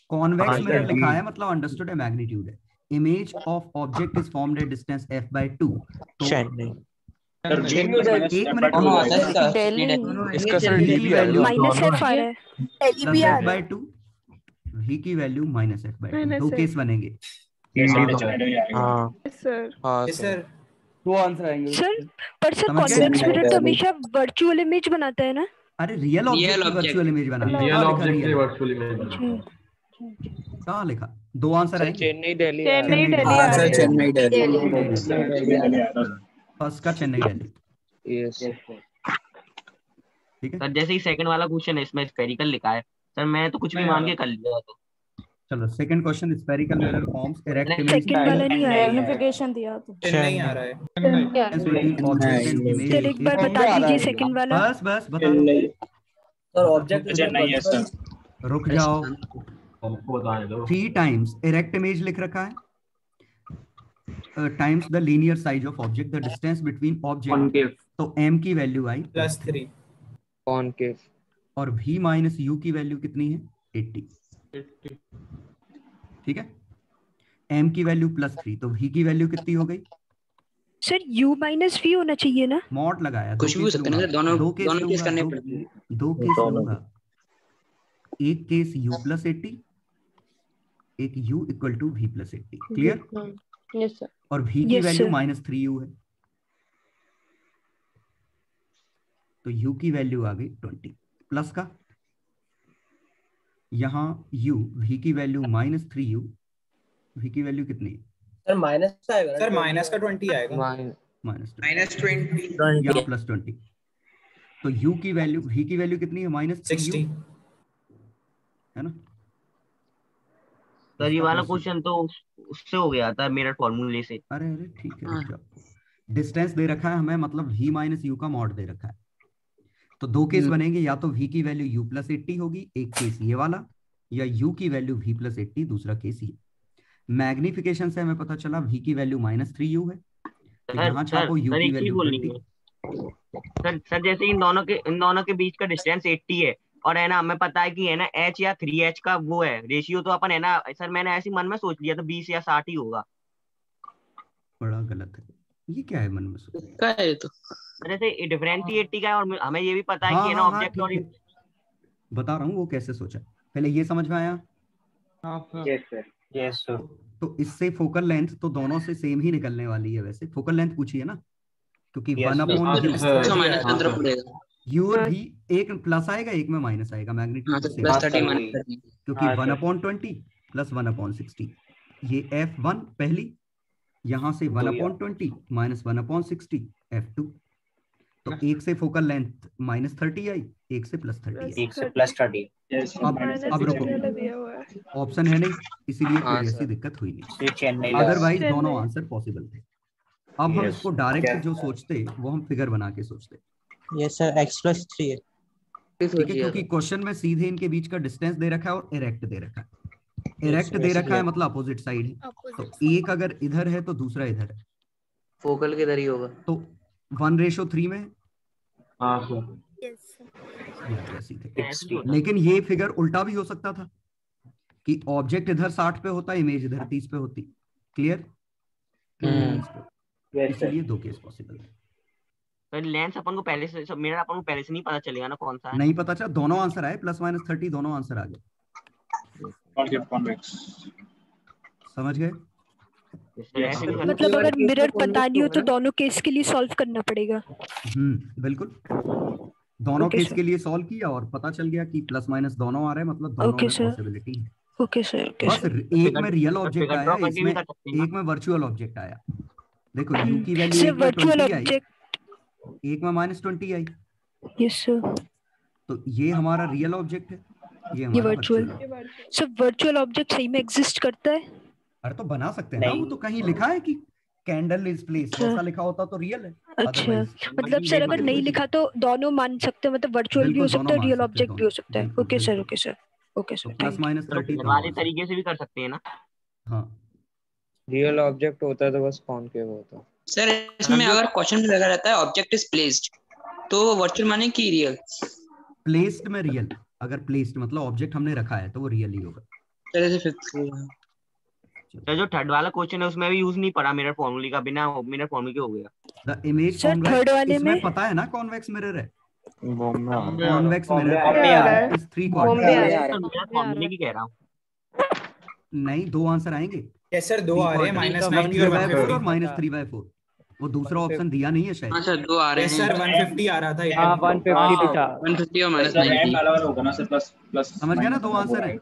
कॉन्वेक्स मिरर लिखा है मतलब अंडरस्टूड है, मैग्नीट्यूड है। Image of object is formed at distance f/2। तो एक मिनट, इसका सर डी की वैल्यू f/2, v की वैल्यू -f/2। दो केस बनेंगे। सर दो आंसर आएंगे सर। पर सर कॉन्वेक्स मिरर तो हमेशा वर्चुअल इमेज बनाता है ना? अरे रियल ऑब्जेक्ट की वर्चुअल इमेज बनाता है। रियल ऑब्जेक्ट की वर्चुअल इमेज कहाँ लिखा? दो आंसर आएंगे। चेन्नई दिल्ली। चेन्नई दिल्ली। फर्स्ट का चेन्नई दिल्ली। यस ठीक है सर। जैसे ही सेकंड वाला क्वेश्चन है इसमें स्फेरिकल लिखा है सर, मैं तो कुछ भी मान के कर लिया। तो चलो second question, spherical mirror forms erect image. Second वाला नहीं आया, नोटिफिकेशन दिया तो नहीं आ रहा है। सर एक बार बता दीजिए सेकंड वाला। बस बता दो सर। ऑब्जेक्ट चेन्नई है सर। रुक जाओ, हमको बताने दो। 3 टाइम्स इरेक्ट इमेज लिख रखा है, times the linear size of object, the distance between object. तो m की वैल्यू आई +3 कॉनकेव, और v माइनस u की वैल्यू कितनी है? 80। ठीक है, m की वैल्यू +3, तो v की वैल्यू कितनी हो गई? सर u माइनस v होना चाहिए ना? मॉड लगाया, कुछ भी हो सकता है ना, दोनों केस करने पड़ेंगे। दो केस लूंगा। एक केस u +80, एक u = v +80। Clear? Yes sir. और v की वैल्यू -3u है, तो u की वैल्यू आ गई 20 प्लस का, यहाँ u v की वैल्यू -3u, v की वैल्यू कितनी है सर माइनस आएगा ना? सर माइनस का 20 आएगा, -20 यहाँ +20, तो u की वैल्यू v की वैल्यू कितनी है -60 है ना। सर ये वाला क्वेश्चन तो उससे हो गया था मिरर फॉर्मूले से। अरे ठीक है, डिस्टेंस दे रखा है हमें, मतलब v माइनस यू का मॉड दे रखा है, तो दो केस बनेंगे, या तो v की वैल्यू u + 80 होगी, एक केस ये वाला, या u की वैल्यू v + 80, दूसरा केस ये। मैग्निफिकेशन से हमें पता चला v की वैल्यू -3u है, तो यहाँ छापो u की वैल्यू 20। सर जैसे इन दोनों के बीच का डिस्टेंस 80 है, और है ना हमें पता है कि है ना h या 3h का वो है रेशियो, तो अपन है ना सर मैंने ऐसी मन में सोच लिया था 20 या 60 ही होगा। बड़ा गलत है, ये क्या है मन में सोच क्या है तो जैसे डिफरेंस ही 80 का है, और हमें ये भी पता है कि है ना ऑब्जेक्ट और बता रहा हूँ वो कैसे सोचा, पहले ये समझ में आया। Yes sir. तो इससे फोकल लेंथ तो दोनों से सेम ही निकलने वाली है, वैसे फोकल लेंथ पूछी है ना, क्योंकि 1/u u और v एक प्लस आएगा एक में माइनस आएगा, मैग्नीट्यूड क्योंकि 1/20 + 1/60, ये f1 पहली, यहाँ से 1/20 - 1/60 f2, तो एक से फोकल लेंथ -30 आई, एक से +30 आई, एक से +30। अब रुको, ऑप्शन है नहीं, इसीलिए कोई ऐसी दिक्कत हुई नहीं, अदरवाइज दोनों आंसर पॉसिबल थे। अब हम इसको डायरेक्ट जो सोचते वो हम फिगर बना के सोचते। यस सर, x + 3 है, ठीक है, क्योंकि क्वेश्चन में सीधे इनके बीच का डिस्टेंस दे रखा है और इरेक्ट दे रखा है, इरेक्ट दे रखा है मतलब अपोजिट साइड है, तो एक अगर इधर है तो दूसरा इधर है, फोकल किधर ही होगा, तो 1:3 में। हाँ सर, लेकिन ये फिगर उल्टा भी हो सकता था कि ऑब्जेक्ट इधर 60 पे होता, इमेज इधर 30 पे होती, क्लियर। इसलिए दो केस पॉसिबल है। तो लेंस अपन को पहले से मिरर अपन को पहले से नहीं पता चलेगा ना कौन सा है, नहीं पता चला, दोनों आंसर आए, +-30 दोनों आंसर आ गए, समझ गए। मतलब अगर मिरर पता नहीं हो तो दोनों केस के लिए सॉल्व करना पड़ेगा। बिल्कुल, दोनों केस के लिए सॉल्व किया और पता चल गया कि +- दोनों आ रहे हैं, मतलब दोनों में पॉसिबिलिटी है। ओके सर, बस एक में रियल ऑब्जेक्ट आया, इसमें एक में वर्चुअल ऑब्जेक्ट आया। देखो u की वैल्यू वर्चुअल ऑब्जेक्ट एक में -20 आई। यस सर, तो ये हमारा रियल ऑब्जेक्ट है, ये वर्चुअल। सर वर्चुअल ऑब्जेक्ट सही में एग्जिस्ट करता है? अरे तो बना सकते हैं ना, वो तो कहीं लिखा है कि कैंडल इज प्लेस, ऐसा लिखा होता तो रियल है। अच्छा, मतलब सर अगर नहीं लिखा तो दोनों मान सकते हैं, मतलब वर्चुअल भी हो सकता है, रियल ऑब्जेक्ट भी हो सकता है। Okay sir, okay sir, okay sir. +-30 वाले तरीके से भी कर सकते हैं ना। हाँ, रियल ऑब्जेक्ट होता है तो बस कॉनकेव होता है। सर इसमें अगर क्वेश्चन में लगा रहता है ऑब्जेक्ट इज प्लेस्ड, तो वर्चुअल माने कि रियल? प्लेस्ड में रियल, अगर प्लेस्ड मतलब ऑब्जेक्ट हमने रखा है तो वो रियल ही होगा। चलिए फिर तो जो थर्ड वाला क्वेश्चन है उसमें भी यूज नहीं पड़ा मिरर फॉर्मूले का, बिना मिरर फॉर्मूले के हो गया। द इमेज थर्ड वाले में पता है ना कॉन्वेक्स मिरर है, कॉन्वेक्स मिरर इज 3 क्वाड्रेंट। फॉर्मूले की कह रहा हूं, नहीं, दो आंसर आएंगे। यस सर, दो आ रहे हैं, -90 और 1/4 और -3/4। वो दूसरा ऑप्शन दिया नहीं है शायद। अच्छा, दो आ रहे हैं सर, 150 आ रहा था। हां 150 भी था, 150 और -90 अलग होगा ना सर, प्लस समझ गए ना, दो आंसर है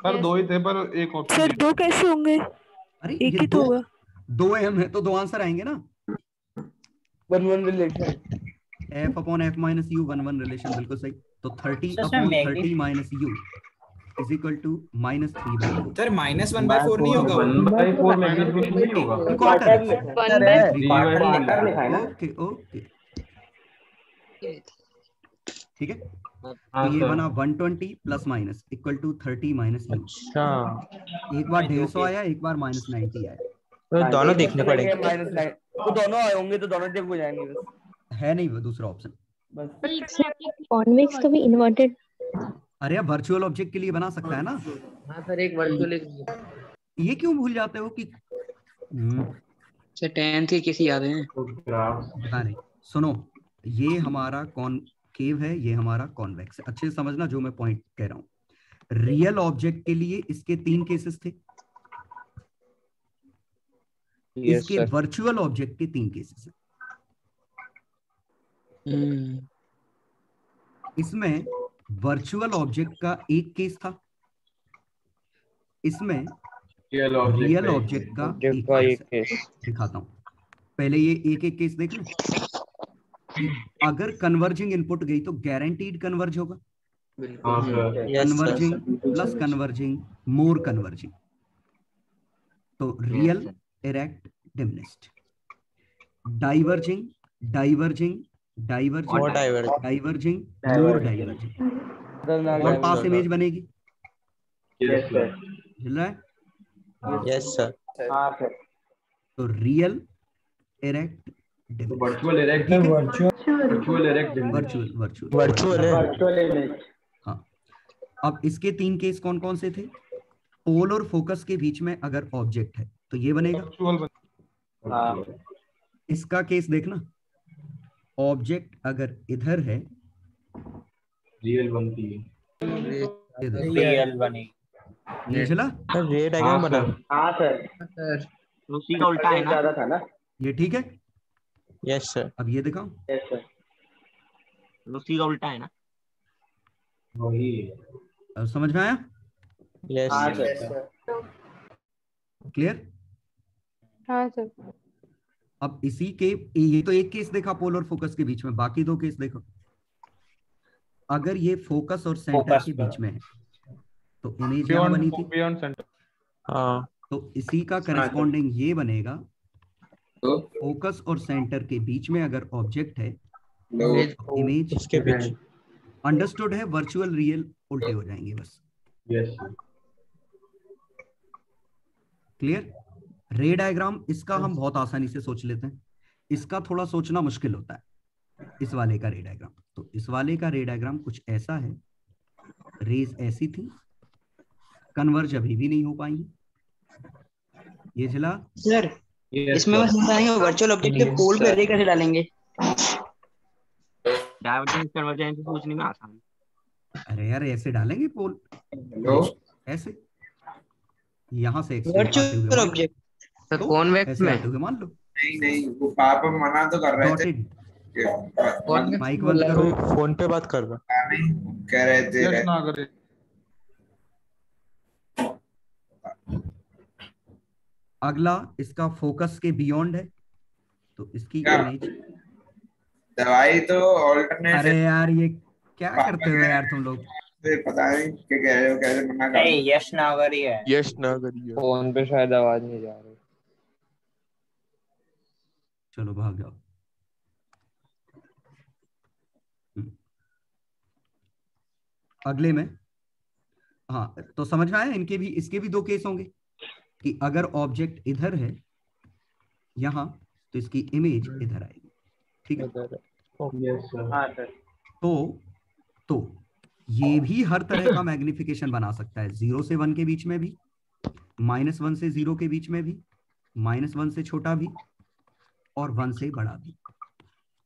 पर दो ही थे, पर एक ऑप्शन सर दो कैसे होंगे? अरे एक ही तो होगा, दो m है तो दो आंसर आएंगे ना। 1-1 रिलेशन, f/f - u 1-1 रिलेशन, बिल्कुल सही। तो 30/30 - u is equal to -3/4। Sir -1/4 नहीं होगा, 1/4 मैग्नीट्यूड नहीं होगा, ओके ओके, ठीक है। तो ये बना 120 ± इक्वल टू 30 - u। अच्छा, एक बार 150 आया, एक बार -90 आया, तो दोनों देखने पड़ेंगे। -9 तो दोनों आए होंगे, तो दोनों जब हो जाएंगे बस, है नहीं वो दूसरा ऑप्शन बस। कॉन्वेक्स तो भी इन्वर्टेड। अरे अब वर्चुअल ऑब्जेक्ट के लिए बना सकता है ना। हां सर, एक वर्चुअल ये क्यों भूल जाते हो कि सर 10th के किसी याद है? पता नहीं। सुनो, ये हमारा कॉनकेव है, ये हमारा कॉन्वेक्स है, अच्छे से समझना जो मैं पॉइंट कह रहा हूँ। रियल ऑब्जेक्ट के लिए इसके 3 केसेस थे, इसके वर्चुअल ऑब्जेक्ट के 3 केसेस हैं। इसमें वर्चुअल ऑब्जेक्ट का एक केस था, इसमें रियल ऑब्जेक्ट का एक केस दिखाता हूं। पहले ये एक एक केस देख लो। अगर कन्वर्जिंग इनपुट गई तो गारंटीड कन्वर्ज होगा, converging plus converging more converging, तो real erect diminished, diverging diverging diverging diverging more diverging, और पास इमेज बनेगी। मिल रहा है? Yes sir. तो real erect virtual erect virtual erect virtual image. हाँ, अब इसके तीन केस कौन कौन से थे? पोल और फोकस के बीच में अगर ऑब्जेक्ट है तो ये बनेगा। इसका केस देखना, ऑब्जेक्ट अगर इधर है रियल बनती है, रियल बनेगी। ये चला रे डायग्राम बना। हाँ सर उसी का उल्टा है ना, ज्यादा था ना। ये ठीक है? Yes sir. अब ये दिखाओ, यस सर, उसी का उल्टा है ना, वही। अब समझ में आया? Yes sir. क्लियर? हाँ सर। अब इसी के, ये तो एक केस देखा पोल और फोकस के बीच में, बाकी दो केस देखो। अगर ये फोकस और सेंटर के बीच में है तो इमेज यहाँ बनी थी, बियॉन्ड सेंटर। हाँ, तो इसी का करस्पॉन्डिंग ये बनेगा। फोकस और सेंटर के बीच में अगर ऑब्जेक्ट है तो इमेज उसके बीच। अंडरस्टूड है? वर्चुअल रियल उल्टे हो जाएंगे बस। यस। क्लियर? रे डायग्राम इसका हम बहुत आसानी से सोच लेते हैं, इसका थोड़ा सोचना मुश्किल होता है। इस वाले का रे डायग्राम, तो इस वाले का रे डायग्राम कुछ ऐसा है। रेज ऐसी थी, कन्वर्ज अभी भी नहीं हो पाई। ये चला सर। इसमें मैं समझा नहीं, वर्चुअल ऑब्जेक्ट के पोल पे रे कैसे डालेंगे? डाइवर्जेंस कन्वर्जेंस सोचने में आसान। अरे यार ऐसे डालेंगे पोल, ऐसे यहाँ से वर्चुअल ऑब्जेक्ट तो कॉन्वेक्स में मान लो। नहीं वो पापा मना तो कर रहे थे, माइक बंद करो, फोन पे बात कर रहा। कह रहे थे ना करे। अगला इसका फोकस के बियॉन्ड है, तो इसकी इमेज दवाई तो ऑल्टरनेट। अरे यार ये क्या करते हो यार तुम लोग? पता नहीं क्या कह रहे हो, कैसे मना कर? नहीं यश नागरी है, यश नागरी है। फोन पे शायद आवाज नहीं जा रही। चलो भाग जाओ। अगले में, हाँ तो समझ में आया? इनके भी, इसके भी दो केस होंगे कि अगर ऑब्जेक्ट इधर है यहाँ तो इसकी इमेज इधर आएगी। ठीक है? तो ये भी हर तरह का मैग्निफिकेशन बना सकता है, 0 से 1 के बीच में भी, -1 से 0 के बीच में भी, -1 से छोटा भी, और 1 से बड़ा भी।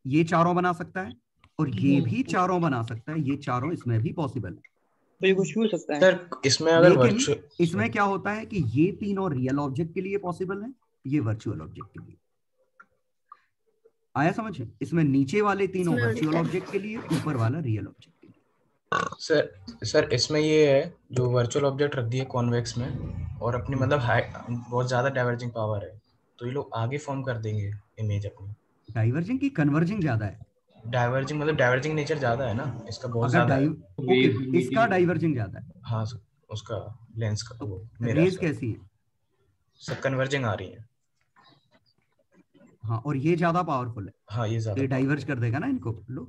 ये चारों बना सकता है और ये भी चारों बना सकता है। ये चारों इसमें भी पॉसिबल है। तो ये कुछ भी हो सकता है सर। इसमें अगर लेकिन इसमें क्या होता है कि ये तीनों रियल ऑब्जेक्ट के लिए पॉसिबल है, ये वर्चुअल ऑब्जेक्ट के लिए। आया समझ? इसमें नीचे वाले तीनों वर्चुअल ऑब्जेक्ट के लिए, ऊपर वाला रियल ऑब्जेक्ट के लिए। सर इसमें ये है जो वर्चुअल ऑब्जेक्ट रख दिए कॉन्वेक्स में, और अपनी मतलब बहुत ज्यादा डाइवर्जिंग पावर है, तो ये लोग आगे फॉर्म कर देंगे इमेज अपनी। डाइवर्जिंग की कन्वर्जिंग ज्यादा है? डाइवर्जिंग मतलब डाइवर्जिंग नेचर ज्यादा है ना इसका, बहुत ज्यादा है। इसका डाइवर्जिंग ज्यादा है। हाँ उसका लेंस का। रेज कैसी है? सब कन्वर्जिंग आ रही है। हाँ, और ये ज्यादा पावरफुल है। हाँ ये ज्यादा, ये डाइवर्ज कर देगा ना इनको। लो,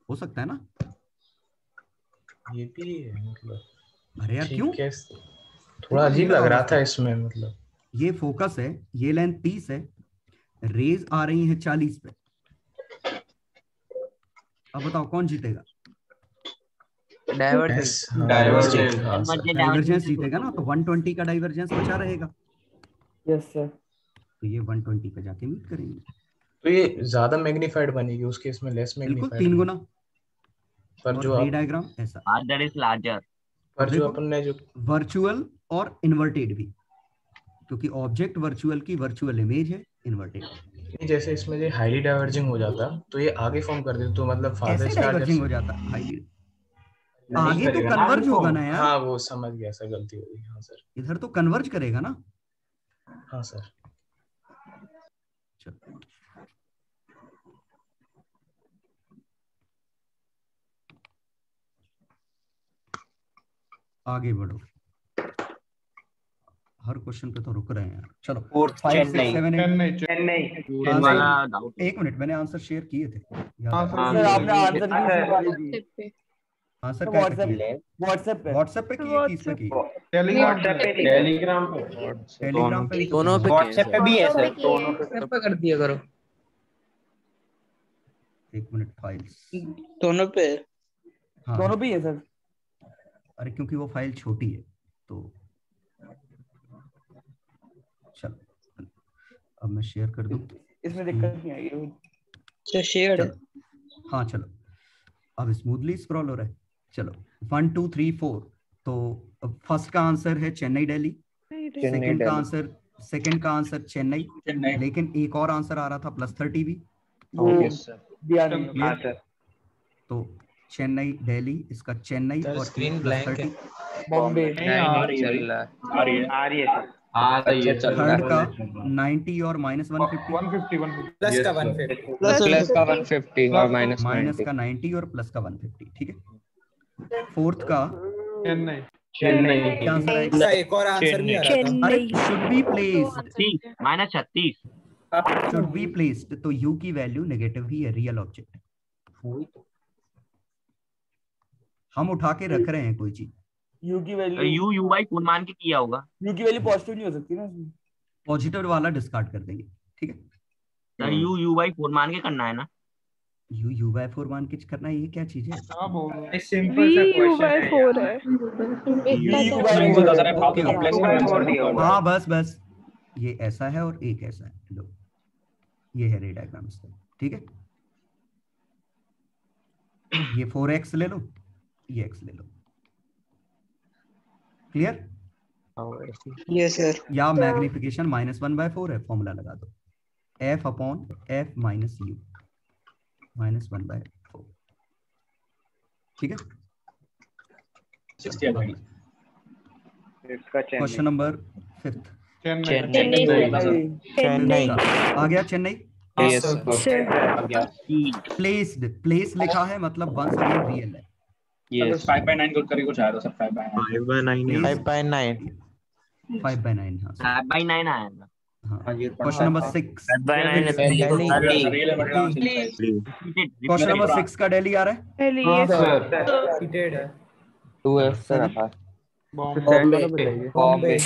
हो सकता है ना? ये भी है मतलब। अरे यार क्यों? थोड़ा अजीब लग रहा था इसमें। मतलब ये फोकस है, ये लेंथ 30 है, रेज आ रही है 40 पे। अब बताओ कौन जीतेगा? डाइवर्जेंस जीतेगा ना, तो 120 का डाइवर्जेंस बचा रहेगा। Yes sir. तो ये 120 पे जाके मीट करेंगे, तो ये ज्यादा मैग्नीफाइड बनेगी, उसके इसमें लेस मैग्नीफाइड। बिल्कुल 3 गुना। पर जो रे डायग्राम ऐसा, लार्जर इज लार्जर। पर जो अपन ने जो वर्चुअल और इन्वर्टेड भी, क्योंकि ऑब्जेक्ट वर्चुअल की वर्चुअल इमेज है, इन्वर्टेड। नहीं, जैसे इसमें ये हाईली डाइवर्जिंग हो जाता तो ये आगे फॉर्म कर देते, तो मतलब फादर कैसे स्टार डाइवर्जिंग हो जाता हाईली? नहीं आगे तो करेगा ना कन्वर्ज वो होगा ना यार। हाँ वो समझ गया सर, गलती हो गई। हाँ सर, इधर तो कन्वर्ज करेगा ना। हाँ सर। चलो आगे बढ़ो, हर क्वेश्चन पे तो रुक रहे हैं यार। चलो 5 6 7 8 एक मिनट, मैंने आंसर शेयर किए थे। सर आपने आंसर की दी। आंसर व्हाट्सएप पे व्हाट्सएप पे किए, किस पे किए? टेलीग्राम पे दोनों पे व्हाट्सएप पे भी है सर, दोनों पे कर दिया करो। एक मिनट, फाइल्स दोनों पे हाँ दोनों पे ही है सर। अरे क्योंकि वो फाइल छोटी है तो चलो अब मैं शेयर कर दूं। इसमें दिक्कत नहीं आएगी। अच्छा शेयर है। हाँ चलो अब स्मूथली स्क्रॉल हो रहा है। चलो 1 2 3 4। तो फर्स्ट का आंसर है चेन्नई दिल्ली, सेकंड का आंसर चेन्नई, लेकिन एक और आंसर आ रहा था +30 भी। तो चेन्नई दिल्ली, इसका चेन्नई और स्क्रीन ब्लैंक है। बॉम्बे थर्ड का 90 और -150 प्लस का 150 और माइनस का 90 और प्लस का 150। ठीक है। फोर्थ का चेन्नई क्या आंसर है? इसका एक और आंसर भी आ रहा था। अरे should be placed -36 should be placed. तो यू की वैल्यू नेगेटिव ही है, रियल ऑब्जेक्ट है। हम उठा के रख रहे हैं कोई चीज। यू की वैल्यू यू बाई पूर्ण मान के किया होगा। यू की वैल्यू पॉजिटिव नहीं हो सकती ना इसमें। पॉजिटिव वाला डिस्कार्ड कर देंगे। ठीक है सर यू बाई पूर्ण मान के करना है ना। यू बाय 4 मान के करना है, ये क्या चीज है? सिंपल सा क्वेश्चन है। हाँ बस ये ऐसा है और एक ऐसा है। लो ये है रे डायग्राम इसका। ठीक है ये 4x ले लो, ये x ले लो। क्लियर? Yes sir. या मैग्निफिकेशन -1/4 है, फॉर्मूला लगा दो f upon f minus u -1/4। ठीक है। क्वेश्चन नंबर 5 चेन्नई आ गया। चेन्नई प्लेस लिखा है मतलब वंस अगेन रियल है। यस 5/9 करके कुछ आया था सर। 5/9 5/9 5/9 हाँ 5/9 आया था। क्वेश्चन नंबर 6 क्वेश्चन नंबर 6 का दिल्ली आ रहा है। रिपीटेड है 2f सर। बॉम्बे।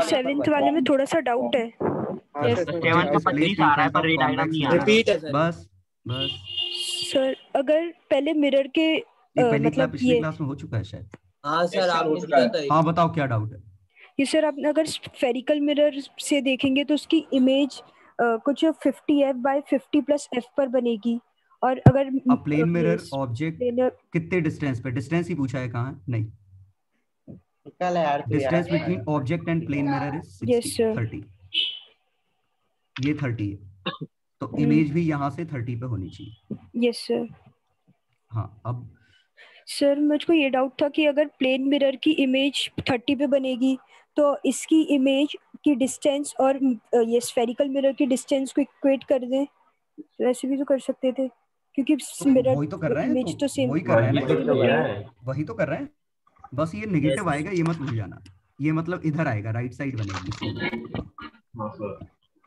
सेवेंथ वाले में थोड़ा सा डाउट है। 7 का 25 आ रहा है पर रे डायग्राम नहीं आ रहा। बस सर अगर पहले मिरर के मतलब पिछली क्लास में हो चुका है शायद। हाँ सर आप हो चुका है। हाँ बताओ क्या डाउट है? ये सर आप अगर स्फेरिकल मिरर से देखेंगे तो उसकी इमेज कुछ 50f/50 + f पर बनेगी। और अगर प्लेन मिरर ऑब्जेक्ट कितने डिस्टेंस पे? डिस्टेंस ही पूछा है, कहाँ? नहीं, distance between object and plane mirror is 30। ये 30 है तो इमेज भी यहाँ से 30 पे होनी चाहिए। Yes sir. हाँ अब सर मुझको ये डाउट था कि अगर प्लेन मिरर की इमेज 30 पे बनेगी तो इसकी इमेज की डिस्टेंस और ये स्फेरिकल मिरर की डिस्टेंस को इक्वेट कर दें, वैसे भी तो कर सकते थे क्योंकि मिरर वही तो कर रहे हैं, इमेज तो सेम वही कर रहे हैं। बस ये नेगेटिव आएगा, ये मत भूल जाना। ये मतलब इधर आएगा, राइट साइड बनेगी।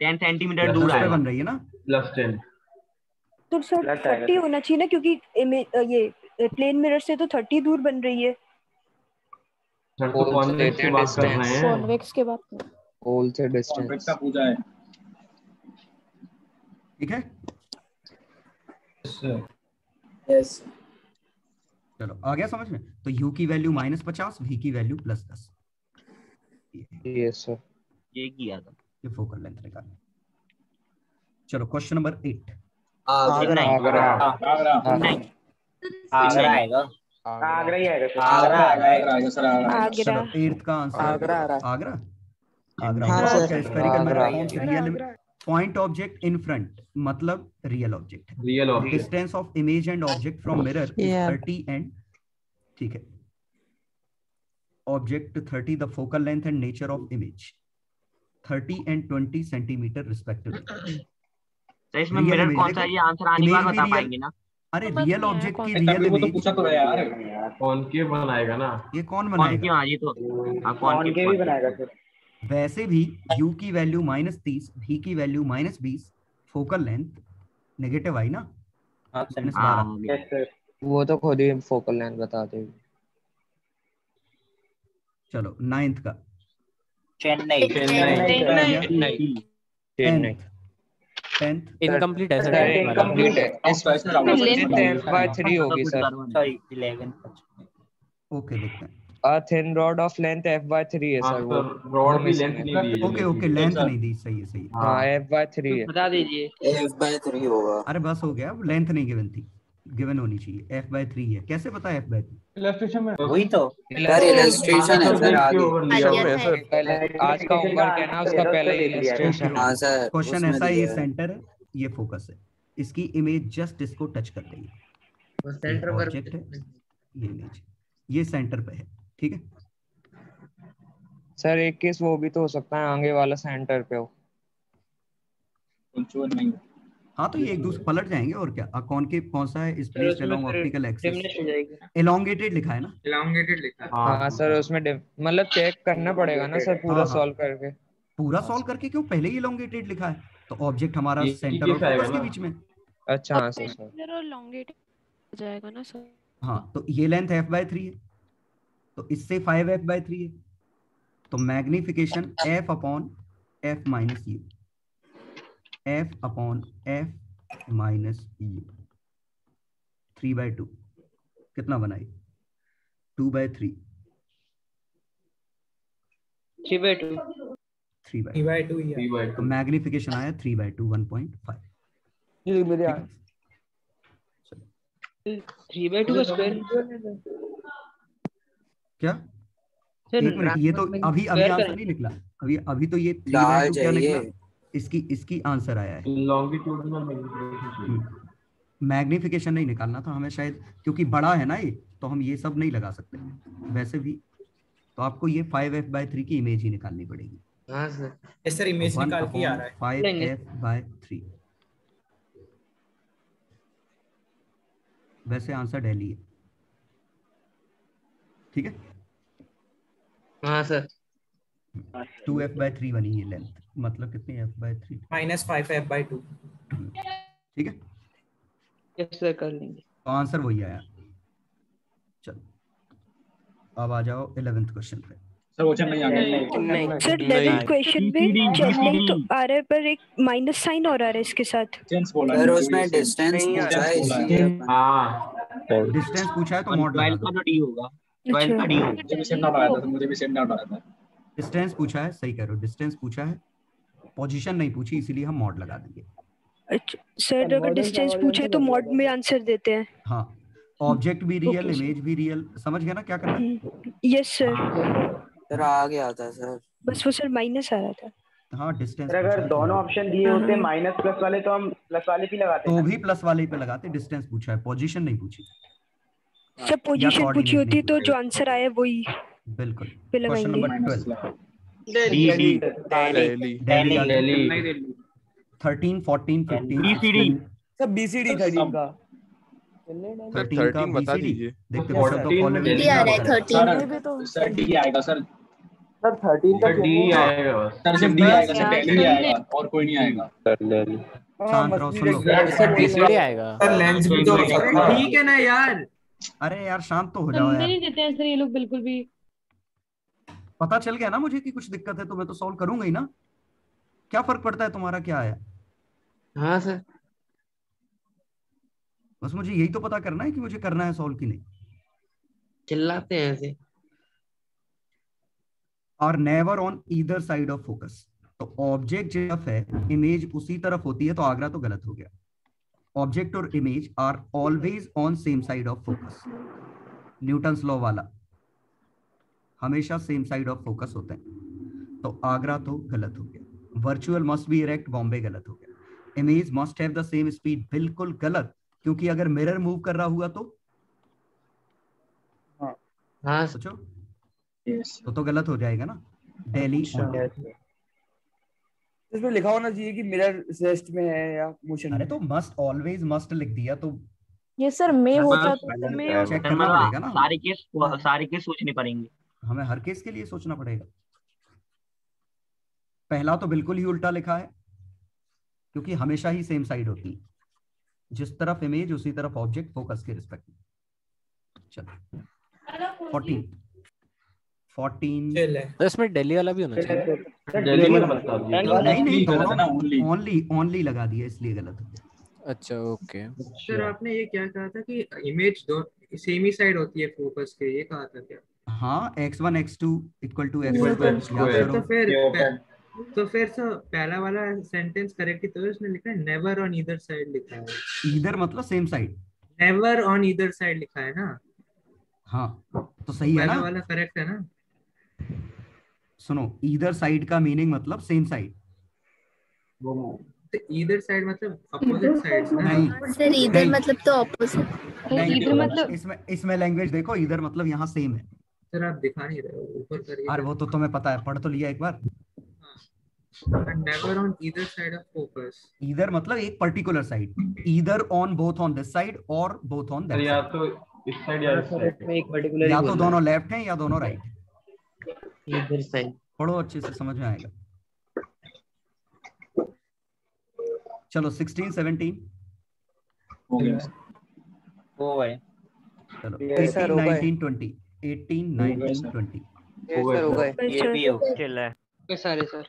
10 सेंटीमीटर दूर आएगा। बन रही है ना +10। तो सर 30 होना चाहिए ना, क्योंकि ये प्लेन मिरर से तो 30 दूर बन रही है। सर तो कॉन्वेक्स की बात कर रहे हैं। कॉन्वेक्स के बात पोल से डिस्टेंस का पूजा है। ठीक है यस। चलो आ गया समझ में? तो u की वैल्यू -50, v की वैल्यू +10। Yes sir. ये किया था। ये फोकल लेंथ निकालना। चलो क्वेश्चन नंबर 8 आगरा8th का आंसर आगरा। आगरा हाँ, होगा। Sir. Spherical manner Agra. Forms real point object in front, मतलब रियल ऑब्जेक्ट है। Real object. Distance of image and object from mirror is Yeah. 30 and, ठीक है, object 30, the focal length and nature of image 30 and 20 centimetre respectively. तो इसमें मिरर कौन सा है, ये आंसर आने के बाद बता पाएंगे ना? अरे रियल ऑब्जेक्ट की रियल इमेज पूछा तो है यार, कॉनकेव बनाएगा ना। ये कौन बनाएगा? हाँ ये तो कॉनकेव ही बनाएगा सर। वैसे भी u की वैल्यू -30, v की वैल्यू -20, फोकल लेंथ नेगेटिव आई ना, -12। वो तो खुद ही फोकल लेंथ बताते हैं। चलो 9th का चेन्नई। 10th इनकम्प्लीट है सर। इनकम्प्लीट है। f/3 होगी सर। सॉरी 11। ओके देखते हैं। A thin rod of length f/3 है सर। वो रॉड की लेंथ नहीं दी है। ओके लेंथ नहीं दी, सही है सही है। हाँ f/3 है। बता दीजिए। f/3 होगा। अरे बस हो गया, लेंथ नहीं गिवन थी, गिवन होनी चाहिए। f/3 है, कैसे पता है f/3? इलस्ट्रेशन में वही तो सर इलस्ट्रेशन है सर आगे। आज का होमवर्क है ना, उसका पहले इलस्ट्रेशन। हाँ सर क्वेश्चन ऐसा है, ये सेंटर है, ये फोकस है, इसकी इमेज जस्ट इसको टच कर रही है। सेंटर पर ऑब्जेक्ट है, ये इमेज, ये सेंटर पे है, ठीक है सर। एक केस वो भी तो हो सकता है आगे वाला सेंटर पे हो। हाँ तो ये एक दूसरे पलट जाएंगे और क्या। कॉनकेव कौन सा है? इस placed along optical axis, elongated लिखा है ना, एलोंगेटेड लिखा है। हाँ सर उसमें मतलब चेक करना पड़ेगा ना सर पूरा सॉल्व करके। पूरा सॉल्व करके क्यों, पहले ही एलोंगेटेड लिखा है तो ऑब्जेक्ट हमारा सेंटर और फोकस के बीच में। अच्छा हाँ सर और एलोंगेटेड हो जाएगा ना सर। हाँ तो ये लेंथ f/3 है, तो इससे 5f/3 है, तो magnification f upon f minus u, f upon f minus u, 3/2 कितना बनाई? 2/3। 3/2 तो मैग्निफिकेशन आया 3/2 1.5। ये मेरे यहाँ 3/2 का स्क्वायर क्या? एक मिनट, ये तो अभी आंसर नहीं निकला, अभी तो ये 3/2 क्या निकला, इसकी आंसर आया है। लॉन्गिट्यूडिनल मैग्निफिकेशन नहीं निकालना था हमें शायद, क्योंकि बड़ा है ना ये, तो हम ये सब नहीं लगा सकते वैसे भी, तो आपको ये 5f/3 की इमेज ही निकालनी पड़ेगी। हाँ सर, यस सर, इमेज निकाल के आ रहा है 5f/3। वैसे आंसर दिल्ली है, ठीक है। हाँ सर 2f/3 बनी है लेंथ, मतलब कितनी f/3? -5f/2, ठीक है। यस सर कर लेंगे। तो आंसर वही आया। चलो अब आ जाओ 11th क्वेश्चन पे। सर वो चेन्नई आ गया। सर 11th क्वेश्चन में चेन्नई तो आ रहा है, पर एक माइनस साइन और आ रहा है इसके साथ। सर उसमें डिस्टेंस पूछा है इसलिए। हां डिस्टेंस पूछा है तो मॉड लगा 12 का तो डी होगा, 12 का डी होगा। मुझे भी सेम डाउट आया था, मुझे भी सेम डाउट आया था। डिस्टेंस पूछा है, सही कह रहे हो, डिस्टेंस पूछा है, पोजीशन नहीं पूछी, इसीलिए हम मॉड लगा देंगे। अच्छा सर, अगर डिस्टेंस पूछा है तो मॉड में आंसर देते हैं। हाँ, ऑब्जेक्ट भी रियल, इमेज भी रियल, समझ गया ना क्या करना है? Yes sir. सर आ गया था सर, बस वो सर माइनस आ रहा था। हाँ डिस्टेंस, अगर दोनों ऑप्शन दिए होते माइनस प्लस वाले, तो हम प्लस वाले पे लगाते तो भी प्लस वाले पे लगाते। डिस्टेंस पूछा है, पोजीशन नहीं पूछी। सब पोजीशन पूछी होती तो जो आंसर आया वही बिल्कुल। पे क्वेश्चन लगाएंगे। नंबर 12, दिल्ली 13 14 15 सब बीसीडी 13 का 13 का बता बीसीडी दीजिए। देखते हैं सब तो फॉलोइंग डी आ रहा है 13 में तो सर डी आएगा सर। सर 13 का डी आएगा बस। सर सिर्फ डी आएगा, सर दिल्ली आएगा और कोई नहीं आएगा। शांत रहो, सुन लो। सर बीसीडी आएगा। सर लेंस भी तो ठीक है ना यार। अरे यार शांत तो हो जाओ समझ यार। नहीं देते हैं सर ये लोग बिल्कुल भी। पता चल गया ना मुझे कि कुछ दिक्कत है, तो मैं तो सॉल्व करूंगा ही ना। क्या फर्क पड़ता है तुम्हारा क्या आया? हाँ सर बस मुझे यही तो पता करना है कि मुझे करना है सॉल्व की नहीं। चिल्लाते हैं ऐसे। और never on either side of focus, तो ऑब्जेक्ट जब है इमेज उसी तरफ होती है, तो आगरा तो गलत हो गया। ऑब्जेक्ट और image are always on same side of focus, Newton's law वाला, हमेशा सेम साइड ऑफ फोकस होते हैं। तो आगरा तो गलत हो गया। Virtual must be erect, Bombay गलत हो गया। Image must have the same speed, बिल्कुल गलत, क्योंकि अगर मिरर मूव कर रहा हुआ तो हाँ सोचो तो गलत हो जाएगा ना। दिल्ली इसमें लिखा होना चाहिए कि मिरर रेस्ट में है या मोशन में। अरे तो मस्ट ऑलवेज मस्ट लिख दिया तो ये सर में होता चेक करना पड़ेगा ना। सारे केस सोचने पड़ेंगे, हमें हर केस के लिए सोचना पड़ेगा। पहला तो बिल्कुल ही उल्टा लिखा है, क्योंकि हमेशा ही सेम साइड होती है, जिस तरफ इमेज उसी तरफ ऑब्जेक्ट, फोकस के रिस्पेक्ट में। चलो 14 तो इसमें दिल्ली वाला भी होना चाहिए। नहीं दोनों ओनली लगा दिया, इसलिए गलत हो गया। अच्छा ओके। सर आपने ये क्या कहा था कि इमेज दो सेम ही साइड होती है फोकस के, ये कहा था क्या? हाँ, x1 x2 equal to x1। तो फिर सर पहला वाला सेंटेंस करेक्ट ही तो इसने लिखा है नेवर ऑन ईदर साइड लिखा है। ईदर मतलब same side, never on either side लिखा है ना। हाँ तो सही है ना, पहला वाला करेक्ट है ना। सुनो, ईदर साइड का मीनिंग मतलब सेम साइड। तो ईदर साइड मतलब अपोजिट साइड्स ना। नहीं सर ईदर मतलब तो ऑपोजिट। ईदर मतलब इसमें लैंग्वेज देखो, ईदर मतलब यहाँ सेम है। सर आप दिखा नहीं रहे हो, ऊपर करिए। अरे वो तो तुम्हें पता है, पढ़ तो लिया एक बार। Never on either side of focus. Either मतलब एक particular side, either on both on this side और बोथ ऑन दैट साइड। या तो इस साइड या इस साइड में एक पर्टिकुलर, या तो दोनों लेफ्ट हैं या दोनों राइट हैं। इधर साइड पढ़ो अच्छे से, समझ में आएगा। चलो 16 17 हो गया। चलो 18 19 20 18 19 20 हो गए। ये भी हो चल है सारे सर।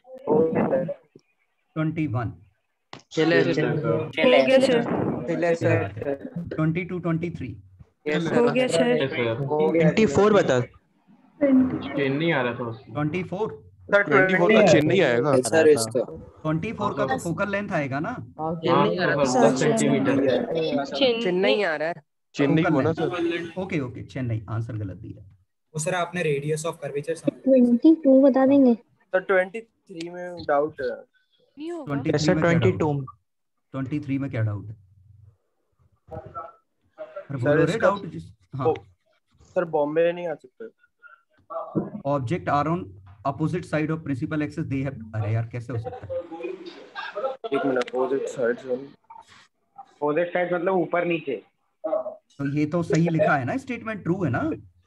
21 चले सर 22 23 हो गया सर। 24 बता। चेन्नई आ रहा था उसमें। 24 24 का चेन्नई आएगा सर इसका। 24 का तो फोकल लेंथ आएगा ना। चेन्नई आ रहा है 10 सेंटीमीटर। चेन्नई आ रहा है। चेन्नई होना sir. Okay okay, Chennai answer गलत दिया। वो सर आपने रेडियस ऑफ कर्वेचर 22 बता देंगे। सर 23 में डाउट है। नहीं होगा। 23 में क्या डाउट है? अरे सर बोलो रे इसका डाउट। हाँ सर बॉम्बे नहीं आ सकते। Object are on opposite side of principal axis they have. अरे यार कैसे हो सकता है? एक मिनट, अपोजिट साइड मतलब ऊपर नीचे। तो ये तो सही लिखा है ना, स्टेटमेंट ट्रू है ना।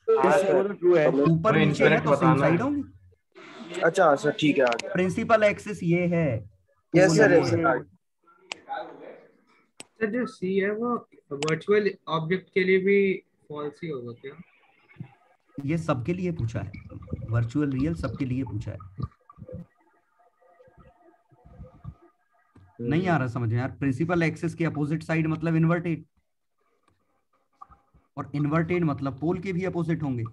ट्रू है। ऊपर नीचे है तो सेम साइड होंगी। अच्छा सर ठीक है, आ गया। प्रिंसिपल एक्सिस ये है। Yes sir. सर जो सी है वो वर्चुअल ऑब्जेक्ट के लिए भी फॉल्स ही होगा क्या? ये सबके लिए पूछा है, वर्चुअल रियल सबके लिए पूछा है। नहीं आ रहा समझ में यार। प्रिंसिपल एक्सिस के अपोजिट साइड मतलब इन्वर्टेड, और इन्वर्टेड मतलब पोल के भी अपोजिट होंगे।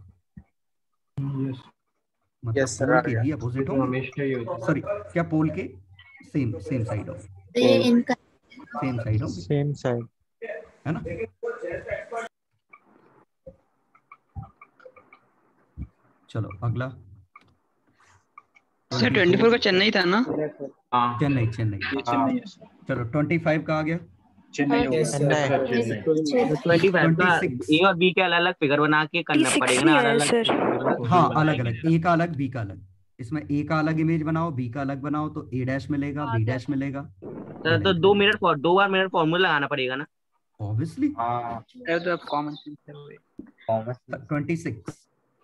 मतलब पोल के भी अपोजिट होंगे। सॉरी, क्या पोल के same side of same side होंगे। सेम साइड है ना। चलो अगला। सर 24 का चेन्नई था ना। चेन्नई चलो 25 का आ गया। 25 का ए और बी के अलग अलग फिगर बना के करना पड़ेगा ना, अलग। हाँ अलग अलग, ए का अलग बी का अलग। इसमें ए का अलग इमेज बनाओ, बी का अलग बनाओ, तो ए डैश मिलेगा, बी डैश मिलेगा। तो 2 बार मिनट फॉर्मूला लगाना पड़ेगा ना ऑब्वियसली। तो आप कॉमन 26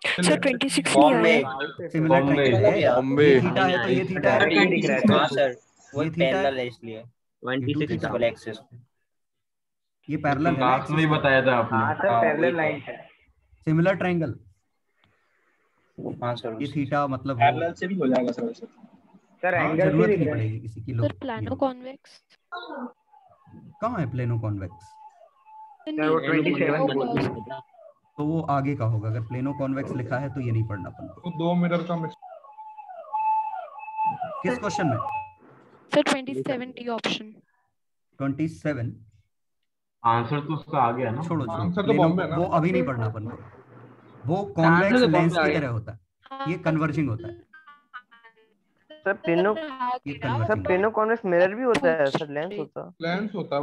सर 26 नहीं आया। सिमिलर ट्रायंगल है। ये थीटा है तो ये थीटा है। हां सर वो ये थीटा पैरेलल है इसलिए 26 प्रिंसिपल एक्सिस। ये पैरेलल है। लास्ट में बताया था आपने। हां सर पैरेलल लाइन है। Similar triangle. हां सर ये थीटा मतलब पैरेलल से भी हो जाएगा सर। सर एंगल जरूरत नहीं पड़ेगी किसी की। सर प्लानो कॉन्वेक्स कहाँ है? प्लेनो कॉन्वेक्स सर वो 27 तो वो आगे का होगा। अगर प्लेनो कॉन्वेक्स लिखा है तो ये नहीं पढ़ना पड़ता। तो 2 मिरर का किस क्वेश्चन में? Sir 27 D option 27। आंसर तो उसका आ गया ना। छोड़ो आंसर तो बॉम्बे ना। वो अभी नहीं पढ़ना अपन को। वो कॉन्वेक्स लेंस की तरह होता है, ये कन्वर्जिंग होता है। सर पेनो ये सर कन्वर्जिंग पेनो कॉन्वेक्स मिरर भी होता है सर, लेंस होता है।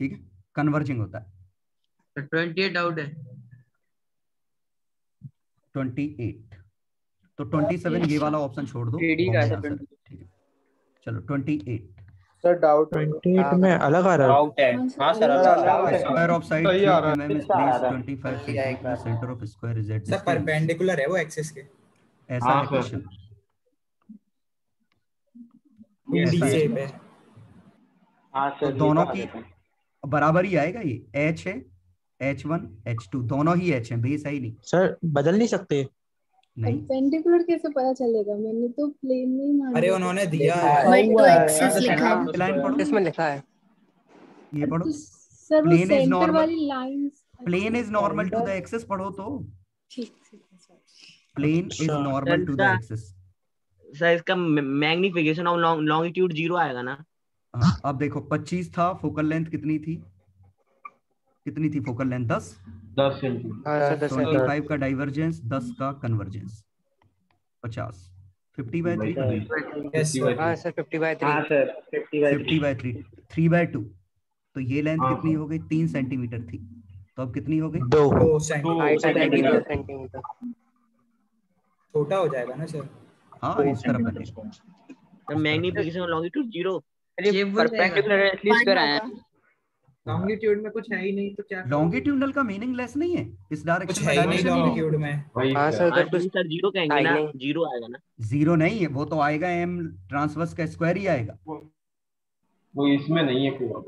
ठीक है, कन्वर्जिंग होता है। 28 आउट है। 28 तो 27 ये वाला ऑप्शन छोड़ दो। टेडी का है हाँ, सर। सर, ठीक है, चलो 28 सर डाउट 28 में अलग आ रहा है। हाँ सर अलग है। स्क्वायर ऑफ साइड सही आ रहा है। 3 mm is placed 25 cm, centre of square is at sir perpendicular है वो एक्सिस के। ऐसा है क्वेश्चन, ये डी ऐसा है। शेप है। हाँ तो सर दोनों की बराबर ही आएगा। ये h है, h1 h2 दोनों ही h हैं, बेस है ही नहीं। सर बदल नहीं सकते? नहीं, परपेंडिकुलर कैसे पता चलेगा? मैंने तो प्लेन में ही मान अरे लिया। उन्होंने दिया बट तो एक्सिस लिखा है। लाइन पढ़ो, इसमें लिखा है। ये पढ़ो। तो सर वो प्लेन इज सेंटर नॉर्मल, वाली lines. Plane is normal to the axis पढ़ो तो। ठीक है sir. Plane is normal to the axis. Sir इसका मैग्निफिकेशन ऑफ लॉन्गिट्यूड 0 आएगा ना? हाँ, अब देखो 25 था, फोकल लेंथ कितनी थी? कितनी थी फोकल लेंथ? 10 10 25 का डाइवर्जेंस, 10 का कन्वर्जेंस, 50 50/3। हाँ सर 50/3। हाँ सर 50/3 3/2 तो ये लेंथ कितनी हो गई? 3 सेंटीमीटर थी, तो अब कितनी हो गई? 2 सेंटीमीटर। छोटा हो जाएगा ना सर। हाँ, इस तरफ बनेगा। Magnification of longitude 0। Perpendicular at least कर आए हैं। लॉन्गिट्यूड में कुछ है ही नहीं तो क्या? लॉन्गिट्यूडनल का मीनिंगलेस नहीं है, इस डायरेक्शन कुछ में है ही नहीं डायमेंशन ही नहीं लॉन्गिट्यूड में। हाँ सर उधर कुछ सर 0 कहेंगे ना, 0 आएगा ना? 0 नहीं है, वो तो आएगा m ट्रांसवर्स का स्क्वायर ही आएगा। वो इसमें नहीं है पूरा।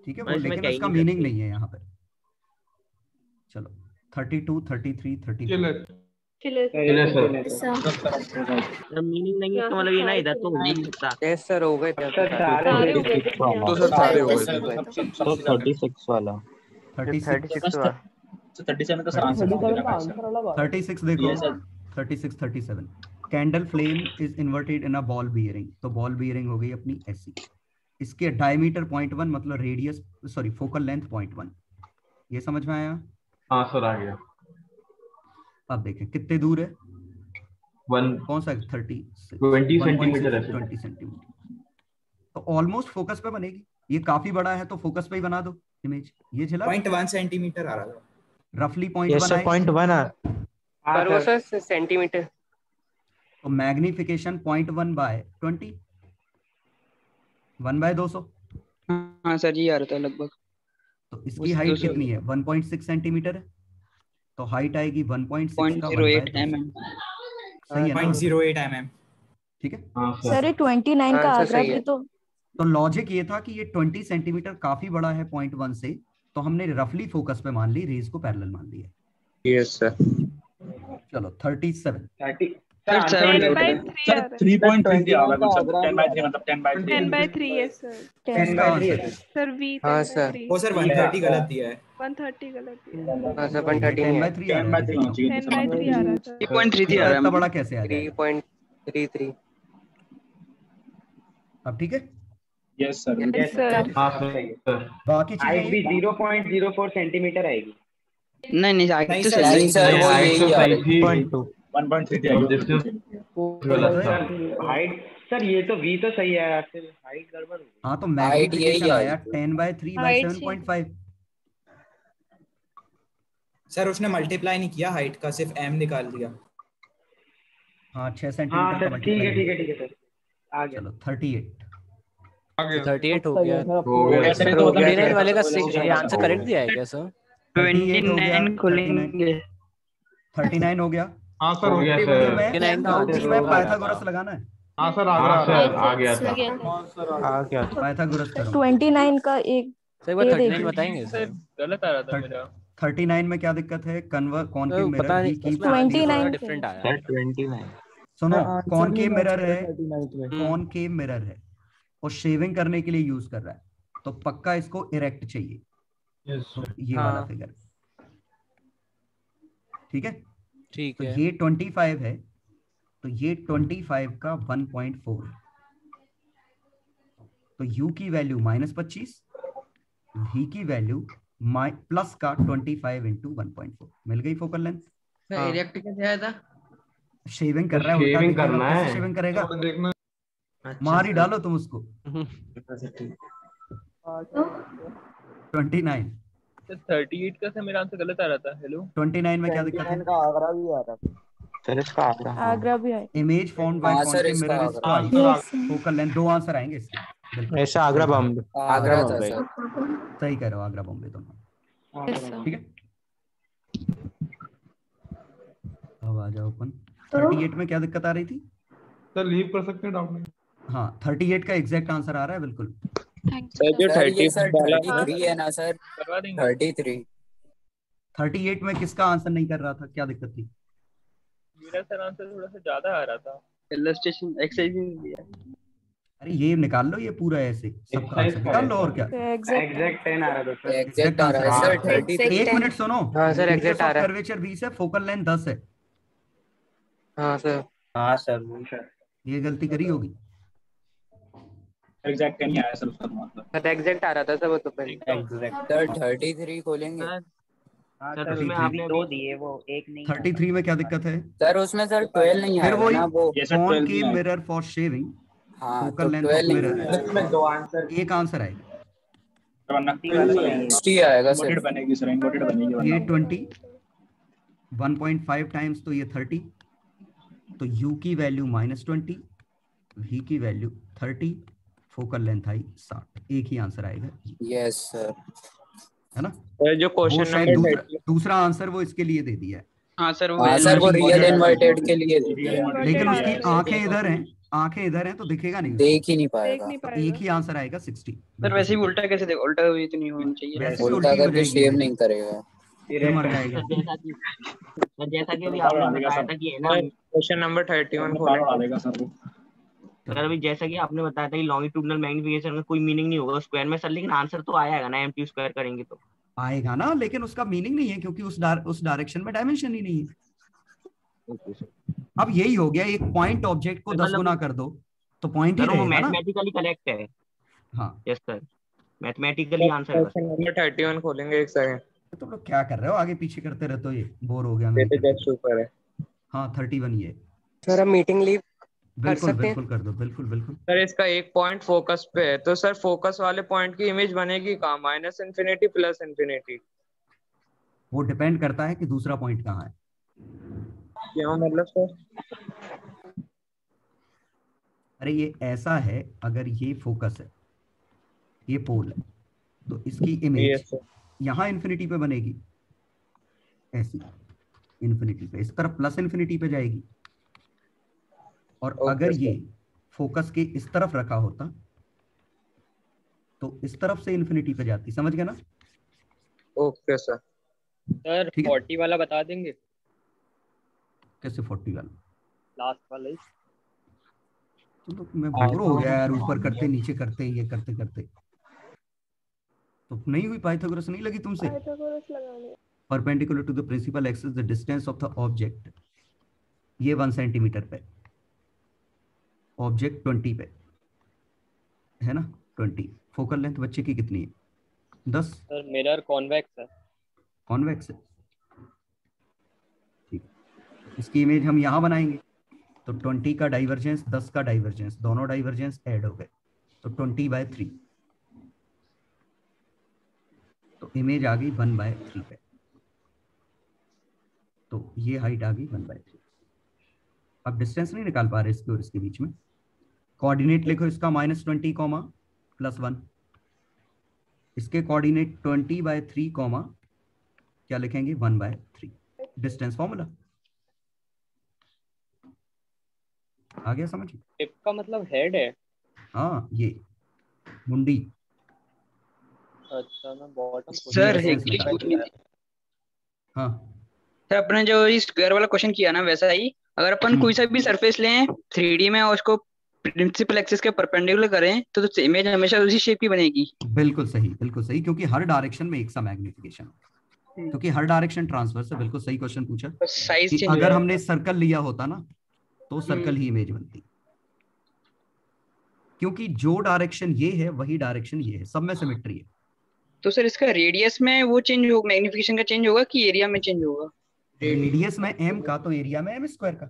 ठीक है, वो लेकिन उसका मीनिंग नहीं है यहाँ पे। चलो 32 33 34 सर मीनिंग नहीं है तो मतलब ये ना इधर तो हो नहीं सकता। यस सर हो गए थे। तो सर सारे हो गए थे। 36 वाला 36 वाला 37 का सर आंसर देना 36 देखो 36 37 candle flame is inverted in a ball bearing. तो बॉल बियरिंग हो गई अपनी ऐसी। इसके डायमीटर 0.1 मतलब रेडियस सॉरी फोकल लेंथ 0.1। ये समझ में आया? हाँ सर आ गया। अब देखें कितने दूर है। कौन सा 20 सेंटीमीटर है। 20 सेंटीमीटर तो ऑलमोस्ट फोकस पे बनेगी। ये काफी बड़ा है तो फोकस पे ही बना दो इमेज। ये चला 0.1 सेंटीमीटर आ रहा था रफली 0.1 है 0.1 पर वो सर सेंटीमीटर तो मैग्निफिकेशन 0.1/20 1/200। हाँ सर जी आ रहा था लगभग। तो इसकी हाइट कितनी है? 1.6 सेंटीमीटर है तो हाइट आएगी 1.6 का 0.08 mm। सही है ना? 0.08 mm। ठीक है सर 29 का आगरा भी तो लॉजिक ये था कि ये 20 सेंटीमीटर काफी बड़ा है 0.1 से, तो हमने रफली फोकस पे मान ली, रेज को पैरेलल मान लिया। Yes sir. चलो 37 सर 3.3 आ रहा है सर 10/3 मतलब 10/3 है सर। 10/3 सर v हाँ सर वो सर 130 गलत दिया है। 130 गलत दिया है। हाँ सर 130 10/3 आ रहा है। 10/3 आ रहा था। 3.33 आ रहा है। इतना बड़ा कैसे आ जाएगा? 3.33 अब ठीक है। Yes sir. हाँ सर। बाकी हाइट भी चीजें 0.04 सेंटीमीटर आएगी। नहीं हाइट तो नहीं सर वो यही आ रहा है। 1.3 हाइट सर ये तो v तो सही है, फिर हाइट गड़बड़। हाँ तो मैग्निफिकेशन आया 10/3/7.5। सर उसने मल्टीप्लाई नहीं किया हाइट का, सिर्फ m निकाल दिया। हाँ 6 हाँ सेंटीमीटर का सर ठीक है मल्टीप्लाई। सर आ गया। चलो 38 38 हो गया। हो गया सर। तो 29 वाले का आंसर करेक्ट दिया है क्या सर? 29 खोलेंगे। 39 हो गया। हाँ सर हो गया सर। मैं पाइथागोरस लगाना है। हाँ सर आ गया था। पाइथागोरस करो। 29 का एक सर वो 39 बताएंगे सर? गलत आ रहा था मेरा। 39 में क्या दिक्कत है? कॉनकेव पता मिरर नहीं की 29 सर डिफरेंट आया। 29 सुनो कॉनकेव मिरर है, कॉनकेव मिरर है और शेविंग करने के लिए यूज कर रहा है तो पक्का इसको इरेक्ट चाहिए। तो ये वाला फिगर ठीक है। ठीक तो है। ये 25 है तो ये 25 का 1.4 तो u की वैल्यू -25, v की वैल्यू प्लस का 25 × 1.4 मिल गई फोकल लेंथ। हाँ। इरेक्ट कैसे आया था? शेविंग कर रहा है, उल्टा शेविंग देखिएगा, करना कैसे है शेविंग करेगा? देखना। मार ही डालो तुम उसको। 29 38 का मेरा आंसर गलत आ रहा था। हेलो 29 में क्या दिक्कत है? का आगरा भी आ रहा था सर इसका आगरा। आगरा भी है। इमेज फाउंड बाय हाँ सर, कॉन्केव इसका mirror is Agra. Twice focal length. दो आंसर आएंगे इसके। बिल्कुल ऐसा आगरा बॉम्बे। आगरा था बॉम्बे। सर। सही कह रहे हो, आगरा बॉम्बे दोनों। ठीक है, अब आ जाओ अपन 38 में क्या दिक्कत आ रही थी? सर लीव कर सकते हैं, डाउट नहीं। हाँ 38 का एग्जैक्ट आंसर आ रहा है बिल्कुल। सर जो 33 है ना सर, करवा देंगे। 33। 38 में किसका आंसर नहीं कर रहा था, क्या दिक्कत थी? मेरा सर आंसर थोड़ा सा ज्यादा आ रहा था। इलस्ट्रेशन एक्सरसाइज दिया। अरे ये निकाल लो, ये पूरा ऐसे सबका आंसर निकाल लो और क्या। एग्जैक्ट 10 आ रहा था सर। एग्जैक्ट आ रहा है सर 33। एक मिनट सुनो। हाँ सर, एग्जैक्ट आ रहा है। कर्वेचर 20 है, फोकल लेंथ 10 है। हाँ सर। हाँ सर। ये गलती करी होगी। एग्जैक्ट नहीं आया सर उसका मतलब। सर एग्जैक्ट आ रहा था सर वो तो पहले। एग्जैक्ट सर 33 खोलेंगे। सर उसमें आपने दो दिए, वो एक नहीं। 33 में क्या दिक्कत है? सर उसमें सर 12 नहीं फिर आएगा वही ना वो। कॉनकेव मिरर फॉर शेविंग हाँ फोकल तो लेंथ ऑफ 12 नहीं मिरर, आएगा। इसमें दो आंसर। एक आंसर आएगा। 60 आएगा सर। इन्वर्टेड बनेगी सर, इन्वर्टेड बनेगी। ये 20 1.5 टाइम्स तो ये 30, तो u की वैल्यू -20, v की वैल्यू 30, फोकल लेंथ आई 60। एक ही आंसर आएगा, यस सर। है ना? जो वो क्वेश्चन शायद नंबर दूसरा आंसर वो इसके लिए दे दिया है। हाँ सर वो रियल इन्वर्टेड के लिए दे दिया है। लेकिन उसकी आंखें इधर हैं, आंखें इधर हैं तो दिखेगा नहीं, देख ही नहीं पाएगा। तो एक ही आंसर आएगा 60। सर वैसे भी उल्टा कैसे देखो, उल्टा भी तो नहीं होना चाहिए। वैसे भी उल्टा उल्टी हो करके जाएगी, शेव नहीं करेगा। फिर मर जाएगा। जैसा कि अभी आपने बताया था कि है ना, क्वेश्चन नंबर 31 खोलेंगे। सर अभी जैसा कि आपने बताया था कि लॉन्गिट्यूडनल मैग्नीफिकेशन का कोई मीनिंग नहीं होगा स्क्वायर में सर, लेकिन आंसर तो आएगा ना, एमटी स्क्वायर करेंगे तो आएगा ना, लेकिन उसका मीनिंग नहीं है क्योंकि उस डायरेक्शन में डायमेंशन ही नहीं है। अब यही हो गया, एक पॉइंट ऑब्जेक्ट को 10 गुना कर दो तो पॉइंट ही रहेगा ना। मैथमेटिकली करेक्ट है। हाँ yes sir, mathematically answer. Question number 31 खोलेंगे, एक सेकंड। तुम लोग क्या कर रहे हो, आगे पीछे करते रहते हो, ये बोर हो गया ये तो जस्ट ऊपर है। हाँ 31 ये। सर हम मीटिंग लीव बिल्कुल बिल्कुल कर दो, बिल्कुल बिल्कुल। सर इसका एक पॉइंट फोकस पे है, तो सर फोकस वाले पॉइंट की इमेज बनेगी कहाँ, -∞ +∞? वो डिपेंड करता है कि दूसरा पॉइंट कहाँ है। क्यों मतलब सर? अरे ये ऐसा है, अगर ये फोकस है, ये पोल है, तो इसकी इमेज यहाँ इन्फिनिटी पे बनेगी, ऐसी इन्फिनिटी पे, इस तरफ +∞ पे जाएगी। और अगर ये फोकस के इस तरफ रखा होता तो इस तरफ से इन्फिनिटी पे जाती। समझ गए ना? Okay sir. सर 40 वाला बता देंगे? कैसे 40 वाला? लास्ट वाला ही। तो मैं बोर हो गया यार, ऊपर करते नीचे करते ये करते करते। तो नहीं हुई पाइथागोरस, नहीं लगी तुमसे? Perpendicular to the principal axis the distance of the object, ये 1 सेंटीमीटर पे, ऑब्जेक्ट 20 पे है ना, 20। फोकल लेंथ बच्चे की कितनी है? 10। सर मिरर कॉन्वेक्स है। कॉन्वेक्स है, ठीक। इसकी इमेज हम यहाँ बनाएंगे तो 20 का डाइवर्जेंस 10 का डाइवर्जेंस, दोनों डाइवर्जेंस ऐड हो गए तो 20/3, तो इमेज आ गई 1/3 पे। तो ये हाइट आ गई 1/3। अब डिस्टेंस नहीं निकाल पा रहे इसके और इसके बीच में। कोऑर्डिनेट लिखो इसका -20, +1। इसके कोऑर्डिनेट 20/3, क्या लिखेंगे 1/3। डिस्टेंस फॉर्मूला आ गया समझ? टिप का मतलब हेड है। हाँ ये मुंडी। अच्छा मैं बॉटम। सर हाँ सर अपने जो इस स्क्वायर वाला क्वेश्चन किया ना, वैसा ही अगर अपन कोई सा भी सरफेस लें 3D में और उसको प्रिंसिपल एक्सिस के परपेंडिकुलर करें तो इमेज हमेशा उसी शेप की बनेगी। बिल्कुल सही, बिल्कुल सही, क्योंकि हर डायरेक्शन में एक सा मैग्निफिकेशन, क्योंकि हर डायरेक्शन ट्रांसवर्स है। बिल्कुल सही क्वेश्चन पूछा। साइज चेंज अगर हमने सर्कल लिया होता ना तो सर्कल ही इमेज बनती, क्योंकि जो डायरेक्शन ये है वही डायरेक्शन ये है, सब में सिमेट्री है। तो सर इसका रेडियस में वो चेंज होगा, मैग्निफिकेशन का चेंज होगा कि एरिया में चेंज होगा? रेडियस में m का तो एरिया में m स्क्वायर का।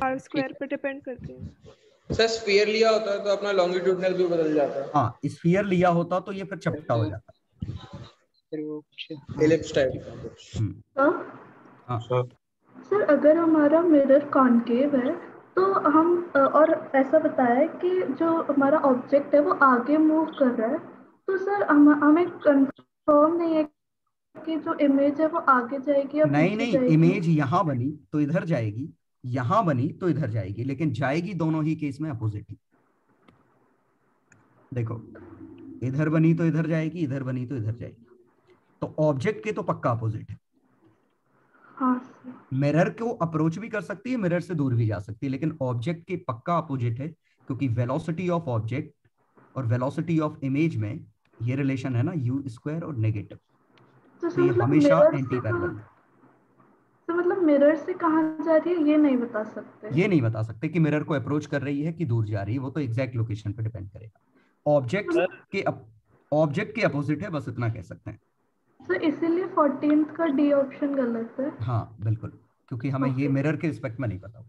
आर स्क्वायर पे डिपेंड करती है। सर स्फीयर लिया होता है तो अपना लॉन्गिट्यूडनल भी बदल जाता है। हाँ स्फीयर लिया होता तो ये फिर चपटा हो जाता। Ellipse type. हाँ सर अगर हमारा मिरर कॉनकेव है तो हम और ऐसा बताया है कि जो हमारा ऑब्जेक्ट है वो आगे मूव कर रहा है, तो सर हमें कंफर्म नहीं है कि जो इमेज है वो आगे जाएगी या नहीं पीछे नहीं, जाएगी। इमेज यहाँ बनी तो इधर जाएगी, यहाँ बनी तो इधर जाएगी, लेकिन जाएगी दोनों ही केस में अपोजिट ही। देखो इधर बनी तो इधर जाएगी, इधर बनी तो इधर जाएगी, तो ऑब्जेक्ट के तो पक्का अपोजिट है। हाँ मिरर को अप्रोच भी कर सकती है, मिरर से दूर भी जा सकती है, लेकिन ऑब्जेक्ट के पक्का अपोजिट है, क्योंकि वेलोसिटी ऑफ ऑब्जेक्ट और वेलोसिटी ऑफ इमेज में ये रिलेशन है ना u स्क्वायर और नेगेटिव, तो ये हमेशा एंटी पैरेलल है। तो मतलब मिरर से कहाँ जा रही है ये नहीं बता सकते। ये नहीं बता सकते कि मिरर को अप्रोच कर रही है कि दूर जा रही है, वो तो एग्जैक्ट लोकेशन पे डिपेंड करेगा। ऑब्जेक्ट के अपोजिट है, बस इतना कह सकते हैं। तो इसीलिए 14th का डी ऑप्शन गलत है। हाँ बिल्कुल, क्योंकि हमें ये मिरर के रिस्पेक्ट में नहीं पता।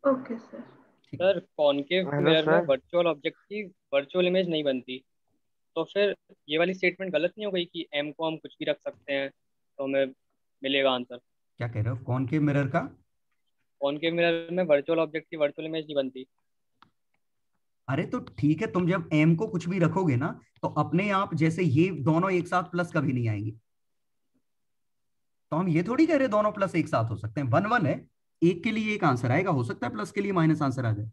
Okay sir. Sir concave mirror में वर्चुअल ऑब्जेक्ट की वर्चुअल इमेज नहीं बनती, तो फिर ये वाली स्टेटमेंट गलत नहीं हो गई कि m को हम कुछ भी रख सकते हैं तो हमें मिलेगा आंसर। क्या कह रहे हो? कॉनकेव मिरर का कॉनकेव मिरर में वर्चुअल ऑब्जेक्ट की वर्चुअल इमेज नहीं बनती। अरे तो ठीक है, तुम जब m को कुछ भी रखोगे ना तो अपने आप जैसे ये दोनों एक साथ प्लस कभी नहीं आएंगे, तो हम ये थोड़ी कह रहे दोनों प्लस एक साथ हो सकते हैं। 1 1 है, एक के लिए एक आंसर आएगा, हो सकता है प्लस के लिए माइनस आंसर आ जाए।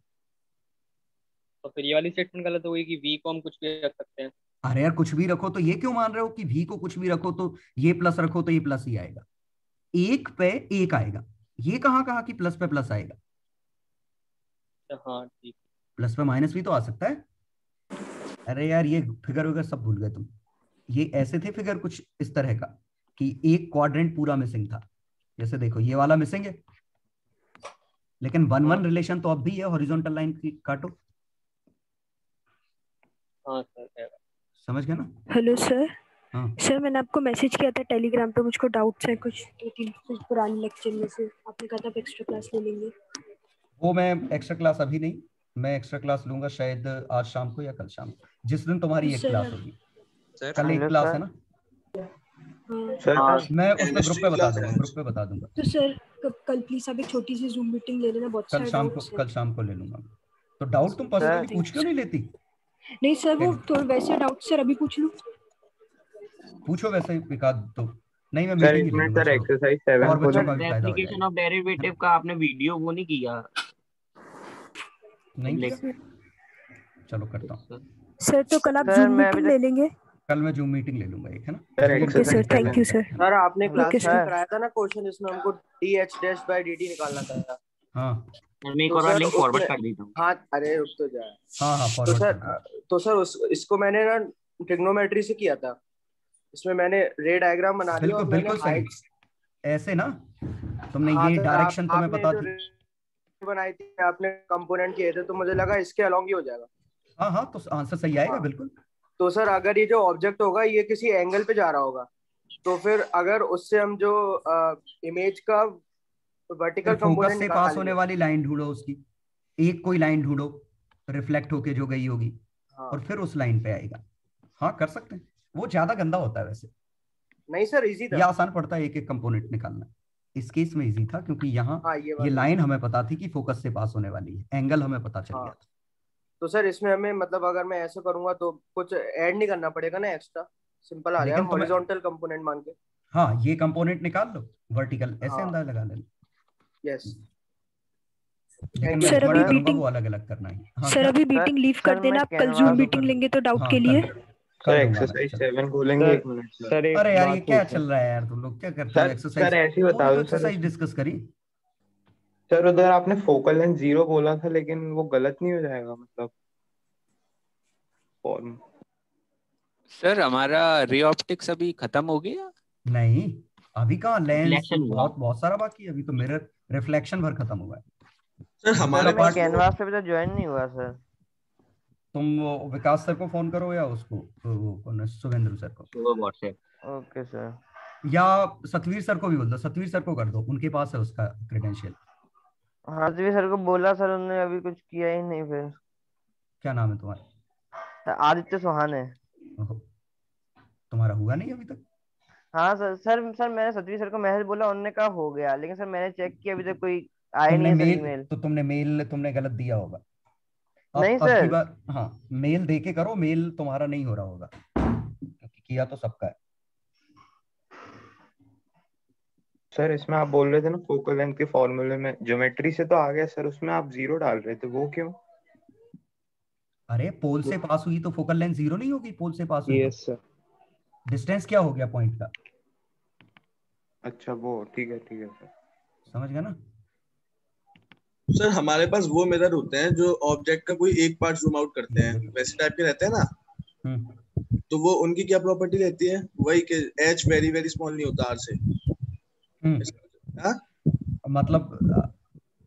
तो फिर ये वाली स्टेटमेंट गलत हो गई कि v को हम कुछ भी रख सकते हैं। अरे यार कुछ भी रखो तो ये क्यों मान रहे हो कि v को कुछ भी रखो तो ये प्लस रखो तो ये प्लस ही आएगा? एक पे एक आएगा, ये कहाँ कि प्लस पे प्लस आएगा? हाँ ठीक। प्लस पे माइनस भी तो आ सकता है। अरे यार ये फिगर वगैरह सब भूल गए तुम। ये ऐसे थे फिगर कुछ इस तरह का कि एक क्वाड्रेंट पूरा मिसिंग था, जैसे देखो ये वाला मिसिंग है, लेकिन 1 1 रिलेशन तो अब भी है, हॉरिजॉन्टल लाइन काटो। हाँ सर समझ गए ना? Hello sir. हाँ सर मैंने आपको मैसेज किया था टेलीग्राम पे, मुझको डाउट्स है कुछ 2-3 पुराने लेक्चर में से, आपने कहा था आप एक्स्ट्रा क्लास ले लेंगे। वो मैं एक्स्ट्रा क्लास अभी नहीं, मैं एक्स्ट्रा क्लास लूंगा शायद आज शाम को या कल शाम को, जिस दिन तुम्हारी एक क्लास होगी। कल एक क्लास है ना? सर मैं उसमें ग्रुप पे बता दूंगा। तो सर कल प्लीज आप एक छोटी सी जूम मीटिंग ले लेना, बहुत सारे डाउट्स हैं। कल शाम को ले लूंगा। तो डाउट तुम पर्सनली पूछ क्यों नहीं लेती? नहीं सर वो तो वैसे डाउट सर अभी पूछ लूं। पूछो वैसे विकास तो नहीं, मैं मीटिंग में सर एक्सरसाइज 7 और बच्चों का भी फायदा हो एप्लीकेशन ऑफ डेरिवेटिव का आपने वीडियो वो नहीं किया? नहीं किया? चलो करता हूं सर। तो कल आप जूम मीटिंग ले लेंगे? कल मैं जूम मीटिंग ले लूंगा एक, है ना? Okay sir, thank you sir. Sir आपने क्लास में कराया था ना क्वेश्चन, इसमें हमको dh'/dt निकालना था। हां मैं एक और लिंक फॉरवर्ड कर देता हूं। हां अरे रुक तो जा। हां फॉरवर्ड। तो सर इसको मैंने ना ट्रिग्नोमेट्री से किया था, इसमें मैंने रे डायग्राम बना दिया और बिल्कुल सही ऐसे ना। तुमने ये डायरेक्शन तुम्हें पता थी बनाई थी, आपने कंपोनेंट किए थे, तो मुझे लगा इसके अलोंग ही हो जाएगा। हां तो आंसर सही आएगा बिल्कुल। तो सर अगर ये जो ऑब्जेक्ट होगा ये किसी एंगल पे जा रहा होगा, तो फिर अगर उससे हम जो इमेज का वर्टिकल कंपोनेंट से पास होने वाली लाइन ढूंढो, उसकी एक कोई लाइन ढूंढो रिफ्लेक्ट होके जो गई होगी, और फिर उस लाइन पे आएगा। हाँ कर सकते हैं, वो ज्यादा गंदा होता है वैसे। नहीं सर इजी था, ये आसान पड़ता है एक एक कंपोनेंट निकालना। इस केस में इजी था क्योंकि यहाँ ये लाइन हमें पता थी कि फोकस से पास होने वाली है, एंगल हमें पता चल गया था। तो सर इसमें हमें मतलब अगर मैं ऐसे करूंगा तो कुछ ऐड नहीं करना पड़ेगा ना एक्स्ट्रा, सिंपल आ जाएगा हॉरिजॉन्टल कंपोनेंट मान के। हाँ ये कंपोनेंट निकाल लो, वर्टिकल ऐसे अंदाज लगा लेना। यस सर अभी मीटिंग वो अलग अलग करना है। सर अभी मीटिंग लीव कर देना, आप कल जूम मीटिंग लेंगे तो डाउट के लिए। सर एक्सरसाइज 7 खोलेंगे 1 मिनट सर। अरे यार ये क्या चल रहा है यार, तुम लोग क्या करते हो? एक्सरसाइज सर ऐसे ही बताओ। एक्सरसाइज डिस्कस करी सर, उधर आपने फोकल लेंथ 0 बोला था, लेकिन वो गलत नहीं हो जाएगा मतलब फॉर्म? सर हमारा रे ऑप्टिक्स अभी खत्म हो गया? नहीं अभी कहाँ, लेंस बहुत सारा बाकी है अभी तो। मिरर रिफ्लेक्शन भर खत्म हुआ है सर। हमारे पास कैनवास पे भी तो ज्वाइन नहीं हुआ सर। तुम वो विकास सर को फोन करो या उसको, वो कौन है, सुवेंद्र सर को। व्हाट्सएप। Okay sir. या सतवीर सर को भी बोल दो, सतवीर सर को कर दो, उनके पास है उसका क्रेडेंशियल। हाँ सतवीर सर को बोला सर, उन्होंने अभी कुछ किया ही नहीं। फिर क्या नाम है तुम्हारा? आदित्य चौहान है। तुम्हारा हुआ नहीं अभी तक? हाँ सर मैंने सतवीर सर को मैसेज बोला, उन्होंने कहा हो गया, लेकिन सर मैंने चेक किया अभी तक कोई आया नहीं है सर ईमेल। तो तुमने मेल गलत दिया होगा। नहीं अब सर। की बार हाँ मेल दे के करो, मेल तुम्हारा नहीं हो रहा होगा क्योंकि किया तो सबका है। सर इसमें आप बोल रहे थे ना फोकल लेंथ के फॉर्मूले में ज्योमेट्री से तो आ गया सर, उसमें आप 0 डाल रहे थे, वो क्यों? अरे पोल से पास हुई तो फोकल लेंथ 0 नहीं होगी? पोल से पास हुई यस सर। डिस्टेंस क्या हो गया पॉइंट का? अच्छा वो ठीक है सर, समझ गया ना? सर हमारे पास वो मिरर होते हैं जो ऑब्जेक्ट का कोई एक पार्ट जूम आउट करते हैं, वैसे टाइप के रहते हैं ना, तो वो उनकी क्या प्रॉपर्टी रहती है? वही कि एच वेरी वेरी स्मॉल नहीं होता आर से। मतलब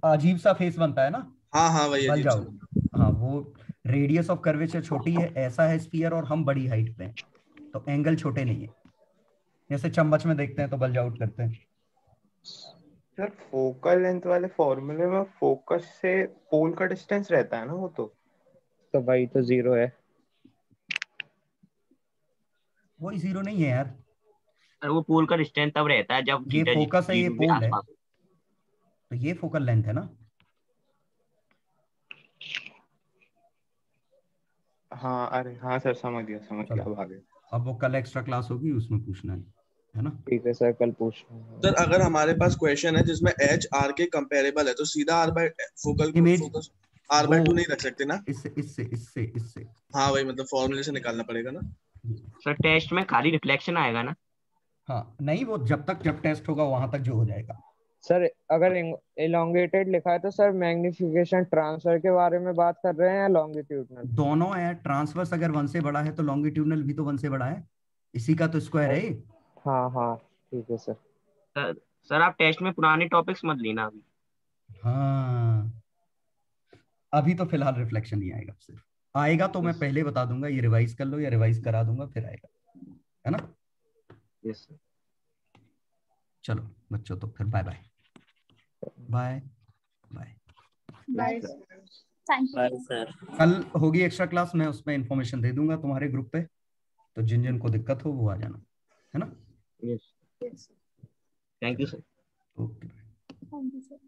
अजीब सा फेस बनता है ना। हाँ वही अजीब सा। हाँ वो रेडियस ऑफ कर्वेचर छोटी है, ऐसा है स्फीयर, और हम बड़ी हाइट पे हैं तो एंगल छोटे नहीं है। जैसे चम्मच में देखते हैं तो बल्ज आउट करते हैं। सर फोकल लेंथ वाले फॉर्मूले में फोकस से पोल का डिस्टेंस रहता है ना, वो तो भाई तो 0 है। वही 0 नहीं है यार। वो पोल का डिस्टेंस तब रहता है जब ये फोकस है, ये पोल है, तो ये फोकल लेंथ है ना। हाँ अरे हाँ सर समझ गया अब आ गया। अब वो कल एक्स्ट्रा क्लास होगी, उसमें पूछना है ना। ठीक है सर, कल पूछना। सर अगर हमारे पास क्वेश्चन है जिसमें एच आर के कंपेरेबल है तो सीधा R by focal focus R by 2 नहीं रख सकते ना? इससे हाँ वही मतलब फॉर्मूले से निकालना पड़ेगा ना। सर टेस्ट में खाली रिफ्लेक्शन आएगा ना? हाँ नहीं, वो जब टेस्ट होगा वहां तक जो हो जाएगा। सर अगर एलोंगेटेड लिखा है तो सर मैग्निफिकेशन ट्रांसफर के बारे में बात कर रहे हैं या लॉन्गिट्यूडनल? दोनों है। ट्रांसवर्स अगर 1 से बड़ा है तो लॉन्गिट्यूडनल भी तो 1 से बड़ा है, इसी का तो स्क्वायर है। हाँ ठीक है सर। सर आप टेस्ट में पुराने टॉपिक्स मत लेना अभी। हाँ अभी तो फिलहाल रिफ्लेक्शन नहीं आएगा, सिर्फ आएगा तो मैं पहले बता दूंगा ये रिवाइज कर लो या रिवाइज करा दूंगा, फिर आएगा, है ना। Yes sir. चलो बच्चों, तो फिर bye bye bye bye bye sir. कल होगी एक्स्ट्रा क्लास, मैं उसमें इंफॉर्मेशन दे दूंगा तुम्हारे ग्रुप पे, तो जिन को दिक्कत हो वो आ जाना, है ना। Yes thank you sir. Okay thank you sir.